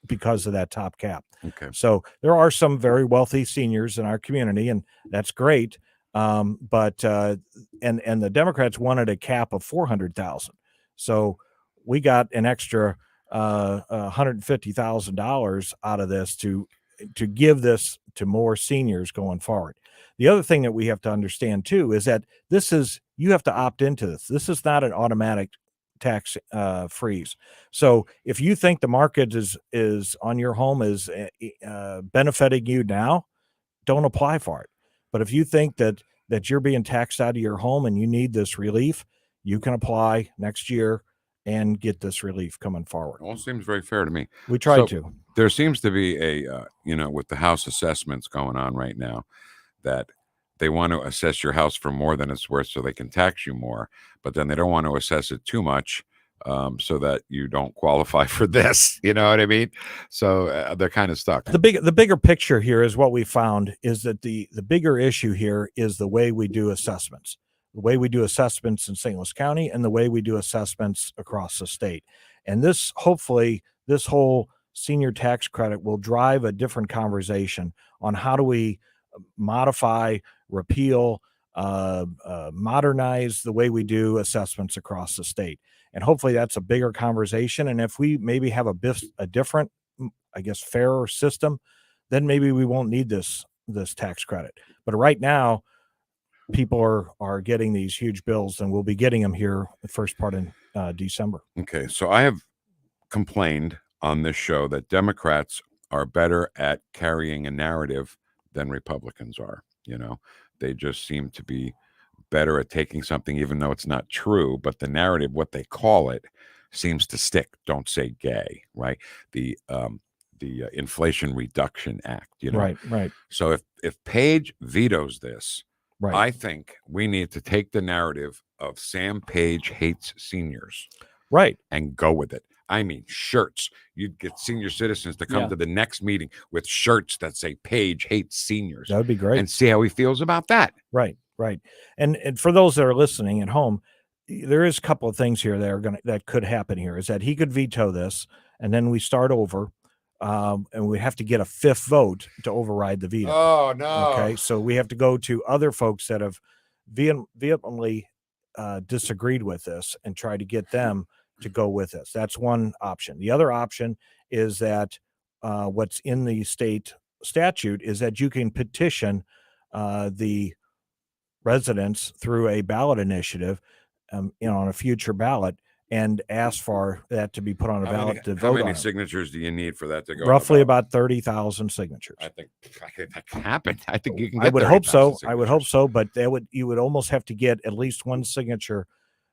Speaker 27: because of that top cap.
Speaker 7: Okay.
Speaker 27: So there are some very wealthy seniors in our community, and that's great. But the Democrats wanted a cap of 400,000. So we got an extra $150,000 out of this to give this to more seniors going forward. The other thing that we have to understand too is that you have to opt into this. This is not an automatic tax freeze. So if you think the market is on your home is benefiting you now, don't apply for it. But if you think that you're being taxed out of your home and you need this relief, you can apply next year and get this relief coming forward.
Speaker 7: All seems very fair to me.
Speaker 27: We tried to.
Speaker 7: There seems to be a with the house assessments going on right now, that they want to assess your house for more than it's worth so they can tax you more, but then they don't want to assess it too much so that you don't qualify for this. You know what I mean? So they're kind of stuck.
Speaker 27: The bigger picture here is what we found is that the bigger issue here is the way we do assessments. The way we do assessments in St. Louis County and the way we do assessments across the state. And this whole senior tax credit will drive a different conversation on how do we modify, repeal, modernize the way we do assessments across the state. And hopefully that's a bigger conversation. And if we maybe have a different, I guess, fairer system, then maybe we won't need this tax credit. But right now, people are getting these huge bills, and we'll be getting them here the first part in December.
Speaker 7: Okay, so I have complained on this show that Democrats are better at carrying a narrative than Republicans are. You know, they just seem to be better at taking something even though it's not true, but the narrative, what they call it, seems to stick. Don't say gay, right? The Inflation Reduction Act, you know.
Speaker 27: Right.
Speaker 7: So if Page vetoes this,
Speaker 27: right,
Speaker 7: I think we need to take the narrative of Sam Page hates seniors,
Speaker 27: right,
Speaker 7: and go with it. I mean, shirts. You'd get senior citizens to come to the next meeting with shirts that say Page hates seniors.
Speaker 27: That would be great.
Speaker 7: And see how he feels about that.
Speaker 27: Right. And for those that are listening at home, there is a couple of things here that could happen here. Is that he could veto this, and then we start over, and we have to get a fifth vote to override the veto.
Speaker 7: Oh no!
Speaker 27: Okay, so we have to go to other folks that have vehemently disagreed with this and try to get them to go with us. That's one option. The other option is that what's in the state statute is that you can petition the residents through a ballot initiative, on a future ballot, and ask for that to be put on a ballot to vote on.
Speaker 7: How many
Speaker 27: it.
Speaker 7: signatures do you need for that to go?
Speaker 27: Roughly about 30,000 signatures.
Speaker 7: I think that can happen. I think you can.
Speaker 27: I
Speaker 7: Get
Speaker 27: would hope so.
Speaker 7: signatures.
Speaker 27: I would hope so, but you would almost have to get at least one signature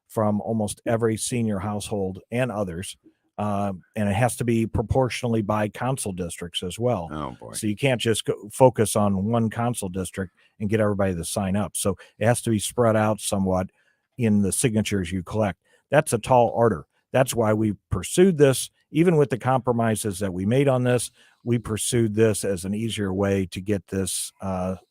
Speaker 27: from almost every senior household and others. And it has to be proportionally by council districts as well.
Speaker 7: Oh boy.
Speaker 27: So you can't just focus on one council district and get everybody to sign up. So it has to be spread out somewhat in the signatures you collect. That's a tall order. That's why we pursued this. Even with the compromises that we made on this, we pursued this as an easier way to get this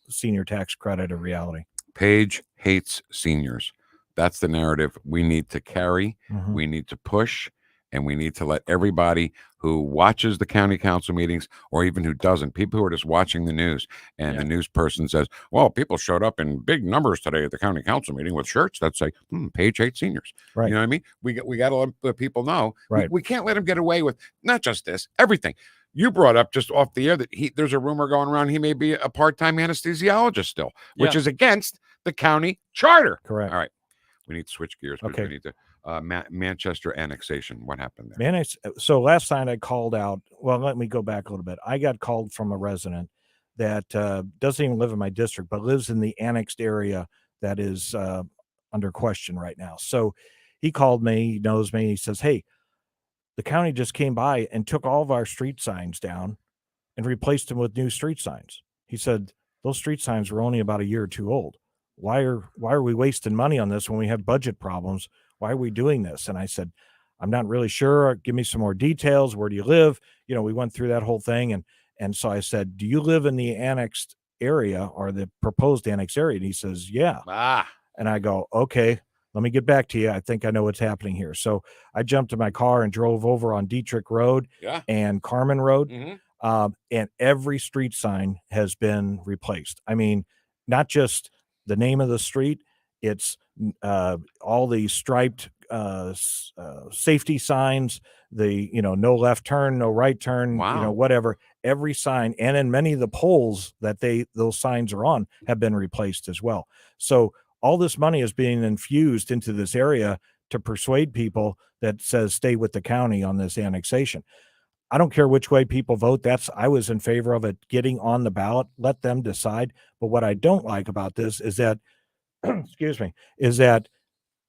Speaker 27: senior tax credit a reality.
Speaker 7: Page hates seniors. That's the narrative we need to carry.
Speaker 27: Mhm.
Speaker 7: We need to push, and we need to let everybody who watches the county council meetings, or even who doesn't, people who are just watching the news, and the news person says, well, people showed up in big numbers today at the county council meeting with shirts that say, Page hates seniors.
Speaker 27: Right.
Speaker 7: You know what I mean? We got to let the people know.
Speaker 27: Right.
Speaker 7: We can't let them get away with not just this, everything. You brought up just off the air that there's a rumor going around he may be a part-time anesthesiologist still, which is against the county charter.
Speaker 27: Correct.
Speaker 7: All right. We need to switch gears because
Speaker 27: Okay.
Speaker 7: we need to Manchester annexation. What happened there?
Speaker 27: So last night I called out. Well, let me go back a little bit. I got called from a resident that doesn't even live in my district, but lives in the annexed area that is under question right now. So he called me. He knows me. He says, "Hey, the county just came by and took all of our street signs down and replaced them with new street signs." He said, "Those street signs were only about a year or two old. Why are we wasting money on this when we have budget problems? Why are we doing this?" And I said, "I'm not really sure. Give me some more details. Where do you live?" We went through that whole thing. And so I said, "Do you live in the annexed area or the proposed annexed area?" And he says, "Yeah." And I go, "Okay, let me get back to you. I think I know what's happening here." So I jumped in my car and drove over on Dietrich Road and Carmen Road. And every street sign has been replaced. I mean, not just the name of the street, it's all the striped safety signs, the no left turn, no right turn, whatever. Every sign, and in many of the poles that those signs are on, have been replaced as well. So all this money is being infused into this area to persuade people that says stay with the county on this annexation. I don't care which way people vote. I was in favor of it getting on the ballot. Let them decide. But what I don't like about this is that, is that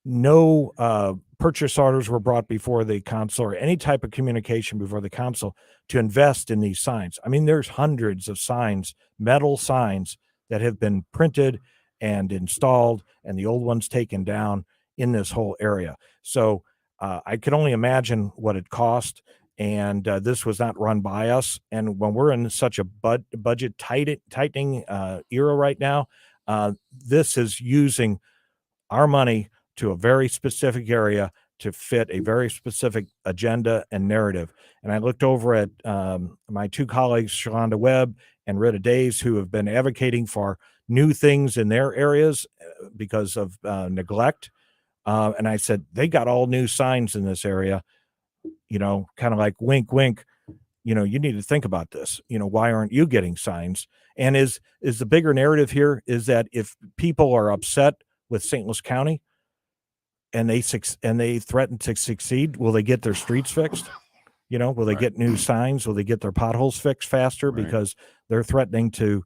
Speaker 27: no purchase orders were brought before the council or any type of communication before the council to invest in these signs. I mean, there's hundreds of signs, metal signs, that have been printed and installed, and the old ones taken down in this whole area. So I can only imagine what it cost. And this was not run by us. And when we're in such a budget tightening era right now, this is using our money to a very specific area to fit a very specific agenda and narrative. And I looked over at my two colleagues, Shalonda Webb and Rita Days, who have been advocating for new things in their areas because of neglect. And I said, they got all new signs in this area, kind of like wink, wink. You need to think about this. Why aren't you getting signs? And is the bigger narrative here is that if people are upset with St. Louis County and they threaten to succeed, will they get their streets fixed? Will they get new signs? Will they get their potholes fixed faster because they're threatening to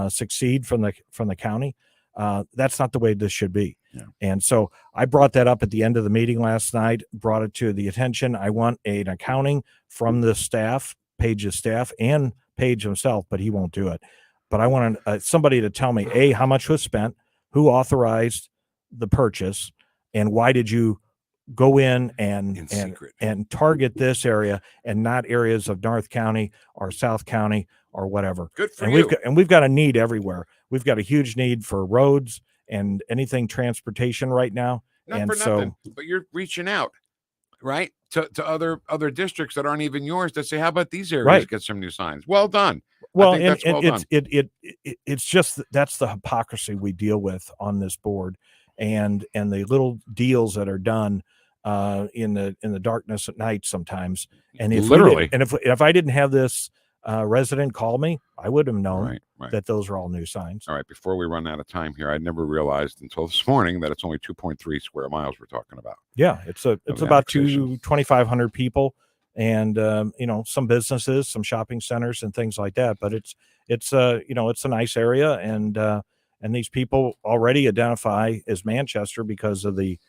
Speaker 27: succeed from the county? That's not the way this should be. Yeah. And so I brought that up at the end of the meeting last night, brought it to the attention. I want an accounting from the staff, Page's staff, and Page himself, but he won't do it. But I want somebody to tell me, A, how much was spent, who authorized the purchase, and why did you go in and target this area and not areas of North County or South County or whatever.
Speaker 7: Good for you.
Speaker 27: We've got a need everywhere. We've got a huge need for roads and anything transportation right now.
Speaker 7: Not for nothing, but you're reaching out, right, to other districts that aren't even yours that say, how about these areas get some new signs? Well done.
Speaker 27: Well, it's just that's the hypocrisy we deal with on this board, and the little deals that are done in the darkness at night sometimes. And if I didn't have this resident call me, I would have known that those are all new signs.
Speaker 7: All right. Before we run out of time here, I never realized until this morning that it's only 2.3 square miles we're talking about.
Speaker 27: Yeah, it's about 2,500 people, and some businesses, some shopping centers, and things like that. But it's a nice area, and these people already identify as Manchester because of the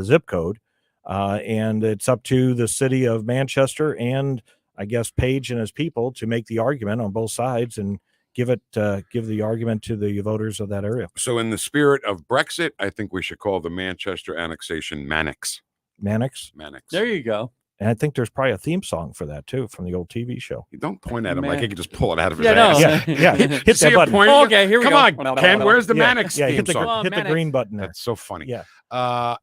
Speaker 27: zip code. And it's up to the city of Manchester and I guess Page and his people to make the argument on both sides and give the argument to the voters of that area.
Speaker 7: So in the spirit of Brexit, I think we should call the Manchester annexation Mannix.
Speaker 27: Mannix.
Speaker 8: There you go.
Speaker 27: And I think there's probably a theme song for that too from the old TV show.
Speaker 7: You don't point at him like he can just pull it out of his ass.
Speaker 27: Yeah. Hit that button.
Speaker 8: Okay, here we go.
Speaker 7: Come on, Ken. Where's the Mannix theme
Speaker 27: hit
Speaker 7: song?
Speaker 27: the green button there.
Speaker 7: That's so funny.
Speaker 27: Yeah.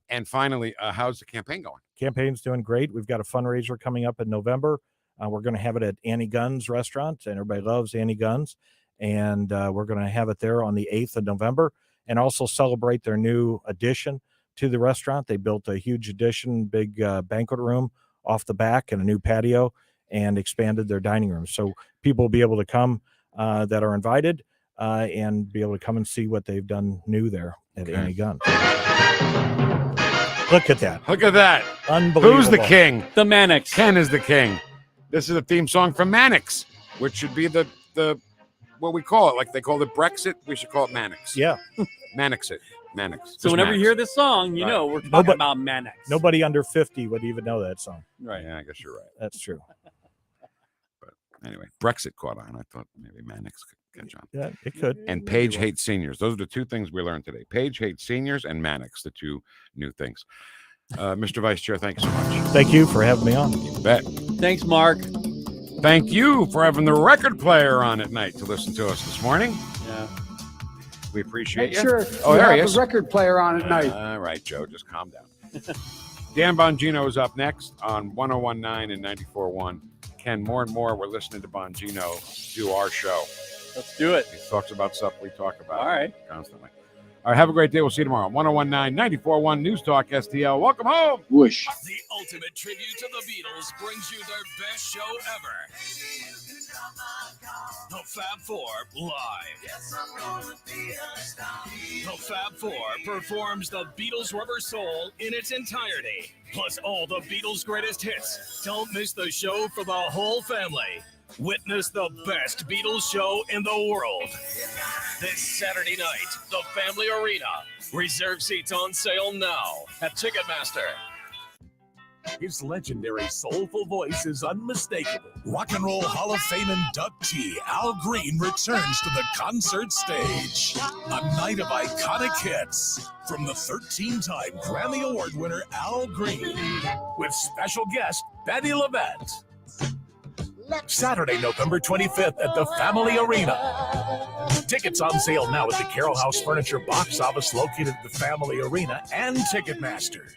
Speaker 7: And finally, how's the campaign going?
Speaker 27: Campaign's doing great. We've got a fundraiser coming up in November. We're going to have it at Annie Gunn's restaurant, and everybody loves Annie Gunn's. And we're going to have it there on the 8th of November and also celebrate their new addition to the restaurant. They built a huge addition, big banquet room off the back and a new patio, and expanded their dining room. So people will be able to come that are invited and be able to come and see what they've done new there at Annie Gunn. Look at that.
Speaker 7: Look at that.
Speaker 27: Unbelievable.
Speaker 7: Who's the king?
Speaker 8: The Mannix.
Speaker 7: Ken is the king. This is a theme song from Mannix, which should be the what we call it. Like they called it Brexit, we should call it Mannix.
Speaker 27: Yeah.
Speaker 7: Mannix it. Mannix.
Speaker 8: So whenever you hear this song, you know we're talking about Mannix.
Speaker 27: Nobody under 50 would even know that song.
Speaker 7: Right. Yeah, I guess you're right.
Speaker 27: That's true.
Speaker 7: But anyway, Brexit caught on. I thought maybe Mannix could catch on.
Speaker 27: Yeah, it could.
Speaker 7: And Page hates seniors. Those are the two things we learned today. Page hates seniors and Mannix, the two new things. Mr. Vice Chair, thanks so much.
Speaker 27: Thank you for having me on.
Speaker 7: You bet.
Speaker 8: Thanks, Mark.
Speaker 7: Thank you for having the record player on at night to listen to us this morning.
Speaker 8: Yeah.
Speaker 7: We appreciate you.
Speaker 9: Sure.
Speaker 7: Oh, there he is.
Speaker 9: The record player on at night.
Speaker 7: All right, Joe, just calm down. Dan Bongino is up next on 101.9 and 94.1. Ken, more and more we're listening to Bongino do our show.
Speaker 8: Let's do it.
Speaker 7: He talks about stuff we talk about
Speaker 8: All right.
Speaker 7: constantly. All right, have a great day. We'll see you tomorrow. 101.9, 94.1 News Talk STL. Welcome home.
Speaker 9: Whoosh.
Speaker 1: The ultimate tribute to the Beatles brings you their best show ever. The Fab Four live. The Fab Four performs the Beatles' Rubber Soul in its entirety, plus all the Beatles' greatest hits. Don't miss the show for the whole family. Witness the best Beatles show in the world. This Saturday night, the Family Arena. Reserve seats on sale now at Ticketmaster.
Speaker 11: His legendary soulful voice is unmistakable. Rock and Roll Hall of Fame inductee Al Green returns to the concert stage. A night of iconic hits from the 13-time Grammy Award winner Al Green with special guest Betty LaVette. Saturday, November 25th at the Family Arena. Tickets on sale now at the Carroll House Furniture box office located at the Family Arena and Ticketmaster.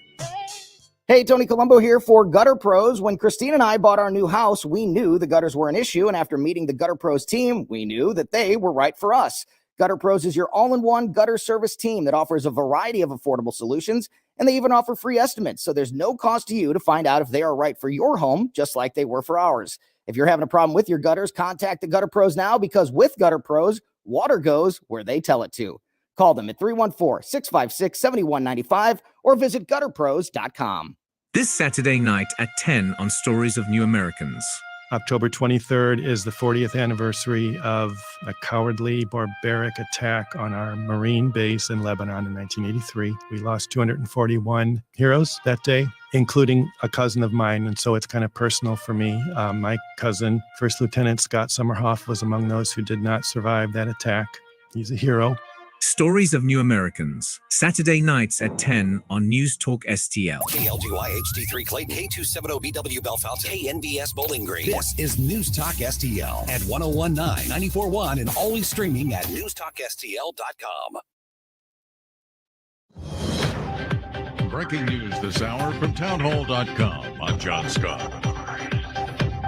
Speaker 21: Hey, Tony Colombo here for Gutter Pros. When Christine and I bought our new house, we knew the gutters were an issue, and after meeting the Gutter Pros team, we knew that they were right for us. Gutter Pros is your all-in-one gutter service team that offers a variety of affordable solutions, and they even offer free estimates, so there's no cost to you to find out if they are right for your home, just like they were for ours. If you're having a problem with your gutters, contact the Gutter Pros now, because with Gutter Pros, water goes where they tell it to. Call them at 314-656-7195 or visit gutterpros.com.
Speaker 5: This Saturday night at 10 on Stories of New Americans.
Speaker 16: October 23rd is the 40th anniversary of a cowardly, barbaric attack on our Marine base in Lebanon in 1983. We lost 241 heroes that day, including a cousin of mine, and so it's kind of personal for me. My cousin, First Lieutenant Scott Summerhoff, was among those who did not survive that attack. He's a hero.
Speaker 5: Stories of New Americans, Saturday nights at 10 on NewstalkSTL.
Speaker 3: KLGY HD3 Clayton, K270BW Belfast, KNBS Bowling Green. This is News Talk STL at 1019, 94.1, and always streaming at NewstalkSTL.com.
Speaker 17: Breaking news this hour from townhall.com. I'm John Scott.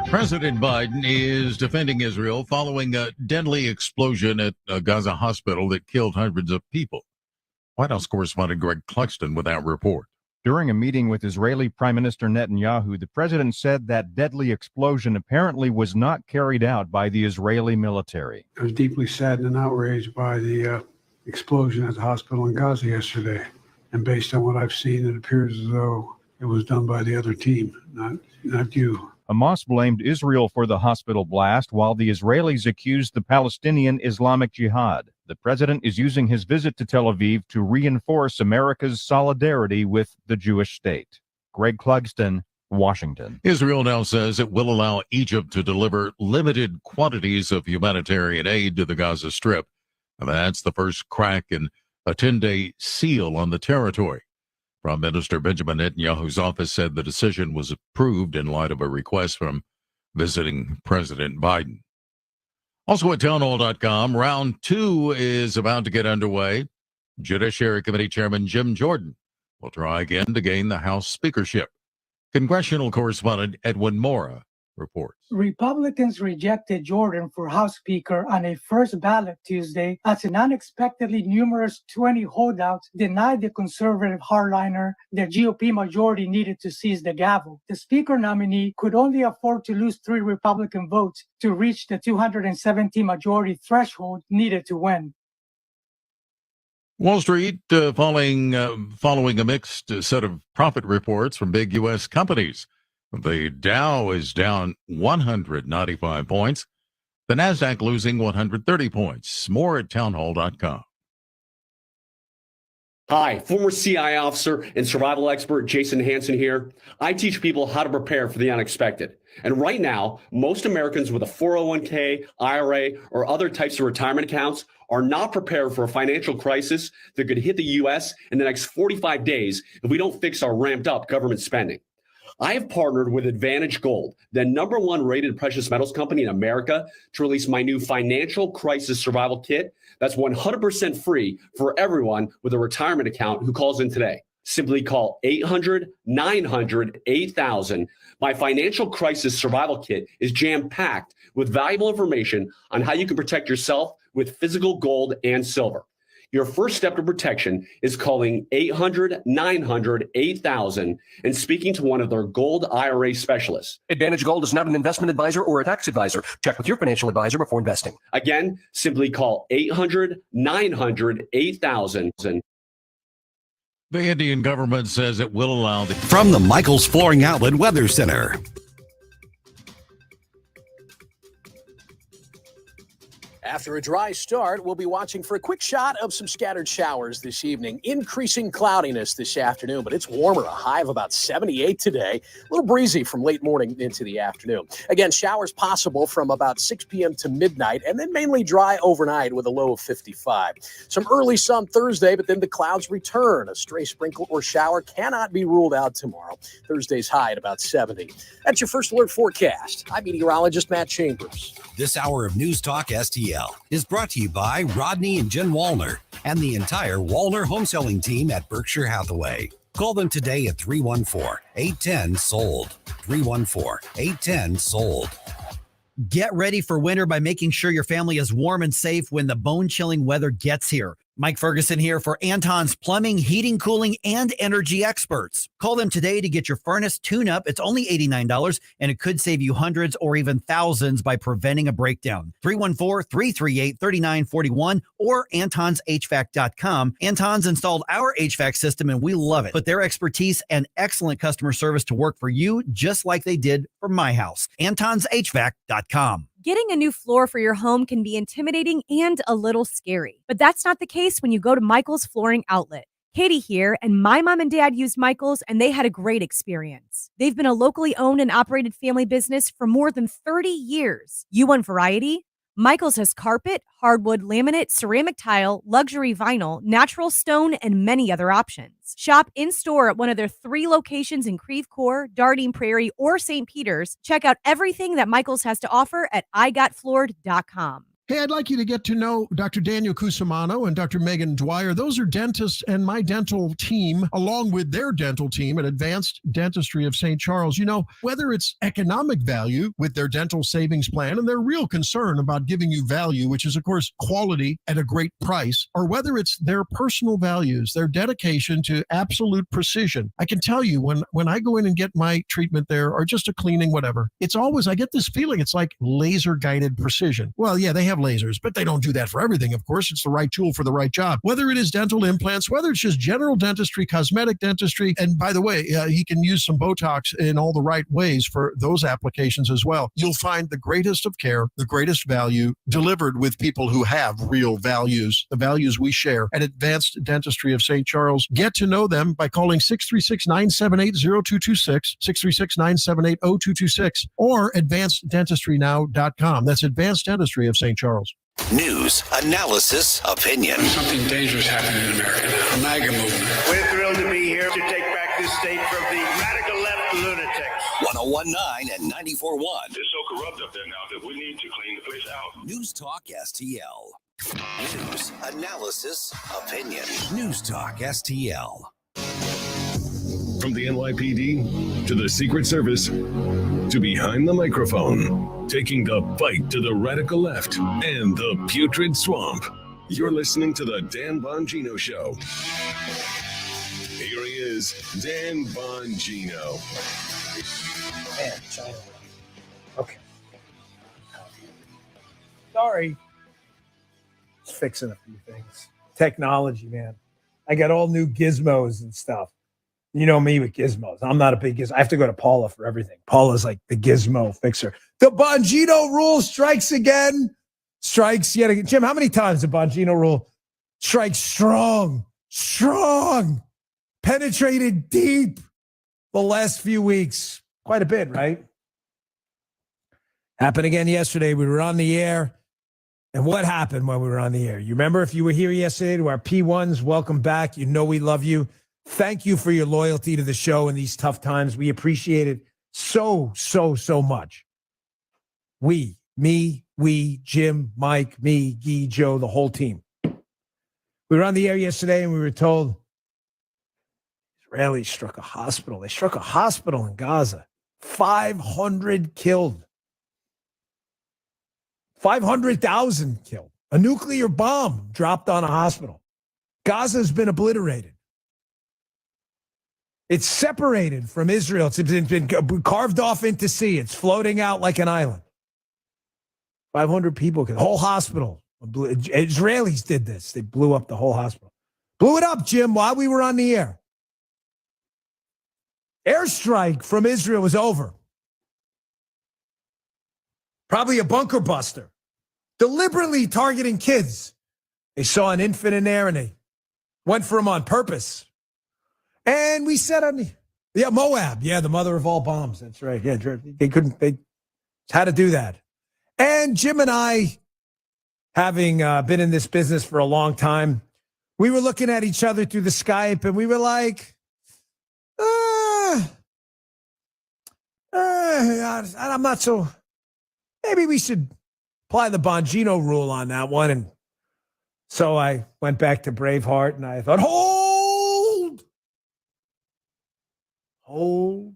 Speaker 17: President Biden is defending Israel following a deadly explosion at a Gaza hospital that killed hundreds of people. White House correspondent Greg Cluxton with that report.
Speaker 18: During a meeting with Israeli Prime Minister Netanyahu, the president said that deadly explosion apparently was not carried out by the Israeli military.
Speaker 9: I was deeply saddened and outraged by the explosion at the hospital in Gaza yesterday. And based on what I've seen, it appears as though it was done by the other team, not you.
Speaker 18: Hamas blamed Israel for the hospital blast, while the Israelis accused the Palestinian Islamic Jihad. The president is using his visit to Tel Aviv to reinforce America's solidarity with the Jewish state. Greg Clugston, Washington.
Speaker 17: Israel now says it will allow Egypt to deliver limited quantities of humanitarian aid to the Gaza Strip. And that's the first crack in a 10-day seal on the territory. Prime Minister Benjamin Netanyahu's office said the decision was approved in light of a request from visiting President Biden. Also at townhall.com, round 2 is about to get underway. Judiciary Committee Chairman Jim Jordan will try again to gain the House speakership. Congressional correspondent Edwin Mora reports.
Speaker 19: Republicans rejected Jordan for House Speaker on a first ballot Tuesday as an unexpectedly numerous 20 holdouts denied the conservative hardliner the GOP majority needed to seize the gavel. The Speaker nominee could only afford to lose 3 Republican votes to reach the 270 majority threshold needed to win.
Speaker 17: Wall Street following a mixed set of profit reports from big U.S. companies. The Dow is down 195 points. The NASDAQ losing 130 points. More at townhall.com.
Speaker 20: Hi, former CI officer and survival expert Jason Hansen here. I teach people how to prepare for the unexpected. And right now, most Americans with a 401k, IRA, or other types of retirement accounts are not prepared for a financial crisis that could hit the U.S. in the next 45 days if we don't fix our ramped up government spending. I have partnered with Advantage Gold, the #1 rated precious metals company in America, to release my new financial crisis survival kit that's 100% free for everyone with a retirement account who calls in today. Simply call 800-900-8000. My financial crisis survival kit is jam-packed with valuable information on how you can protect yourself with physical gold and silver. Your first step to protection is calling 800-900-8000 and speaking to one of their gold IRA specialists.
Speaker 22: Advantage Gold is not an investment advisor or a tax advisor. Check with your financial advisor before investing.
Speaker 20: Again, simply call 800-900-8000.
Speaker 17: The Indian government says it will allow the...
Speaker 3: From the Michaels Flooring Outlet Weather Center.
Speaker 4: After a dry start, we'll be watching for a quick shot of some scattered showers this evening. Increasing cloudiness this afternoon, but it's warmer, a high of about 78 today. A little breezy from late morning into the afternoon. Again, showers possible from about 6 p.m. to midnight, and then mainly dry overnight with a low of 55. Some early sun Thursday, but then the clouds return. A stray sprinkle or shower cannot be ruled out tomorrow. Thursday's high at about 70. That's your first alert forecast. I'm meteorologist Matt Chambers.
Speaker 3: This hour of News Talk STL is brought to you by Rodney and Jen Wallner and the entire Wallner home selling team at Berkshire Hathaway. Call them today at 314-810-SOLD. 314-810-SOLD.
Speaker 6: Get ready for winter by making sure your family is warm and safe when the bone-chilling weather gets here. Mike Ferguson here for Anton's Plumbing, Heating, Cooling, and Energy Experts. Call them today to get your furnace tune-up. It's only $89, and it could save you hundreds or even thousands by preventing a breakdown. 314-338-3941 or antonshvac.com. Anton's installed our HVAC system, and we love it. Put their expertise and excellent customer service to work for you, just like they did for my house. antonshvac.com.
Speaker 10: Getting a new floor for your home can be intimidating and a little scary, but that's not the case when you go to Michael's Flooring Outlet. Katie here, and my mom and dad used Michael's, and they had a great experience. They've been a locally owned and operated family business for more than 30 years. You want variety? Michael's has carpet, hardwood, laminate, ceramic tile, luxury vinyl, natural stone, and many other options. Shop in-store at one of their 3 locations in Creve Coeur, Dardine Prairie, or St. Peter's. Check out everything that Michael's has to offer at igotfloored.com.
Speaker 12: Hey, I'd like you to get to know Dr. Daniel Cusimano and Dr. Megan Dwyer. Those are dentists and my dental team, along with their dental team at Advanced Dentistry of St. Charles. You know, whether it's economic value with their dental savings plan and their real concern about giving you value, which is, of course, quality at a great price, or whether it's their personal values, their dedication to absolute precision. I can tell you when I go in and get my treatment there, or just a cleaning, whatever, it's always, I get this feeling, it's like laser-guided precision. Well, yeah, they have lasers, but they don't do that for everything. Of course, it's the right tool for the right job. Whether it is dental implants, whether it's just general dentistry, cosmetic dentistry, and by the way, he can use some Botox in all the right ways for those applications as well. You'll find the greatest of care, the greatest value delivered with people who have real values, the values we share at Advanced Dentistry of St. Charles. Get to know them by calling 636-978-0226, 636-978-0226, or advanceddentistrynow.com. That's Advanced Dentistry of St. Charles.
Speaker 3: News, analysis, opinion.
Speaker 13: Something dangerous happening in America now. A MAGA movement.
Speaker 14: We're thrilled to be here to take back this state from the radical left lunatics.
Speaker 3: 101.9 and 94.1.
Speaker 13: It's so corrupt up there now that we need to clean the place out.
Speaker 3: News Talk STL. News, analysis, opinion. News Talk STL.
Speaker 11: From the NYPD to the Secret Service to behind the microphone, taking the fight to the radical left and the putrid swamp. You're listening to the Dan Bongino Show. Here he is, Dan Bongino.
Speaker 23: Man, China. Okay. Sorry. Just fixing a few things. Technology, man. I got all new gizmos and stuff. You know me with gizmos. I'm not a big gizmo. I have to go to Paula for everything. Paula's like the gizmo fixer. The Bongino rule strikes again. Strikes yet again. Jim, how many times the Bongino rule strikes strong? Strong. Penetrated deep the last few weeks. Quite a bit, right? Happened again yesterday. We were on the air. And what happened when we were on the air? You remember if you were here yesterday to our P1s, welcome back. You know we love you. Thank you for your loyalty to the show in these tough times. We appreciate it so much. We, Jim, Mike, me, Guy, Joe, the whole team. We were on the air yesterday and we were told Israelis struck a hospital. They struck a hospital in Gaza. 500 killed. 500,000 killed. A nuclear bomb dropped on a hospital. Gaza's been obliterated. It's separated from Israel. It's been carved off into sea. It's floating out like an island. 500 people, the whole hospital. Israelis did this. They blew up the whole hospital. Blew it up, Jim, while we were on the air. Airstrike from Israel was over. Probably a bunker buster. Deliberately targeting kids. They saw an infant in there and they went for him on purpose. And we said Moab. Yeah, the mother of all bombs. That's right. Yeah, they had to do that. And Jim and I, having been in this business for a long time, we were looking at each other through the Skype and we were like, I'm not so, maybe we should apply the Bongino rule on that one. And so I went back to Braveheart and I thought, hold! told.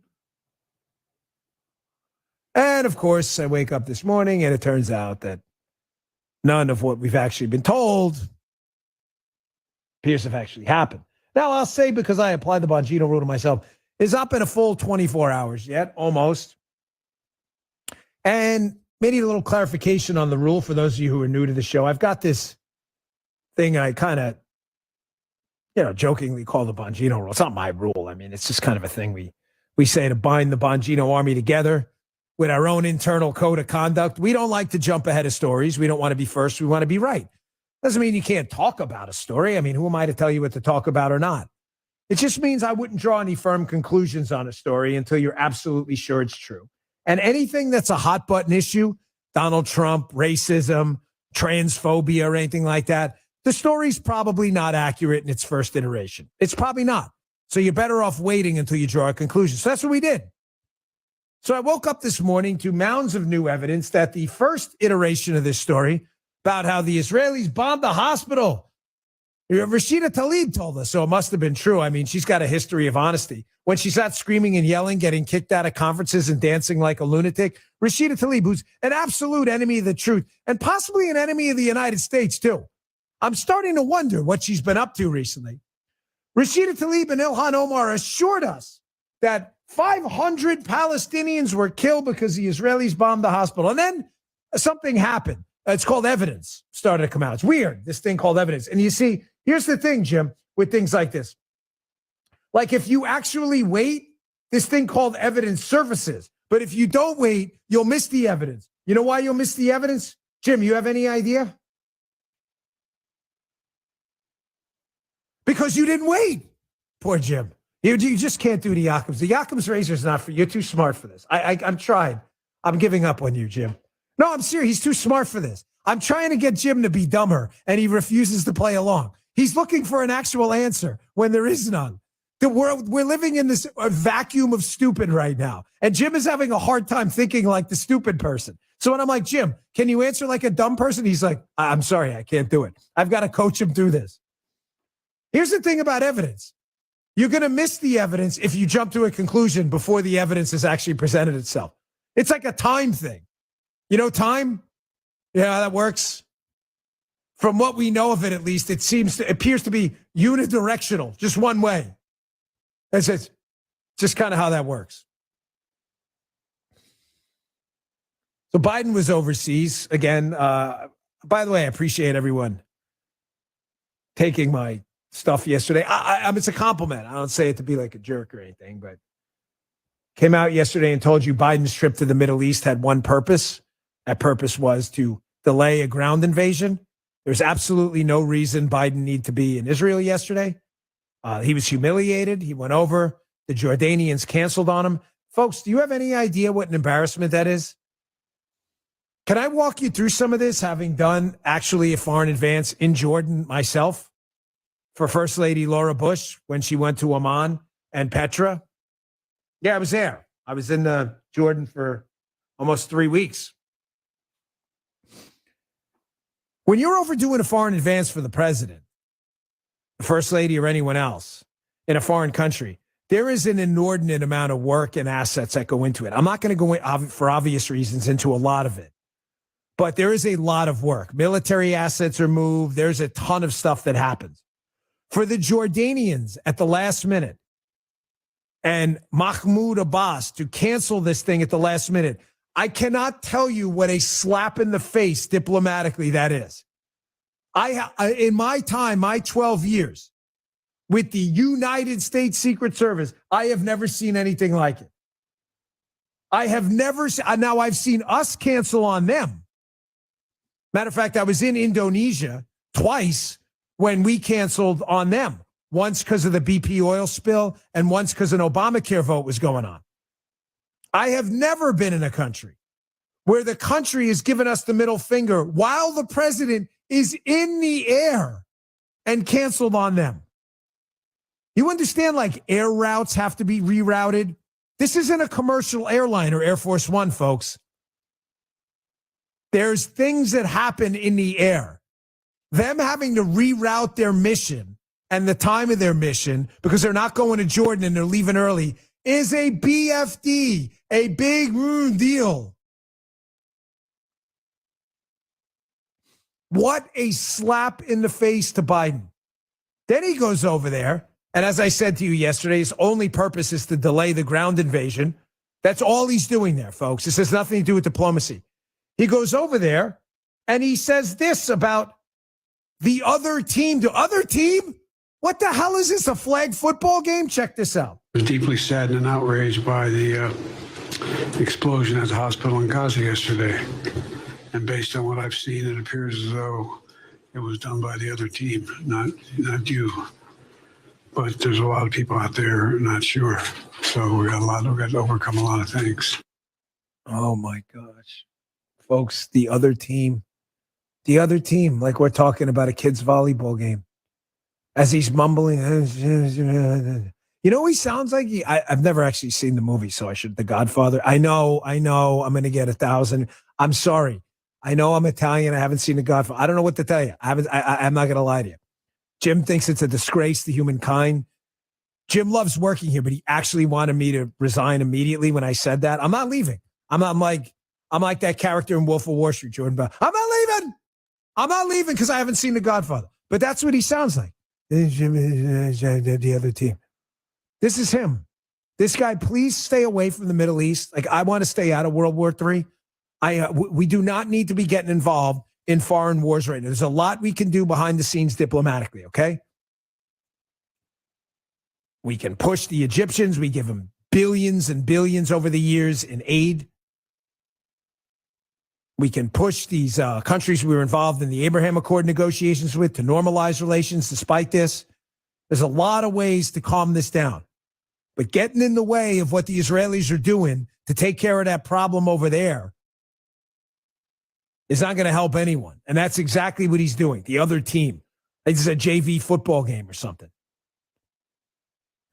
Speaker 23: And of course, I wake up this morning and it turns out that none of what we've actually been told appears to have actually happened. Now, I'll say, because I applied the Bongino rule to myself, is up in a full 24 hours yet, almost. And maybe a little clarification on the rule for those of you who are new to the show. I've got this thing I kind of, jokingly call the Bongino rule. It's not my rule. I mean, it's just kind of a thing we say to bind the Bongino army together with our own internal code of conduct. We don't like to jump ahead of stories. We don't want to be first. We want to be right. Doesn't mean you can't talk about a story. I mean, who am I to tell you what to talk about or not? It just means I wouldn't draw any firm conclusions on a story until you're absolutely sure it's true. And anything that's a hot button issue, Donald Trump, racism, transphobia, or anything like that, the story's probably not accurate in its first iteration. It's probably not. So you're better off waiting until you draw a conclusion. So that's what we did. So I woke up this morning to mounds of new evidence that the first iteration of this story about how the Israelis bombed the hospital, Rashida Tlaib told us, so it must have been true. I mean, she's got a history of honesty. When she's not screaming and yelling, getting kicked out of conferences and dancing like a lunatic, Rashida Tlaib, who's an absolute enemy of the truth and possibly an enemy of the United States too. I'm starting to wonder what she's been up to recently. Rashida Tlaib and Ilhan Omar assured us that 500 Palestinians were killed because the Israelis bombed the hospital. And then something happened. It's called evidence started to come out. It's weird, this thing called evidence. And you see, here's the thing, Jim, with things like this. Like if you actually wait, this thing called evidence surfaces. But if you don't wait, you'll miss the evidence. You know why you'll miss the evidence? Jim, you have any idea? Because you didn't wait. Poor Jim. You just can't do the Occam's. The Occam's razor is not for you. You're too smart for this. I'm trying. I'm giving up on you, Jim. No, I'm serious. He's too smart for this. I'm trying to get Jim to be dumber, and he refuses to play along. He's looking for an actual answer when there is none. We're living in this vacuum of stupid right now, and Jim is having a hard time thinking like the stupid person. So when I'm like, Jim, can you answer like a dumb person? He's like, I'm sorry, I can't do it. I've got to coach him through this. Here's the thing about evidence. You're going to miss the evidence if you jump to a conclusion before the evidence has actually presented itself. It's like a time thing. You know, time? Yeah, that works. From what we know of it, at least, it appears to be unidirectional, just one way. It's just kind of how that works. So Biden was overseas again. By the way, I appreciate everyone taking my stuff yesterday. It's a compliment. I don't say it to be like a jerk or anything, but came out yesterday and told you Biden's trip to the Middle East had one purpose. That purpose was to delay a ground invasion. There's absolutely no reason Biden needed to be in Israel yesterday. He was humiliated. He went over. The Jordanians canceled on him. Folks, do you have any idea what an embarrassment that is? Can I walk you through some of this, having done actually a foreign advance in Jordan myself for First Lady Laura Bush when she went to Amman and Petra? Yeah, I was there. I was in Jordan for almost 3 weeks. When you're overdoing a foreign advance for the president, the First Lady, or anyone else in a foreign country, there is an inordinate amount of work and assets that go into it. I'm not going to go in, for obvious reasons, into a lot of it. But there is a lot of work. Military assets are moved. There's a ton of stuff that happens. For the Jordanians at the last minute and Mahmoud Abbas to cancel this thing at the last minute, I cannot tell you what a slap in the face diplomatically that is. In my time, my 12 years with the United States Secret Service, I have never seen anything like it. I have never seen, now I've seen us cancel on them. Matter of fact, I was in Indonesia twice when we canceled on them. Once because of the BP oil spill and once because an Obamacare vote was going on. I have never been in a country where the country has given us the middle finger while the president is in the air and canceled on them. You understand, like, air routes have to be rerouted? This isn't a commercial airline or Air Force One, folks. There's things that happen in the air. Them having to reroute their mission and the time of their mission because they're not going to Jordan and they're leaving early is a BFD, a big deal. What a slap in the face to Biden. Then he goes over there, and as I said to you yesterday, his only purpose is to delay the ground invasion. That's all he's doing there, folks. This has nothing to do with diplomacy. He goes over there, and he says this about the other team. The other team? What the hell is this, a flag football game? Check this out.
Speaker 9: I was deeply saddened and outraged by the explosion at the hospital in Gaza yesterday. And based on what I've seen, it appears as though it was done by the other team, not you. But there's a lot of people out there not sure. So we got to overcome a lot of things.
Speaker 23: Oh my gosh. Folks, the other team, like we're talking about a kid's volleyball game. As he's mumbling, you know what he sounds like? I've never actually seen the movie, so I should. The Godfather. I know. I'm going to get 1,000. I'm sorry. I know I'm Italian. I haven't seen The Godfather. I don't know what to tell you. I'm not going to lie to you. Jim thinks it's a disgrace to humankind. Jim loves working here, but he actually wanted me to resign immediately when I said that. I'm not leaving. I'm like that character in Wolf of Wall Street, Jordan Bell. I'm not leaving because I haven't seen The Godfather. But that's what he sounds like. The other team. This is him. This guy, please stay away from the Middle East. Like, I want to stay out of World War III. We do not need to be getting involved in foreign wars right now. There's a lot we can do behind the scenes diplomatically, okay? We can push the Egyptians. We give them billions and billions over the years in aid. We can push these countries we were involved in the Abraham Accord negotiations with to normalize relations despite this. There's a lot of ways to calm this down. But getting in the way of what the Israelis are doing to take care of that problem over there is not going to help anyone. And that's exactly what he's doing. The other team. Like this is a JV football game or something.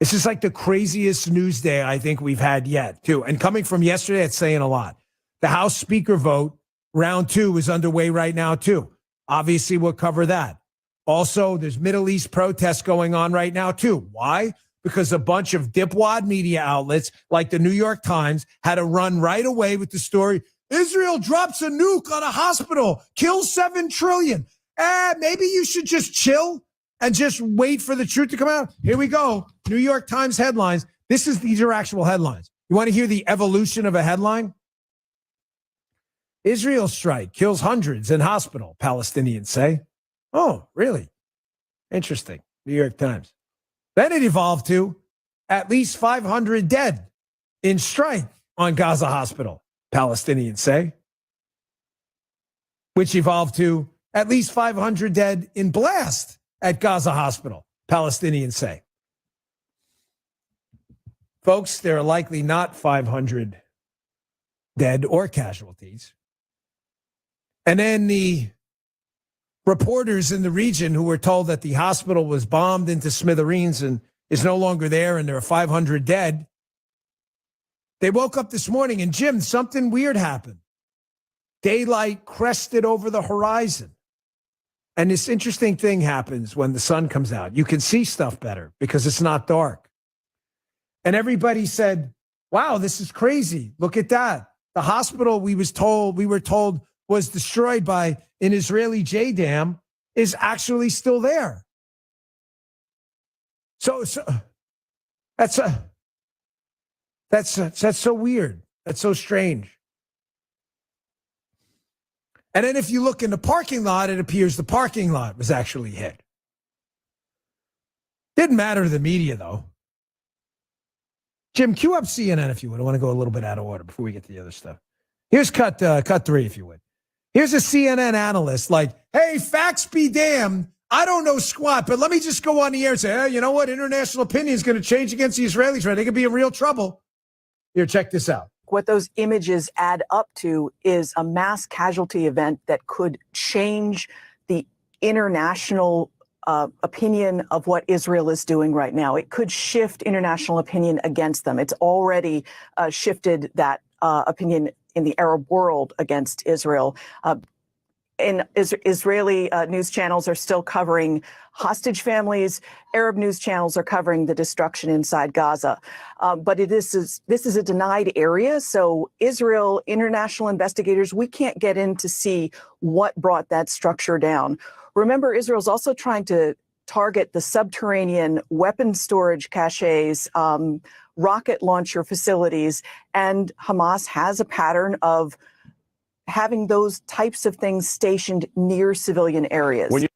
Speaker 23: It's just like the craziest news day I think we've had yet, too. And coming from yesterday, it's saying a lot. The House Speaker vote, round 2, is underway right now, too. Obviously, we'll cover that. Also, there's Middle East protests going on right now, too. Why? Because a bunch of dipwad media outlets like the New York Times had to run right away with the story, Israel drops a nuke on a hospital, kills $7 trillion. Maybe you should just chill and just wait for the truth to come out. Here we go. New York Times headlines. These are actual headlines. You want to hear the evolution of a headline? Israel strike kills hundreds in hospital, Palestinians say. Oh, really? Interesting. New York Times. Then it evolved to at least 500 dead in strike on Gaza hospital, Palestinians say. Which evolved to at least 500 dead in blast at Gaza hospital, Palestinians say. Folks, there are likely not 500 dead or casualties. And then the reporters in the region who were told that the hospital was bombed into smithereens and is no longer there and there are 500 dead, they woke up this morning and, Jim, something weird happened. Daylight crested over the horizon. And this interesting thing happens when the sun comes out. You can see stuff better because it's not dark. And everybody said, wow, this is crazy. Look at that. The hospital we were told was destroyed by an Israeli JDAM is actually still there. So that's so weird. That's so strange. And then if you look in the parking lot, it appears the parking lot was actually hit. Didn't matter to the media, though. Jim, cue up CNN if you would. I want to go a little bit out of order before we get to the other stuff. Here's cut 3, if you would. Here's a CNN analyst like, hey, facts be damned. I don't know squat, but let me just go on the air and say, hey, you know what? International opinion is going to change against the Israelis, right? They could be in real trouble. Here, check this out.
Speaker 2: What those images add up to is a mass casualty event that could change the international opinion of what Israel is doing right now. It could shift international opinion against them. It's already shifted that opinion in the Arab world against Israel. Israeli news channels are still covering hostage families. Arab news channels are covering the destruction inside Gaza. But this is a denied area. So Israel, international investigators, we can't get in to see what brought that structure down. Remember, Israel's also trying to target the subterranean weapon storage caches, rocket launcher facilities, and Hamas has a pattern of having those types of things stationed near civilian areas.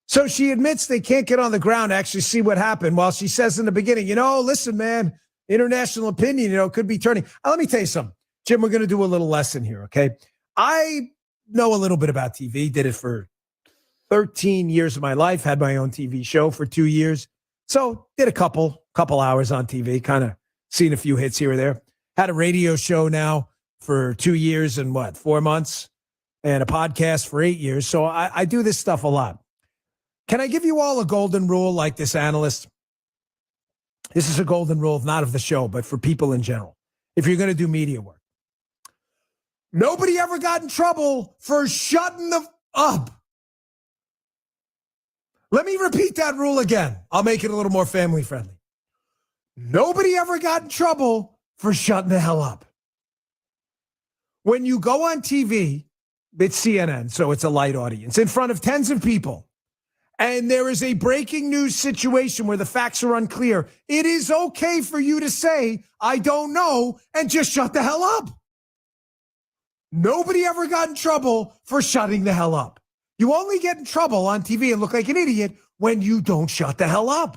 Speaker 23: So she admits they can't get on the ground to actually see what happened, while she says in the beginning, listen, man, international opinion, could be turning. Let me tell you something. Jim, we're going to do a little lesson here, okay? I know a little bit about TV, did it for 13 years of my life, had my own TV show for 2 years. So did a couple hours on TV, kind of seen a few hits here or there. Had a radio show now for 2 years and 4 months, and a podcast for 8 years. So I do this stuff a lot. Can I give you all a golden rule like this analyst? This is a golden rule, not of the show, but for people in general. If you're going to do media work, nobody ever got in trouble for shutting up. Let me repeat that rule again. I'll make it a little more family friendly. Nobody ever got in trouble for shutting the hell up. When you go on TV, it's CNN, so it's a light audience, in front of tens of people, and there is a breaking news situation where the facts are unclear, it is okay for you to say, I don't know, and just shut the hell up. Nobody ever got in trouble for shutting the hell up. You only get in trouble on TV and look like an idiot when you don't shut the hell up.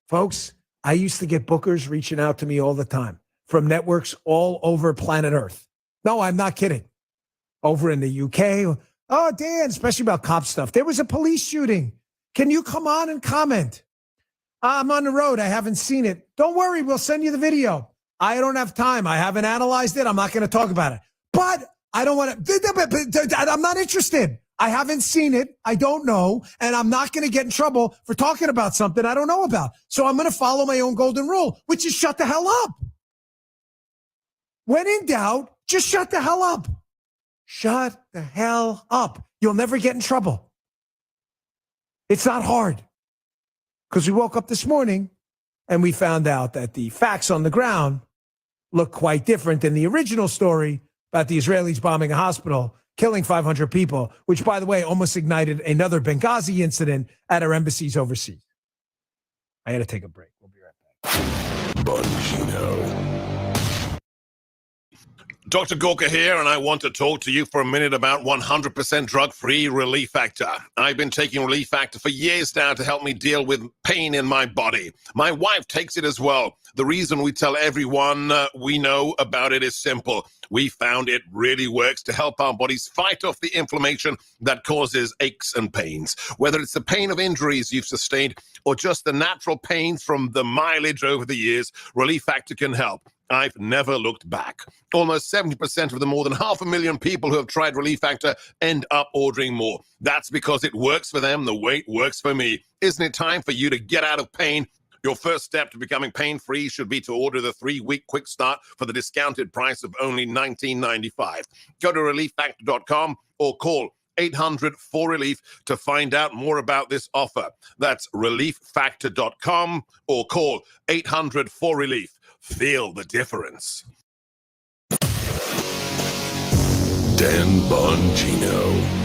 Speaker 23: Folks, I used to get bookers reaching out to me all the time from networks all over planet Earth. No, I'm not kidding. Over in the UK. Oh, Dan, especially about cop stuff. There was a police shooting. Can you come on and comment? I'm on the road. I haven't seen it. Don't worry. We'll send you the video. I don't have time. I haven't analyzed it. I'm not going to talk about it. But I don't want to. I'm not interested. I haven't seen it. I don't know. And I'm not going to get in trouble for talking about something I don't know about. So I'm going to follow my own golden rule, which is shut the hell up. When in doubt, just shut the hell up. Shut the hell up. You'll never get in trouble. It's not hard. Because we woke up this morning and we found out that the facts on the ground look quite different than the original story about the Israelis bombing a hospital, killing 500 people, which, by the way, almost ignited another Benghazi incident at our embassies overseas. I had to take a break. We'll be right back.
Speaker 7: Bongino. Dr. Gorka here, and I want to talk to you for a minute about 100% drug-free Relief Factor. I've been taking Relief Factor for years now to help me deal with pain in my body. My wife takes it as well. The reason we tell everyone we know about it is simple. We found it really works to help our bodies fight off the inflammation that causes aches and pains. Whether it's the pain of injuries you've sustained or just the natural pain from the mileage over the years, Relief Factor can help. I've never looked back. Almost 70% of the more than 500,000 people who have tried Relief Factor end up ordering more. That's because it works for them the way it works for me. Isn't it time for you to get out of pain? Your first step to becoming pain-free should be to order the 3-week quick start for the discounted price of only $19.95. Go to relieffactor.com or call 800-4RELIEF to find out more about this offer. That's relieffactor.com or call 800-4RELIEF. Feel the difference.
Speaker 11: Dan Bongino.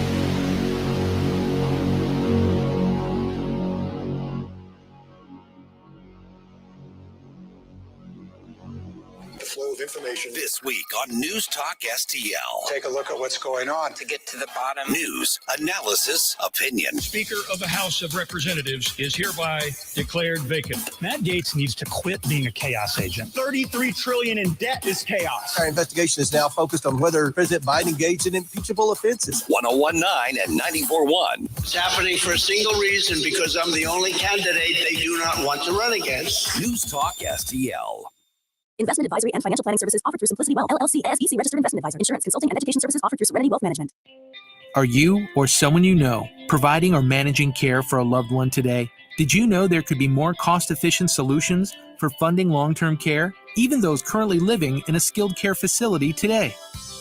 Speaker 8: Flow of information this week on News Talk STL. Take a look at what's going on to get to the bottom. News, analysis, opinion.
Speaker 15: Speaker of the House of Representatives is hereby declared vacant.
Speaker 24: Matt Gaetz needs to quit being a chaos agent. $33 trillion in debt is chaos.
Speaker 25: Our investigation is now focused on whether President Biden engaged in impeachable offenses.
Speaker 8: 101.9 and 94.1.
Speaker 14: It's happening for a single reason, because I'm the only candidate they do not want to run against.
Speaker 8: News Talk STL.
Speaker 26: Investment advisory and financial planning services offered through Simplicity Wealth, LLC, SEC registered investment advisor. Insurance, consulting, and education services offered through Serenity Wealth Management.
Speaker 27: Are you or someone you know providing or managing care for a loved one today? Did you know there could be more cost-efficient solutions for funding long-term care, even those currently living in a skilled care facility today?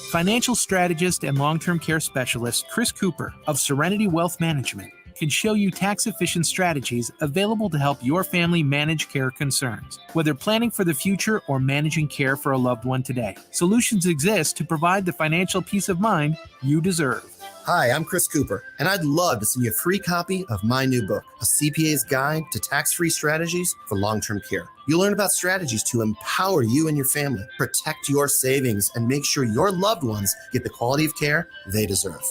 Speaker 27: Financial strategist and long-term care specialist Chris Cooper of Serenity Wealth Management can show you tax-efficient strategies available to help your family manage care concerns, whether planning for the future or managing care for a loved one today. Solutions exist to provide the financial peace of mind you deserve.
Speaker 1: Hi, I'm Chris Cooper, and I'd love to send you a free copy of my new book, A CPA's Guide to Tax-Free Strategies for Long-Term Care. You'll learn about strategies to empower you and your family, protect your savings, and make sure your loved ones get the quality of care they deserve.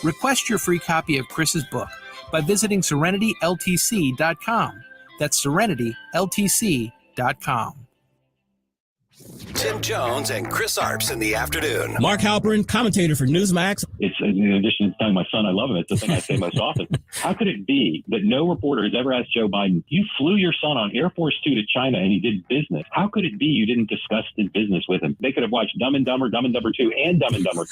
Speaker 27: Request your free copy of Chris's book by visiting SerenityLTC.com. That's SerenityLTC.com.
Speaker 8: Tim Jones and Chris Arps in the afternoon.
Speaker 5: Mark Halperin, commentator for Newsmax.
Speaker 16: It's in addition to telling my son I love him, it's the thing I say most often. How could it be that no reporter has ever asked Joe Biden, you flew your son on Air Force 2 to China and he did business? How could it be you didn't discuss his business with him? They could have watched Dumb and Dumber 2, and Dumb and Dumber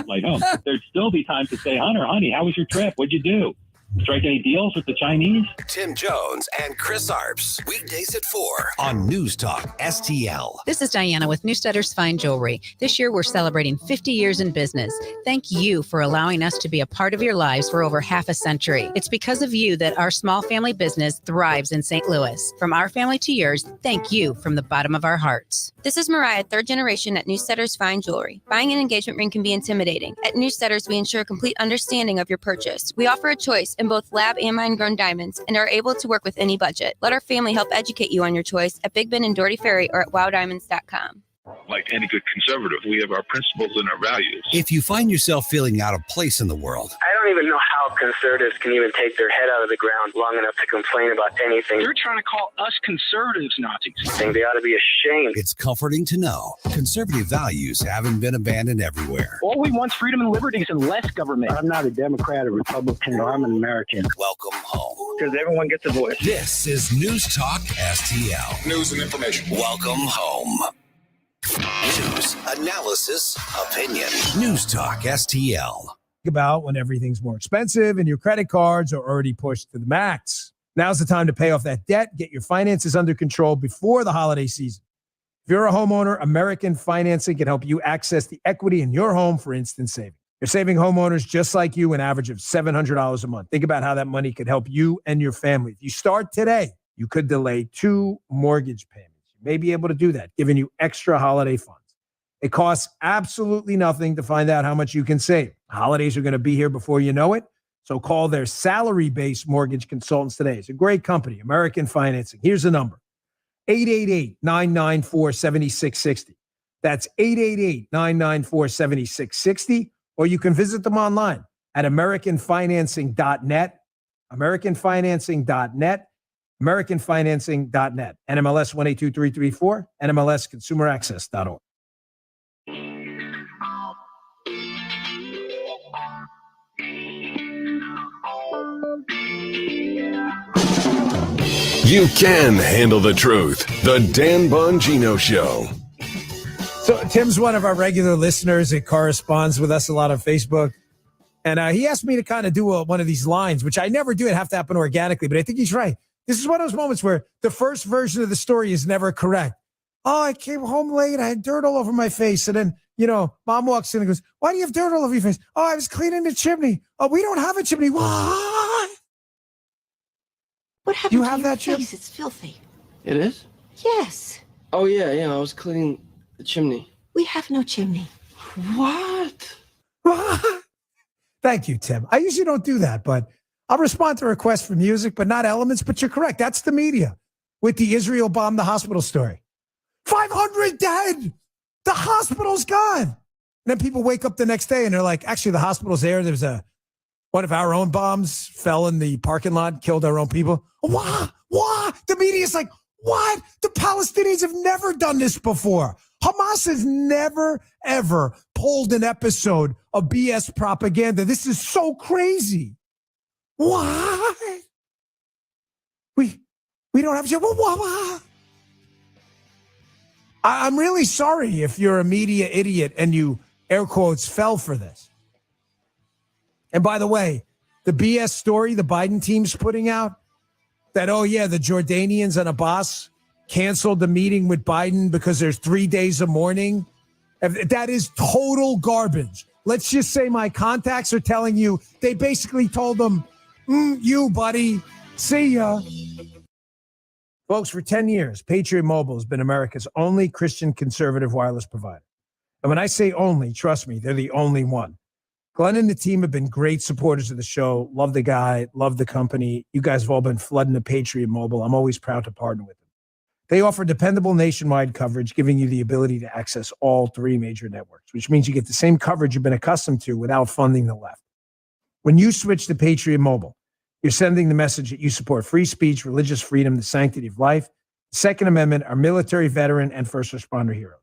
Speaker 16: like home. There'd still be time to say, Hunter, honey, how was your trip? What'd you do? Strike any deals with the Chinese?
Speaker 8: Tim Jones and Chris Arps, weekdays at 4
Speaker 3: on News Talk STL.
Speaker 18: This is Diana with Newsletter's Fine Jewelry. This year we're celebrating 50 years in business. Thank you for allowing us to be a part of your lives for over half a century. It's because of you that our small family business thrives in St. Louis. From our family to yours, thank you from the bottom of our hearts.
Speaker 19: This is Mariah, third generation at Newsletter's Fine Jewelry. Buying an engagement ring can be intimidating. At Newsletters, we ensure complete understanding of your purchase. We offer a choice in both lab and mine-grown diamonds and are able to work with any budget. Let our family help educate you on your choice at Big Ben and Doherty Ferry or at wowdiamonds.com.
Speaker 13: Like any good conservative, we have our principles and our values.
Speaker 3: If you find yourself feeling out of place in the world,
Speaker 21: I don't even know how conservatives can even take their head out of the ground long enough to complain about anything.
Speaker 15: You're trying to call us conservatives Nazis.
Speaker 21: I think they ought to be ashamed.
Speaker 3: it's comforting to know conservative values haven't been abandoned everywhere.
Speaker 15: All we want is freedom and liberties and less government.
Speaker 21: I'm not a Democrat or Republican. I'm an American.
Speaker 8: Welcome home.
Speaker 21: Because everyone gets a voice.
Speaker 3: This is News Talk STL.
Speaker 8: News and information. Welcome home. News, analysis, opinion.
Speaker 3: News Talk STL.
Speaker 23: About when everything's more expensive and your credit cards are already pushed to the max. Now's the time to pay off that debt, get your finances under control before the holiday season. If you're a homeowner, American Financing can help you access the equity in your home for instant savings. They're saving homeowners just like you an average of $700 a month. Think about how that money could help you and your family. If you start today, you could delay 2 mortgage payments. You may be able to do that, giving you extra holiday funds. It costs absolutely nothing to find out how much you can save. Holidays are going to be here before you know it, so call their salary-based mortgage consultants today. It's a great company, American Financing. Here's the number, 888-994-7660. That's 888-994-7660, or you can visit them online at americanfinancing.net, americanfinancing.net, americanfinancing.net, NMLS 182334, NMLSconsumeraccess.org.
Speaker 22: You can handle the truth. The Dan Bongino Show.
Speaker 23: So Tim's one of our regular listeners. It corresponds with us a lot on Facebook. And he asked me to kind of do one of these lines, which I never do. It have to happen organically, but I think he's right. This is one of those moments where the first version of the story is never correct. Oh, I came home late. I had dirt all over my face. And then, mom walks in and goes, why do you have dirt all over your face? Oh, I was cleaning the chimney. Oh, we don't have a chimney. What?
Speaker 28: What happened
Speaker 23: you
Speaker 28: to
Speaker 23: have
Speaker 28: your
Speaker 23: that
Speaker 28: face? It's filthy. It is? Yes. Oh, yeah, I was cleaning the chimney. We have no chimney. What?
Speaker 23: Thank you, Tim. I usually don't do that, but I'll respond to requests for music, but not elements. But you're correct. That's the media with the Israel bombed the hospital story. 500 dead. The hospital's gone. And then people wake up the next day and they're like, actually, the hospital's there. There's one of our own bombs fell in the parking lot, killed our own people. What? The media's like, what? The Palestinians have never done this before. Hamas has never, ever pulled an episode of BS propaganda. This is so crazy. What? We don't have to. What? I'm really sorry if you're a media idiot and you, air quotes, fell for this. And by the way, the BS story the Biden team's putting out, that, oh yeah, the Jordanians and Abbas canceled the meeting with Biden because there's 3 days of mourning That is total garbage. Let's just say my contacts are telling you they basically told them, you, buddy, see ya. Folks, for 10 years, Patriot Mobile has been America's only Christian conservative wireless provider. And when I say only, trust me, they're the only one. Glenn and the team have been great supporters of the show. Love the guy, love the company. You guys have all been flooding the Patriot Mobile. I'm always proud to partner with them. They offer dependable nationwide coverage, giving you the ability to access all three major networks, which means you get the same coverage you've been accustomed to without funding the left. When you switch to Patriot Mobile, you're sending the message that you support free speech, religious freedom, the sanctity of life, the Second Amendment, our military, veteran, and first responder heroes.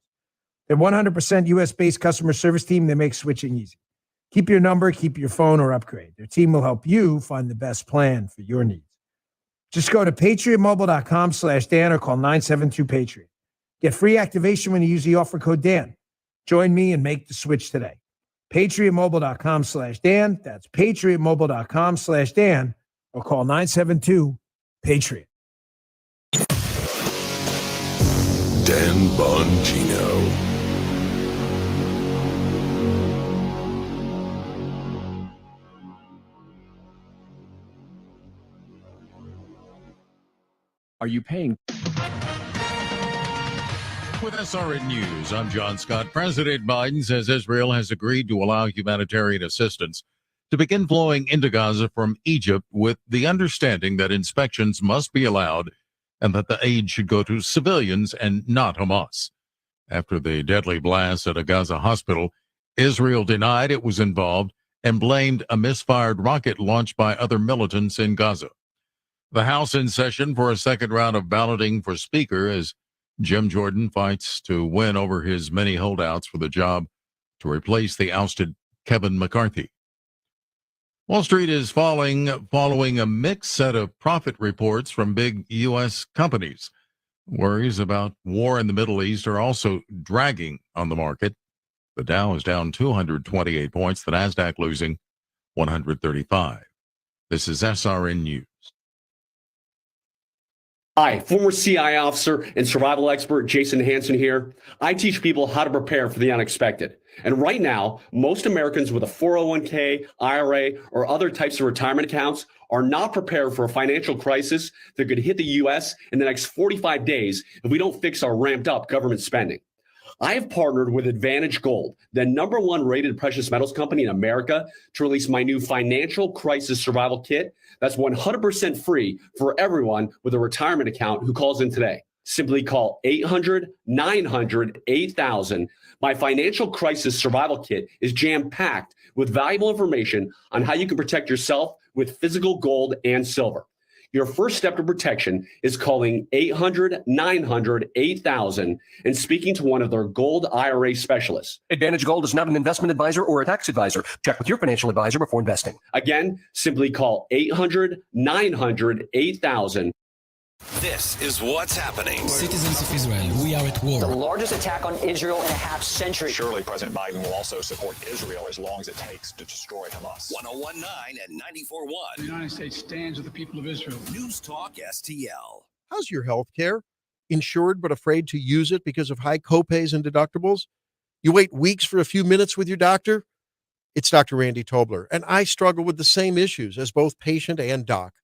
Speaker 23: They're 100% U.S.-based customer service team. They make switching easy. Keep your number, keep your phone, or upgrade. Their team will help you find the best plan for your needs. Just go to patriotmobile.com/Dan or call 972-PATRIOT. Get free activation when you use the offer code Dan. Join me and make the switch today. patriotmobile.com/Dan. That's patriotmobile.com/Dan or call 972-PATRIOT.
Speaker 22: Dan Bongino.
Speaker 2: Are you paying?
Speaker 4: With SRN News, I'm John Scott. President Biden says Israel has agreed to allow humanitarian assistance to begin flowing into Gaza from Egypt with the understanding that inspections must be allowed and that the aid should go to civilians and not Hamas. After the deadly blast at a Gaza hospital, Israel denied it was involved and blamed a misfired rocket launched by other militants in Gaza. The House in session for a second round of balloting for Speaker as Jim Jordan fights to win over his many holdouts for the job to replace the ousted Kevin McCarthy. Wall Street is following a mixed set of profit reports from big U.S. companies. Worries about war in the Middle East are also dragging on the market. The Dow is down 228 points, the Nasdaq losing 135. This is SRN News.
Speaker 2: Hi, former CI officer and survival expert Jason Hansen here. I teach people how to prepare for the unexpected. And right now, most Americans with a 401k, IRA, or other types of retirement accounts are not prepared for a financial crisis that could hit the U.S. in the next 45 days if we don't fix our ramped up government spending. I have partnered with Advantage Gold, the #1 rated precious metals company in America, to release my new financial crisis survival kit that's 100% free for everyone with a retirement account who calls in today. Simply call 800-900-8000. My financial crisis survival kit is jam-packed with valuable information on how you can protect yourself with physical gold and silver. Your first step to protection is calling 800-900-8000 and speaking to one of their gold IRA specialists.
Speaker 25: Advantage Gold is not an investment advisor or a tax advisor. Check with your financial advisor before investing.
Speaker 2: Again, simply call 800-900-8000.
Speaker 8: This is what's happening.
Speaker 6: Citizens of Israel, we are at war.
Speaker 9: The largest attack on Israel in a half century.
Speaker 10: Surely President Biden will also support Israel as long as it takes to destroy Hamas.
Speaker 8: 1019 and 94.1.
Speaker 12: The United States stands with the people of Israel.
Speaker 8: News Talk STL.
Speaker 17: How's your health care? Insured but afraid to use it because of high copays and deductibles? You wait weeks for a few minutes with your doctor? It's Dr. Randy Tobler, and I struggle with the same issues as both patient and doc.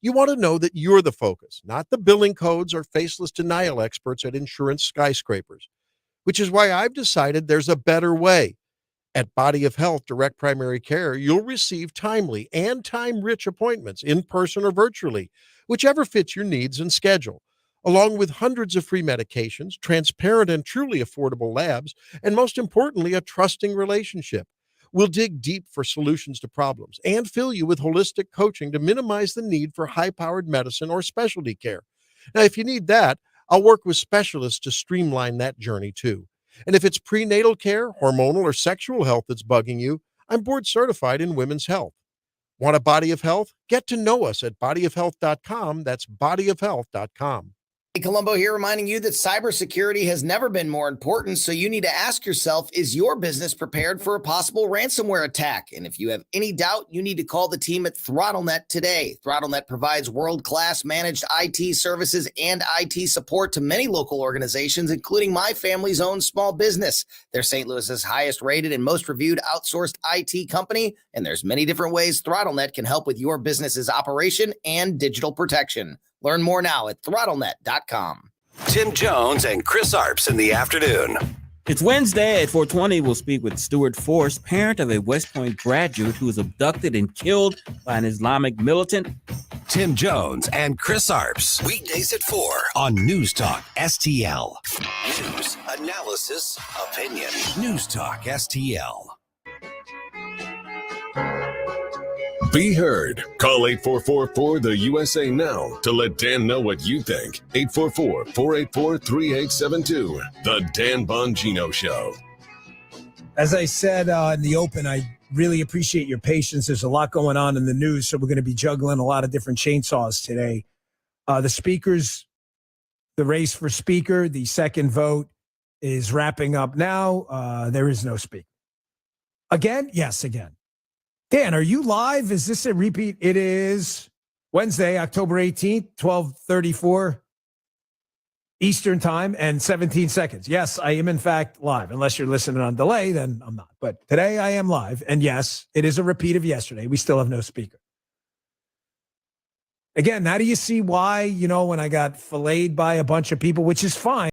Speaker 17: You want to know that you're the focus, not the billing codes or faceless denial experts at insurance skyscrapers, which is why I've decided there's a better way. At Body of Health Direct Primary Care, you'll receive timely and time-rich appointments in person or virtually, whichever fits your needs and schedule, along with hundreds of free medications, transparent and truly affordable labs, and most importantly, a trusting relationship. We'll dig deep for solutions to problems and fill you with holistic coaching to minimize the need for high-powered medicine or specialty care. Now, if you need that, I'll work with specialists to streamline that journey too. And if it's prenatal care, hormonal, or sexual health that's bugging you, I'm board certified in women's health. Want a Body of Health? Get to know us at bodyofhealth.com. That's bodyofhealth.com.
Speaker 1: Hey, Columbo here, reminding you that cybersecurity has never been more important, so you need to ask yourself, is your business prepared for a possible ransomware attack? And if you have any doubt, you need to call the team at ThrottleNet today. ThrottleNet provides world-class managed IT services and IT support to many local organizations, including my family's own small business. They're St. Louis's highest rated and most reviewed outsourced IT company, and there's many different ways ThrottleNet can help with your business's operation and digital protection. Learn more now at throttlenet.com.
Speaker 8: Tim Jones and Chris Arps in the afternoon.
Speaker 5: It's Wednesday at 4:20. We'll speak with Stuart Force, parent of a West Point graduate who was abducted and killed by an Islamic militant.
Speaker 8: Tim Jones and Chris Arps. Weekdays at 4 on News Talk STL. News, analysis, opinion. News Talk STL.
Speaker 22: Be heard. Call 844-4-the-USA now to let Dan know what you think. 844-484-3872. The Dan Bongino Show.
Speaker 23: As I said in the open, I really appreciate your patience. There's a lot going on in the news, so we're going to be juggling a lot of different chainsaws today. The speakers, the race for speaker, the second vote is wrapping up now. There is no speaker. Again? Yes, again. Dan, are you live? Is this a repeat? It is Wednesday, October 18th, 12:34 Eastern time and 17 seconds. Yes, I am in fact live. Unless you're listening on delay, then I'm not. But today I am live. And yes, it is a repeat of yesterday. We still have no speaker. Again, how do you see why, when I got filleted by a bunch of people, which is fine.